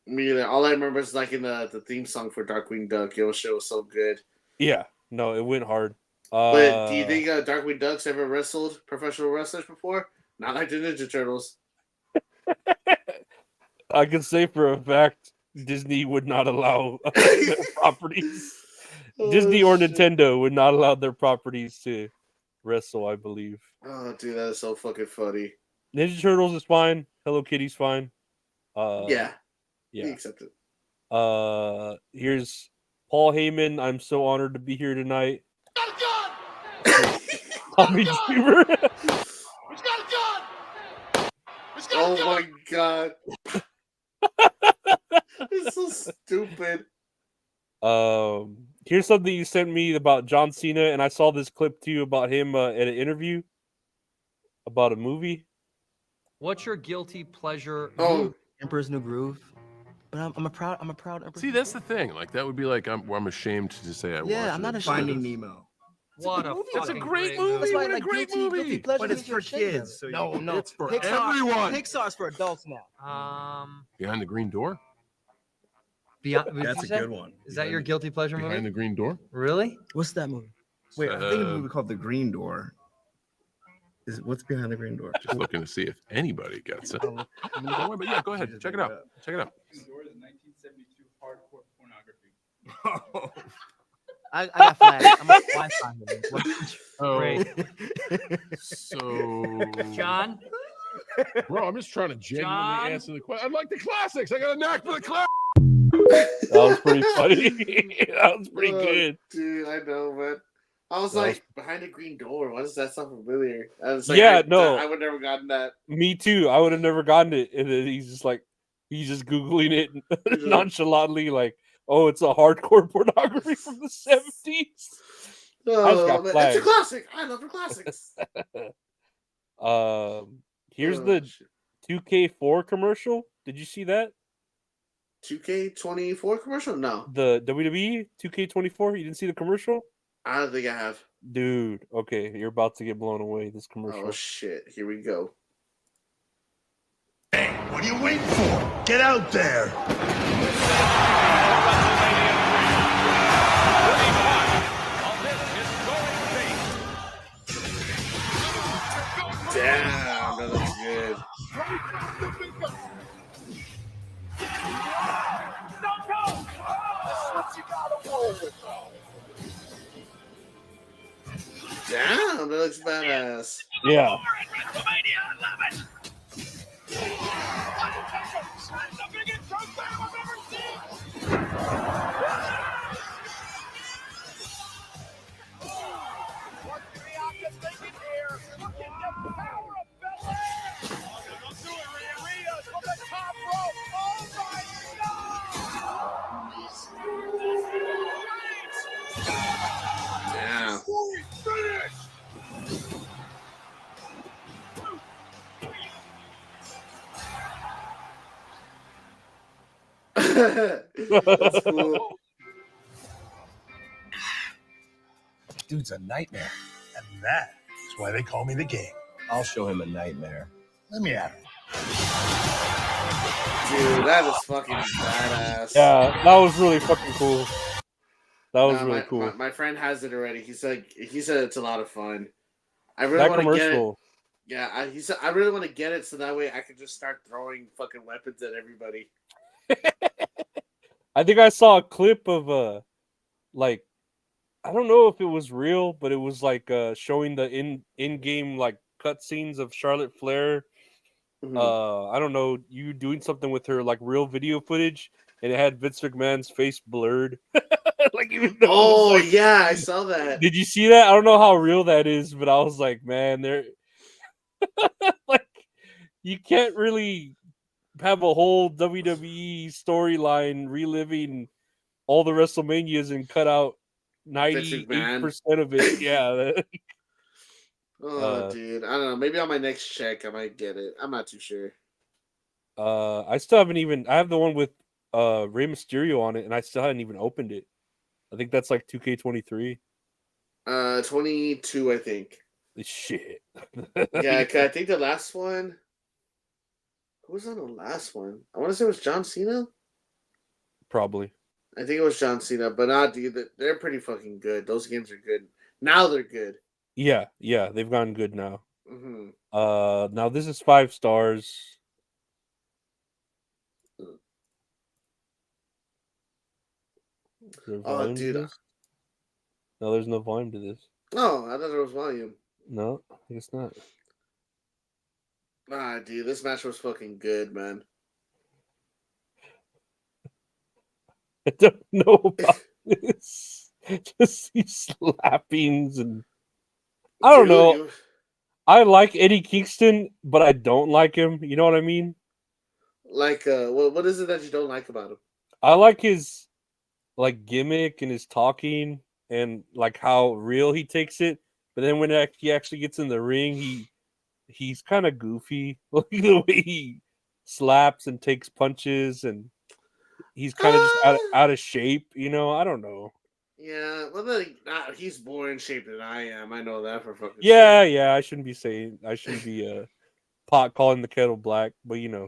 Me either. All I remember is like in the theme song for Darkwing Duck. It was so good. Yeah, no, it went hard. But do you think Darkwing Duck's ever wrestled professional wrestlers before? Not like the Ninja Turtles. I can say for a fact Disney would not allow their properties. Disney or Nintendo would not allow their properties to wrestle, I believe. Oh, dude, that is so fucking funny. Ninja Turtles is fine. Hello Kitty's fine. Yeah. We accept it. Here's Paul Heyman. I'm so honored to be here tonight. Tommy Dreamer. Oh my god. It's so stupid. Here's something you sent me about John Cena, and I saw this clip too about him at an interview about a movie. What's your guilty pleasure? Oh, Emperor's New Groove. But I'm a proud Emperor. See, that's the thing. Like that would be like I'm ashamed to say I watched. Yeah, I'm not ashamed. Finding Nemo. What a That's a great movie. That's why, What a like, great guilty movie. pleasure But it's means you're for ashamed of kids, it. so No, It's for Pixar, everyone. Pixar's for adults now. Behind the Green Door. Beyond, That's a good one. Is that your guilty pleasure movie? Behind the Green Door. Really? What's that movie? Wait, I think a movie called The Green Door. What's behind the Green Door? Just looking to see if anybody gets it. Don't worry, but yeah, go ahead. Check it out. Check it out. Green Door is 1972 hardcore pornography. I got flagged. I'm a Wi-Fi movie. Oh, Great. so John? bro, I'm just trying to genuinely answer the question. I like the classics. I got a knack for the classics. That was pretty funny. That was pretty good. Dude, I know, man. I was like, behind the green door. Why does that sound familiar? I was like, I would never gotten that. Me too. I would have never gotten it. And then he's just Googling it nonchalantly, like, oh, it's a hardcore pornography from the 70s. Oh, man. It's a classic. I love the classics. Here's the 2K4 commercial. Did you see that? 2K24 commercial? No. The WWE 2K24? You didn't see the commercial? I don't think I have. Dude, okay, you're about to get blown away. This commercial. Oh shit! Here we go. Hey, what are you waiting for? Get out there! Damn, that looks good. Damn, that looks badass. Yeah. Yeah. That's cool. Dude's a nightmare. And that is why they call me the Game. I'll show him a nightmare. Let me at him. Dude, that is fucking badass. Yeah, that was really fucking cool. That was really cool. My friend has it already. He said it's a lot of fun. I really That want to get it. commercial. Yeah, he said I really want to get it so that way I can just start throwing fucking weapons at everybody. I think I saw a clip of like, I don't know if it was real, but it was like showing the in-game like cutscenes of Charlotte Flair. I don't know, you doing something with her, like real video footage, and it had Vince McMahon's face blurred. Like, even though oh like, yeah, I saw that. Did you see that? I don't know how real that is, but I was like, man, they're like, you can't really have a whole WWE storyline reliving all the WrestleManias and cut out 98% of it. Yeah. Dude, I don't know. Maybe on my next check I might get it. I'm not too sure. I still haven't even. I have the one with Rey Mysterio on it, and I still haven't even opened it. I think that's like 2K23. 22, I think. Shit. Yeah, I think the last one. Who was on the last one? I want to say it was John Cena. Probably. I think it was John Cena, but not dude. They're pretty fucking good. Those games are good. Now they're good. Yeah, they've gotten good now. Mm-hmm. Now this is 5 stars. Oh, dude. No, there's no volume to this. Oh, I thought there was volume. No, I guess not. Nah, dude, this match was fucking good, man. I don't know about this. Just these slappings and I don't know. I like Eddie Kingston, but I don't like him. You know what I mean? Like, what is it that you don't like about him? I like his like gimmick and his talking and like how real he takes it. But then when he actually gets in the ring, he's kind of goofy. Like the way he slaps and takes punches, and he's kind of just out of shape. You know, I don't know. Yeah, well, he's more in shape than I am. I know that for fucking Yeah, sure. Yeah. I shouldn't be pot calling the kettle black, but you know,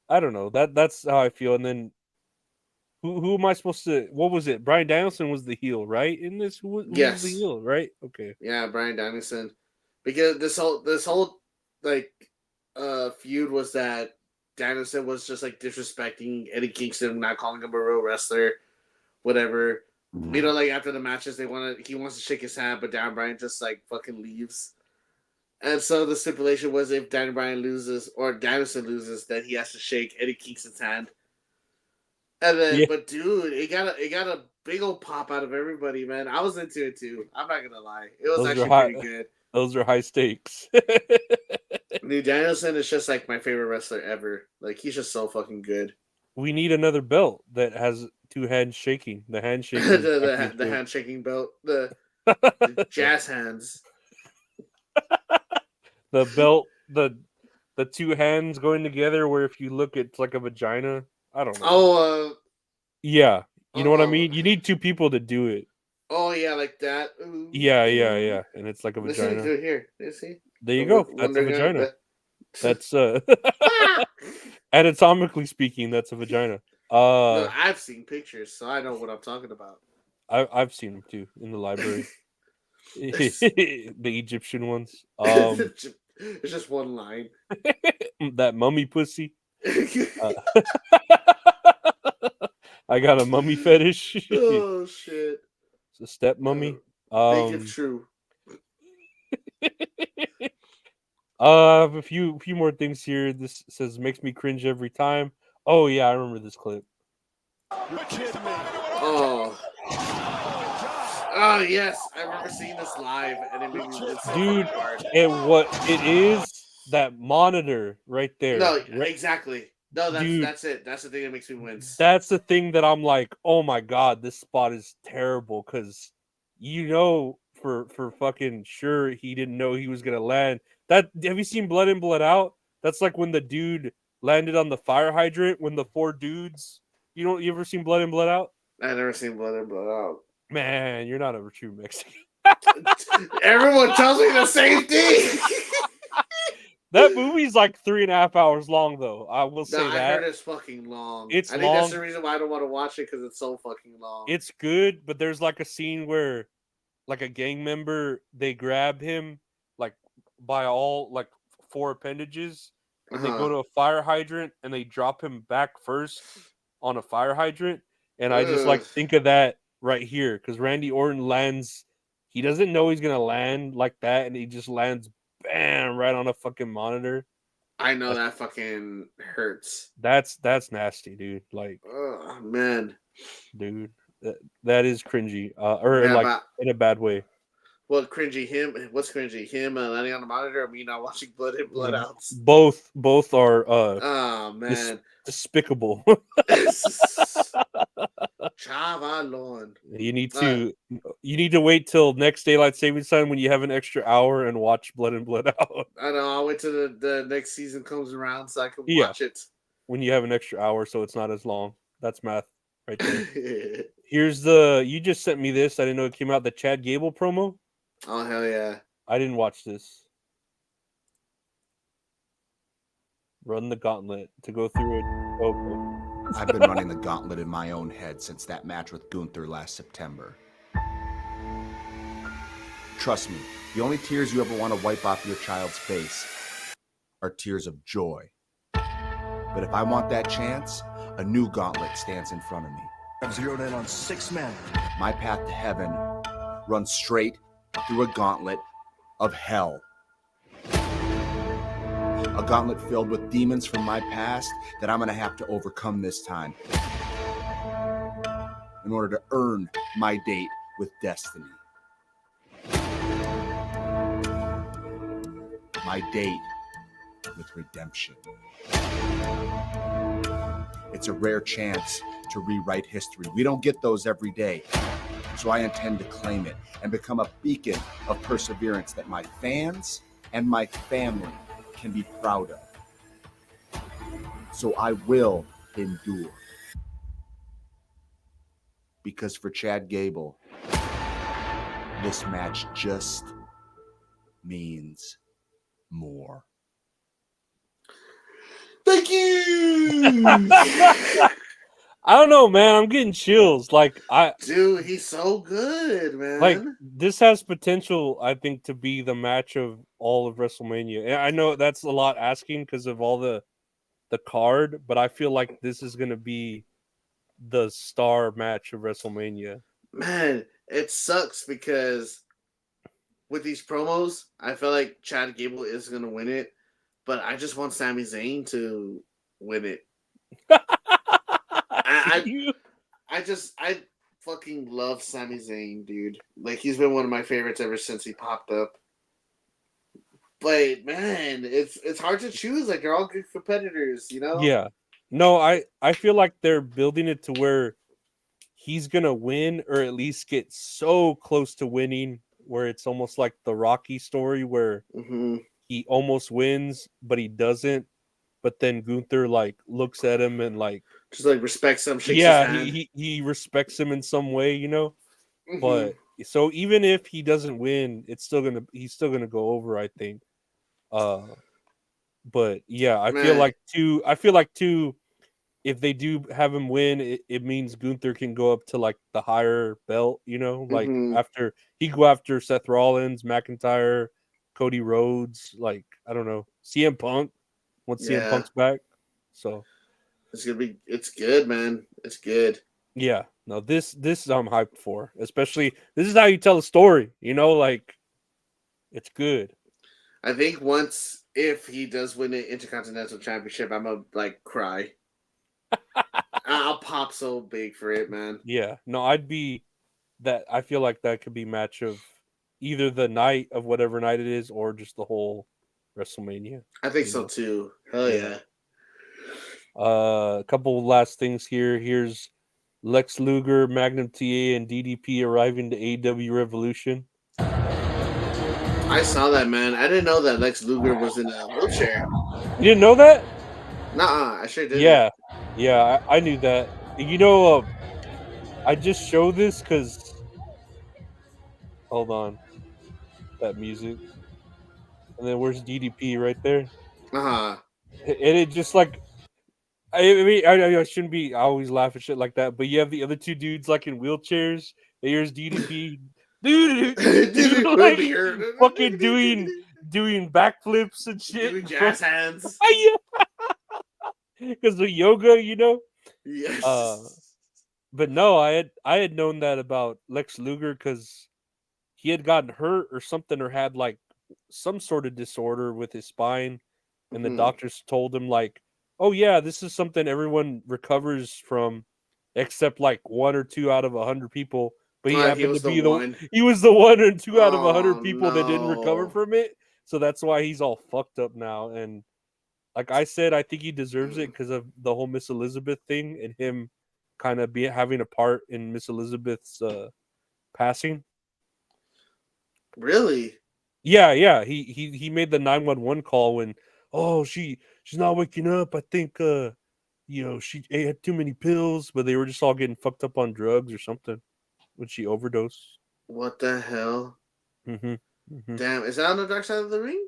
I don't know. That's how I feel. And then who am I supposed to? What was it? Bryan Danielson was the heel, right? In this, who was the heel, right? Okay. Yeah, Bryan Danielson. Because this whole like feud was that Danielson was just like disrespecting Eddie Kingston, not calling him a real wrestler, whatever. You know, like after the matches, he wants to shake his hand, but Dan Bryan just like fucking leaves. And so the stipulation was if Dan Bryan loses or Danielson loses, then he has to shake Eddie Kingston's hand. And then, but dude, it got a big old pop out of everybody, man. I was into it too. I'm not gonna lie, it was actually pretty good. Those are high stakes. Dude, Danielson is just like my favorite wrestler ever. Like he's just so fucking good. We need another belt that has 2 hands shaking. The handshaking. the handshaking belt. The jazz hands. The belt, the 2 hands going together where if you look it's like a vagina. I don't know. Oh, yeah. You know what I mean? You need 2 people to do it. Oh yeah, like that. Ooh, yeah. And it's like a vagina. Listen, here. See? There you go. That's a vagina. That's anatomically speaking, that's a vagina. No, I've seen pictures, so I know what I'm talking about. I've seen them too in the library. The Egyptian ones. It's just one line. That mummy pussy. I got a mummy fetish. Oh shit! It's a step mummy. Think it's true. A few more things here. This says makes me cringe every time. Oh yeah, I remember this clip. Oh. Oh yes, I remember seeing this live, and it made me wince so Dude, fucking hard. and what it is, that monitor right there. No, exactly. No, Dude, that's it. That's the thing that makes me wince. that's the thing that I'm like, oh my god, this spot is terrible, because for fucking sure he didn't know he was gonna land. That, have you seen Blood In, Blood Out? That's like when the dude landed on the fire hydrant when the 4 dudes. You ever seen Blood In, Blood Out? I've never seen Blood In, Blood Out. Man, you're not a true Mexican. Everyone tells me the same thing. That movie's like 3.5 hours long, though. I will say No, that. I heard it's fucking long. It's I think long. that's the reason why I don't want to watch it, because it's so fucking long. It's good, but there's like a scene where, like, a gang member, they grab him like by all like 4 appendages, and they go to a fire hydrant and they drop him back first on a fire hydrant. And I just like think of that right here, because Randy Orton lands. He doesn't know he's gonna land like that, and he just lands, bam, right on a fucking monitor. I know that fucking hurts. That's nasty, dude. Like, oh man, dude, that is cringy, or Yeah, like but- in a bad way. What cringy him? What's cringy him landing on the monitor, or me not watching Blood In, Blood Outs? Both are Oh man, despicable. Chavalon. You need to wait till next daylight savings time when you have an extra hour and watch Blood In, Blood Out. I know. I'll wait till the next season comes around so I can Yeah. watch it. When you have an extra hour, so it's not as long. That's math right there. Here's you just sent me this. I didn't know it came out. The Chad Gable promo. Oh hell yeah! I didn't watch this. Run the gauntlet to go through it. Okay. I've been running the gauntlet in my own head since that match with Gunther last September. Trust me, the only tears you ever want to wipe off your child's face are tears of joy. But if I want that chance, a new gauntlet stands in front of me. I've zeroed in on 6 men. My path to heaven runs straight through a gauntlet of hell. A gauntlet filled with demons from my past that I'm going to have to overcome this time in order to earn my date with destiny. My date with redemption. It's a rare chance to rewrite history. We don't get those every day. So I intend to claim it and become a beacon of perseverance that my fans and my family can be proud of. So I will endure. Because for Chad Gable, this match just means more. Thank you. I don't know, man. I'm getting chills. Like, dude, he's so good, man. Like, this has potential, I think, to be the match of all of WrestleMania. And I know that's a lot asking because of all the card, but I feel like this is going to be the star match of WrestleMania. Man, it sucks because with these promos, I feel like Chad Gable is going to win it, but I just want Sami Zayn to win it. I fucking love Sami Zayn, dude. Like, he's been one of my favorites ever since he popped up. But man, it's hard to choose. Like, they're all good competitors, you know? Yeah. No, I feel like they're building it to where he's gonna win, or at least get so close to winning, where it's almost like the Rocky story where he almost wins, but he doesn't. But then Gunther like looks at him and like just like respects him, shakes his hand. he respects him in some way, you know. But so even if he doesn't win, he's still gonna go over, I think. But yeah, I feel like too, if they do have him win, it means Gunther can go up to like the higher belt, you know, like after he go after Seth Rollins, McIntyre, Cody Rhodes, like I don't know, CM Punk once CM Punk's back. So it's good, man. It's good. Yeah, no, this I'm hyped for. Especially this is how you tell a story, you know, like it's good. I think once if he does win the Intercontinental Championship, I'm gonna like cry. I'll pop so big for it, man. Yeah, no, I'd be that. I feel like that could be match of either the night of whatever night it is, or just the whole WrestleMania. I think so too. Hell yeah. A couple of last things here. Here's Lex Luger, Magnum TA, and DDP arriving to AEW Revolution. I saw that, man. I didn't know that Lex Luger was in a wheelchair. You didn't know that? Nuh-uh, I sure didn't. Yeah, I knew that. You know, I just show this because. Hold on, that music, and then where's DDP right there? Uh-huh. And it just like. I mean, I shouldn't be. I always laugh at shit like that, but you have the other two dudes like in wheelchairs. And here's DDP, like fucking doing backflips and shit, doing jazz hands. Because of yoga, you know. Yes. But no, I had known that about Lex Luger because he had gotten hurt or something, or had like some sort of disorder with his spine, and the doctors told him like, oh yeah, this is something everyone recovers from, except like 1 or 2 out of 100 people. But he happened to be he was the 1 or 2 out of 100 people that didn't recover from it. So that's why he's all fucked up now. And like I said, I think he deserves it because of the whole Miss Elizabeth thing and him kind of having a part in Miss Elizabeth's passing. Really? Yeah. He made the 911 call when she's not waking up. I think she had too many pills, but they were just all getting fucked up on drugs or something when she overdosed. What the hell? Mm-hmm. Damn, is that on the Dark Side of the Ring?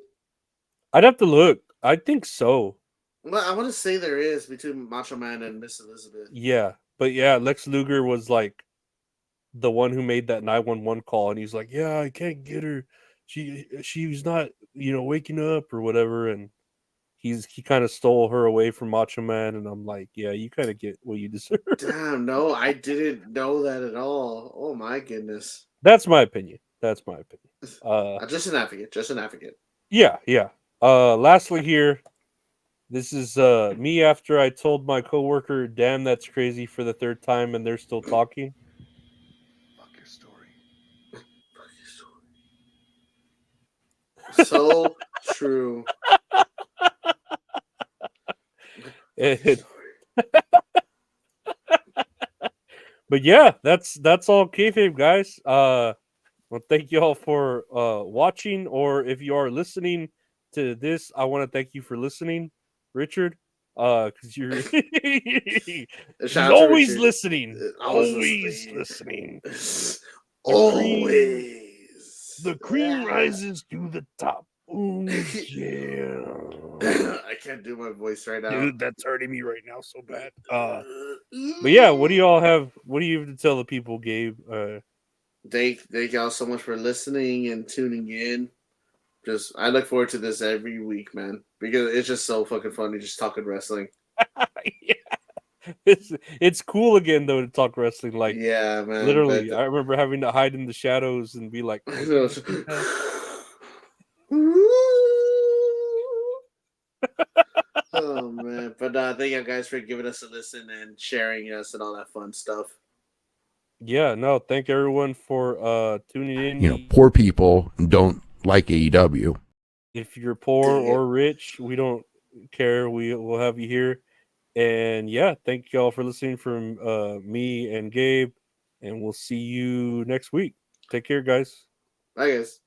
I'd have to look. I think so. Well, I want to say there is between Macho Man and Miss Elizabeth. Yeah, but yeah, Lex Luger was like the one who made that 911 call, and he's like, "Yeah, I can't get her. She's not, waking up or whatever." And he kind of stole her away from Macho Man, and I'm like, "Yeah, you kind of get what you deserve." Damn, no, I didn't know that at all. Oh my goodness. That's my opinion. Just an advocate. Yeah. Lastly here, this is me after I told my coworker, "Damn, that's crazy," for the 3rd time, and they're still talking. Fuck your story. So true. But yeah, that's all kayfabe, guys. Well, thank you all for watching, or if you are listening to this, I want to thank you for listening, Richard. Because you're he's always listening. Always listening. The cream rises to the top. Ooh, yeah. I can't do my voice right now. Dude, that's hurting me right now so bad. But yeah, what do you all have? What do you have to tell the people, Gabe? Thank y'all so much for listening and tuning in. I look forward to this every week, man, because it's just so fucking funny just talking wrestling. Yeah, it's cool again though to talk wrestling. Like, yeah, man. Literally, I remember having to hide in the shadows and be like, oh man! But thank you guys for giving us a listen and sharing us and all that fun stuff. Yeah, no, thank everyone for tuning in. Poor people don't like AEW. If you're poor or rich, we don't care. We will have you here. And yeah, thank y'all for listening from me and Gabe. And we'll see you next week. Take care, guys. Bye, guys.